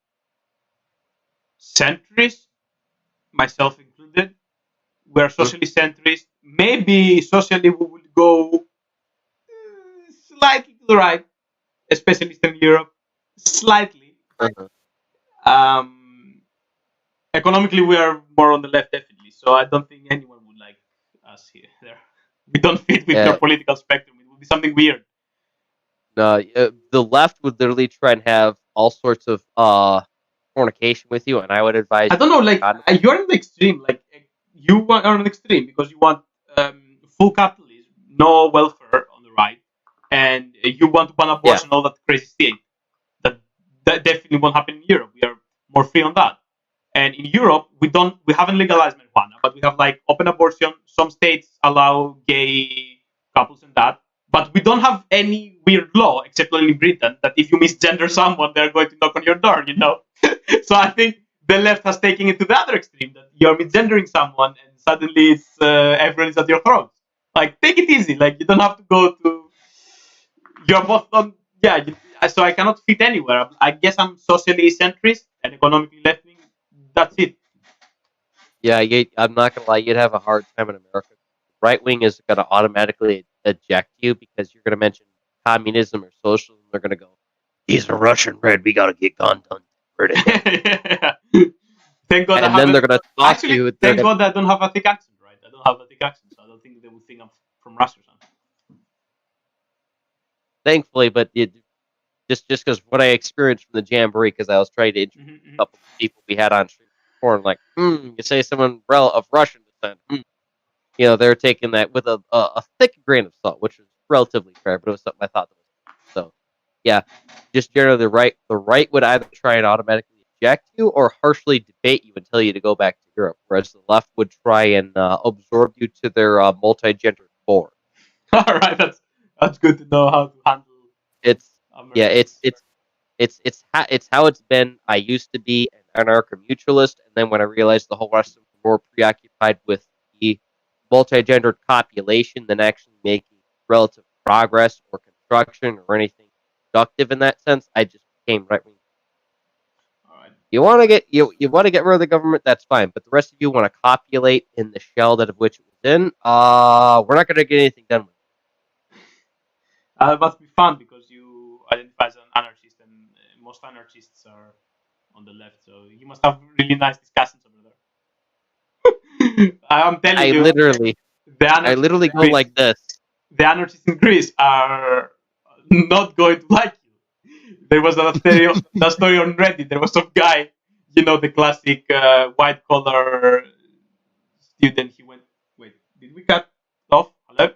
centrist, myself included. We are socially centrist. Maybe socially we will go slightly to the right, especially Eastern Europe, slightly. Economically, we are more on the left, definitely. So I don't think anyone would like us here. There, we don't fit with your political spectrum. It would be something weird. No, the left would literally try and have all sorts of fornication with you, and I would advise. I don't know, like you're in the extreme. Like you are on an extreme because you want full capitalism, no welfare on the right, and you want to ban abortion, all that crazy thing. That definitely won't happen in Europe. We are more free on that. And in Europe, we haven't legalized marijuana, but we have like open abortion. Some states allow gay couples and that, but we don't have any weird law except only in Britain that if you misgender someone, they're going to knock on your door. So I think the left has taken it to the other extreme that you're misgendering someone and suddenly it's everyone is at your throat. Like take it easy. Like you don't have to go to. You're both on. Yeah. So I cannot fit anywhere. I guess I'm socially centrist and economically left wing. That's it. Yeah, I'm not gonna lie. You'd have a hard time in America. Right wing is gonna automatically eject you because you're gonna mention communism or socialism. They're gonna go, "He's a Russian red. We gotta get gone done." Thank God. And then they're gonna talk actually, to you. Thank God I don't have a thick accent, right? I don't have a thick accent, so I don't think they would think I'm from Russia or something. Thankfully, but just because what I experienced from the jamboree, because I was trying to introduce a couple of people we had on stream before, and like, you say someone of Russian descent, they're taking that with a thick grain of salt, which was relatively fair, but it was something I thought that was so. Yeah, just generally the right would either try and automatically eject you or harshly debate you and tell you to go back to Europe, whereas the left would try and absorb you to their multi-gendered board. All right, that's good to know how to handle. It's how it's been. I used to be an anarcho-mutualist, and then when I realized the whole rest of them were more preoccupied with the multi-gendered copulation than actually making relative progress or construction or anything productive in that sense, I just became right-wing. Right. You want to get rid of the government, that's fine, but the rest of you want to copulate in the shell that of which it was in. We're not going to get anything done with it. It must be fun because you identify as an anarchist, and most anarchists are on the left, so you must have really nice discussions over there. I'm telling you, I literally go like this. The anarchists in Greece are not going to like you. There was that story on Reddit. There was some guy, the classic white collar student. He went, wait, did we cut off? Hello?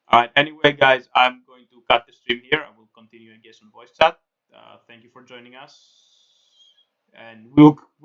All right. Anyway, guys, I'm going to cut the stream here. I will continue. you engage on voice chat. Thank you for joining us, and we'll